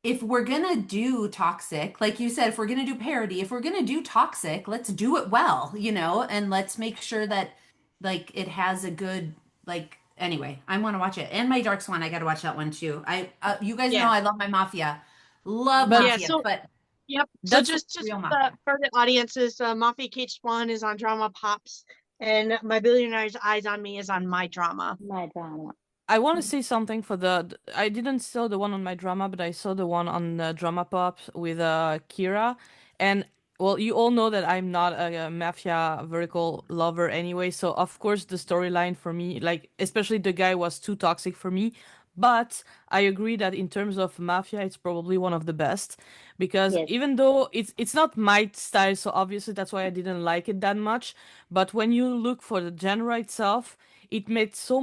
[SPEAKER 6] if we're gonna do toxic, like you said, if we're gonna do parody, if we're gonna do toxic, let's do it well, and let's make sure that like it has a good like anyway, I want to watch it. And my Dark Swan, I got to watch that one too. You guys know I love my Mafia. Love
[SPEAKER 4] But-
[SPEAKER 6] Mafia,
[SPEAKER 7] so
[SPEAKER 6] but
[SPEAKER 7] yep. So
[SPEAKER 4] That's
[SPEAKER 7] just
[SPEAKER 6] real Mafia.
[SPEAKER 7] for the audiences, Mafia Cage Swan is on Drama Pops, and My Billionaire's Eyes on Me is on My Drama.
[SPEAKER 8] My drama.
[SPEAKER 4] I want to say something for I didn't saw the one on my drama, but I saw the one on Drama Pop with Kira. And well, you all know that I'm not a mafia vertical lover anyway. So of course the storyline for me, like especially the guy, was too toxic for me. But I agree that in terms of mafia, it's probably one of the best, because
[SPEAKER 8] Yes.
[SPEAKER 4] even though it's not my style, so obviously that's why I didn't like it that much. But when you look for the genre itself, it made so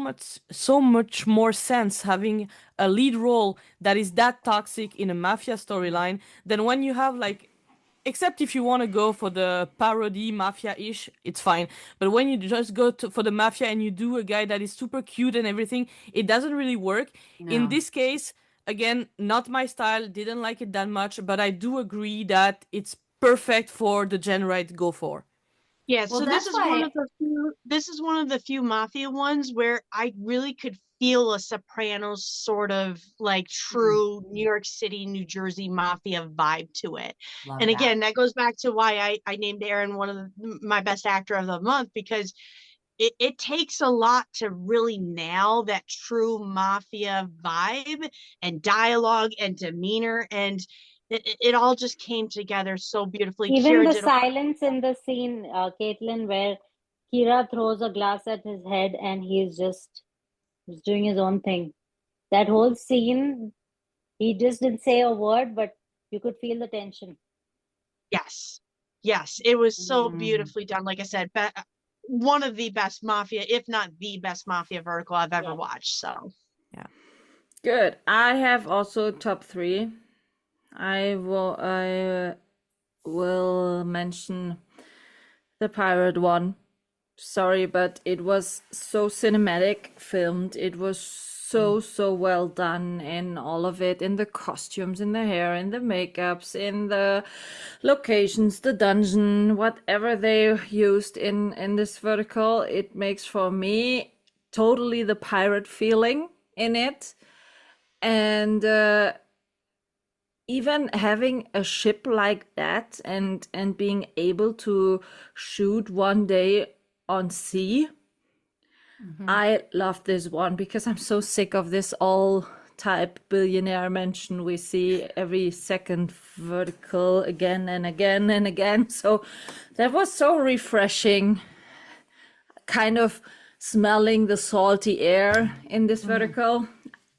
[SPEAKER 4] much more sense having a lead role that is that toxic in a mafia storyline than when you have like, except if you want to go for the parody mafia-ish, it's fine. But when you just go for the mafia and you do a guy that is super cute and everything, it doesn't really work. In
[SPEAKER 6] No.
[SPEAKER 4] this case, again, not my style, didn't like it that much, but I do agree that it's perfect for the genre I'd go for.
[SPEAKER 7] Yeah,
[SPEAKER 6] Well,
[SPEAKER 7] so
[SPEAKER 6] that's why
[SPEAKER 7] this is one of the few mafia ones where I really could feel a Sopranos sort of like true New York City, New Jersey mafia vibe to it.
[SPEAKER 6] love
[SPEAKER 7] And
[SPEAKER 6] that.
[SPEAKER 7] again, that goes back to why I named Aaron one of my best actor of the month, because it takes a lot to really nail that true mafia vibe and dialogue and demeanor, and it all just came together so beautifully.
[SPEAKER 8] Even
[SPEAKER 7] Kira
[SPEAKER 8] the
[SPEAKER 7] did a
[SPEAKER 8] silence in the scene, Caitlin, where Kira throws a glass at his head and he's doing his own thing. That whole scene, he just didn't say a word, but you could feel the tension.
[SPEAKER 7] Yes, it was so beautifully done. Like I said, one of the best mafia, if not the best mafia vertical I've ever watched. So
[SPEAKER 3] Good. I have also top three. I will mention the pirate one. Sorry, but it was so cinematic filmed. It was so well done in all of it, in the costumes, in the hair, in the makeups, in the locations, the dungeon, whatever they used in this vertical. It makes for me totally the pirate feeling in it. And even having a ship like that and being able to shoot one day on sea, I love this one because I'm so sick of this all type billionaire mention we see every second vertical again and again and again. So that was so refreshing, kind of smelling the salty air in this vertical.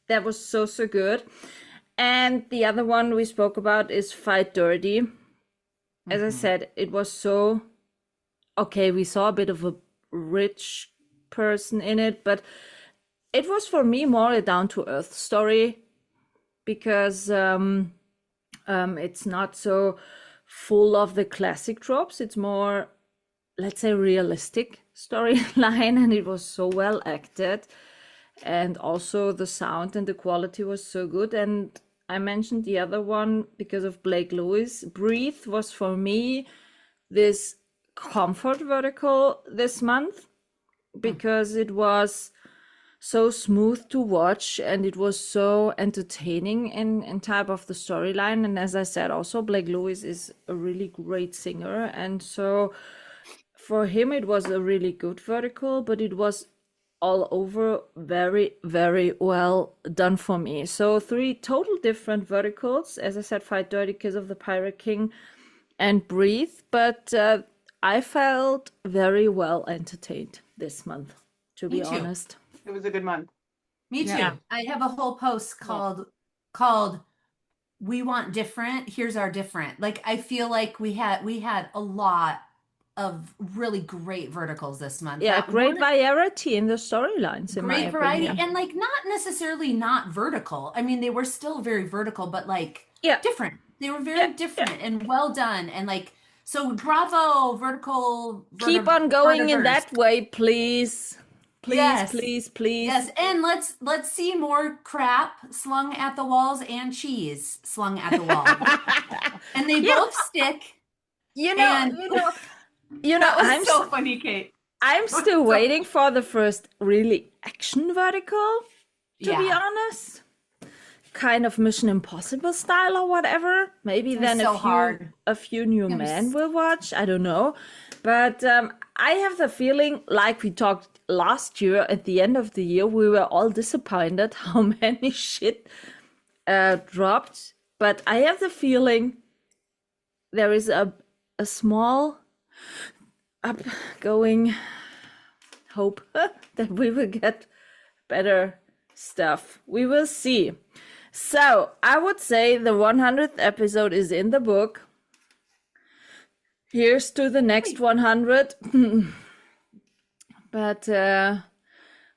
[SPEAKER 3] That was so good. And the other one we spoke about is Fight Dirty. As I said, it was so okay. We saw a bit of a rich person in it, but it was for me more a down-to-earth story because it's not so full of the classic tropes. It's more, let's say, realistic storyline, and it was so well acted. And also the sound and the quality was so good. And I mentioned the other one because of Blake Lewis. Breathe was for me this comfort vertical this month because it was so smooth to watch and it was so entertaining in type of the storyline. And as I said, also Blake Lewis is a really great singer, and so for him it was a really good vertical, but it was all over very, very well done for me. So 3 total different verticals, as I said, Fight Dirty, Kiss of the Pirate King, and Breathe, but I felt very well entertained this month, to be
[SPEAKER 6] Me too.
[SPEAKER 3] honest.
[SPEAKER 5] It was a good month.
[SPEAKER 6] Me too.
[SPEAKER 7] Yeah.
[SPEAKER 6] I have a whole post called "We Want Different. Here's Our Different." Like I feel like we had a lot of really great verticals this month.
[SPEAKER 3] Yeah,
[SPEAKER 6] That
[SPEAKER 3] great
[SPEAKER 6] weren't-
[SPEAKER 3] variety in the storylines, in my
[SPEAKER 6] great variety,
[SPEAKER 3] opinion.
[SPEAKER 6] and like not necessarily not vertical. I mean, they were still very vertical, but like
[SPEAKER 3] Yeah.
[SPEAKER 6] different. They were very different and well done, and like so. Bravo, vertical.
[SPEAKER 3] Keep on going in
[SPEAKER 6] vertiverse.
[SPEAKER 3] that way, please. Please,
[SPEAKER 6] Yes.
[SPEAKER 3] please, please.
[SPEAKER 6] Yes, and let's see more crap slung at the walls and cheese slung at the walls, and they both stick.
[SPEAKER 3] You know,
[SPEAKER 6] And- That was
[SPEAKER 3] I'm
[SPEAKER 6] so funny, Kate.
[SPEAKER 3] I'm still waiting for the first really action vertical, to be
[SPEAKER 6] Yeah.
[SPEAKER 3] honest. Kind of Mission Impossible style or whatever. Maybe
[SPEAKER 6] It's
[SPEAKER 3] then
[SPEAKER 6] so hard.
[SPEAKER 3] a few new
[SPEAKER 6] Gonna be
[SPEAKER 3] men will watch. I don't know. But I have the feeling, like we talked last year at the end of the year, we were all disappointed how many shit dropped. But I have the feeling there is a small upgoing hope that we will get better stuff. We will see. So I would say the 100th episode is in the book. Here's to the next 100. But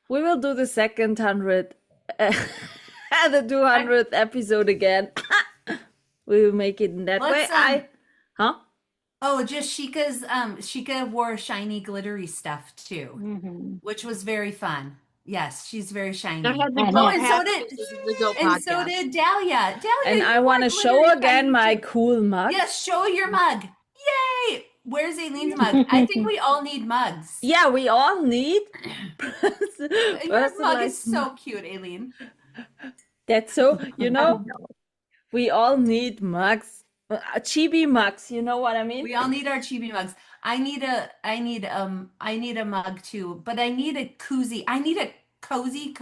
[SPEAKER 3] we will do the second 100, the 200th episode again. We will make it in that way.
[SPEAKER 6] Let's, Oh, just Sheikah wore shiny glittery stuff too, which was very fun. Yes, she's very shiny.
[SPEAKER 7] I had the
[SPEAKER 8] Oh,
[SPEAKER 7] Go
[SPEAKER 6] and so
[SPEAKER 7] Hat-
[SPEAKER 6] did-
[SPEAKER 7] this is the Go
[SPEAKER 6] And so
[SPEAKER 7] podcast.
[SPEAKER 6] did Dahlia.
[SPEAKER 3] And
[SPEAKER 6] you
[SPEAKER 3] I want to
[SPEAKER 6] wore
[SPEAKER 3] show
[SPEAKER 6] glittery
[SPEAKER 3] again
[SPEAKER 6] shiny
[SPEAKER 3] my
[SPEAKER 6] too.
[SPEAKER 3] cool mug.
[SPEAKER 6] Yes, show your mug. Yay! Where's Aileen's mug? I think we all need mugs.
[SPEAKER 3] Yeah, we all need.
[SPEAKER 6] Your mug is so cute, Aileen.
[SPEAKER 3] That's so, we all need mugs. Chibi mugs, you know what I mean?
[SPEAKER 6] We all need our chibi mugs. I need a mug too, but I need a koozie. I need a cozy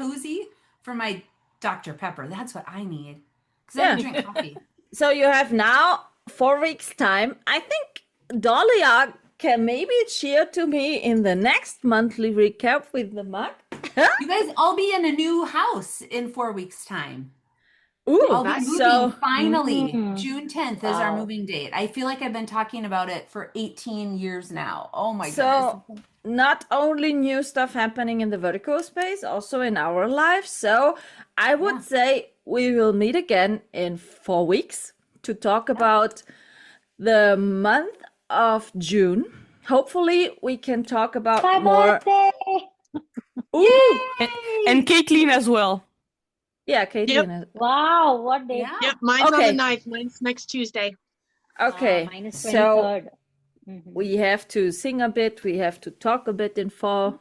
[SPEAKER 6] for my Dr. Pepper. That's what I need. Because I don't drink coffee.
[SPEAKER 3] So you have now 4 weeks time. I think Dahlia can maybe cheer to me in the next monthly recap with the mug.
[SPEAKER 6] You guys all be in a new house in 4 weeks' time.
[SPEAKER 3] Ooh,
[SPEAKER 6] I'll be moving
[SPEAKER 3] so
[SPEAKER 6] finally. June 10th is our
[SPEAKER 3] Wow.
[SPEAKER 6] moving date. I feel like I've been talking about it for 18 years now. Oh my
[SPEAKER 3] so
[SPEAKER 6] goodness.
[SPEAKER 3] not only new stuff happening in the vertical space, also in our lives. So I would say we will meet again in 4 weeks to talk about the month of June. Hopefully we can talk about
[SPEAKER 8] My
[SPEAKER 3] more.
[SPEAKER 8] birthday.
[SPEAKER 3] Ooh,
[SPEAKER 4] And Caitlin as well.
[SPEAKER 3] yeah, Caitlin.
[SPEAKER 8] Wow, what day?
[SPEAKER 6] Yeah.
[SPEAKER 7] Yep, mine's on
[SPEAKER 3] Okay.
[SPEAKER 7] the 9th. Mine's next Tuesday.
[SPEAKER 3] Okay,
[SPEAKER 8] Mine is
[SPEAKER 3] so
[SPEAKER 8] 23rd.
[SPEAKER 3] we have to sing a bit, we have to talk a bit in 4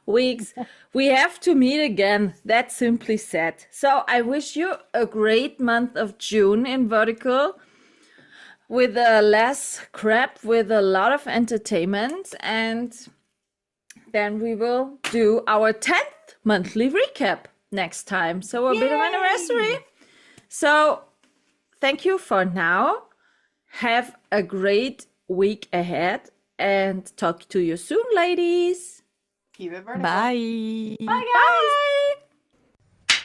[SPEAKER 3] weeks. We have to meet again. That's simply said. So I wish you a great month of June in Vertical with less crap, with a lot of entertainment. And then we will do our 10th monthly recap next time. So a bit of anniversary. So thank you for now. Have a great week ahead and talk to you soon, ladies.
[SPEAKER 5] Keep it vertical.
[SPEAKER 4] Bye.
[SPEAKER 6] Bye, guys.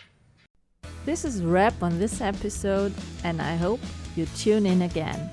[SPEAKER 3] This is a wrap on this episode, and I hope you tune in again.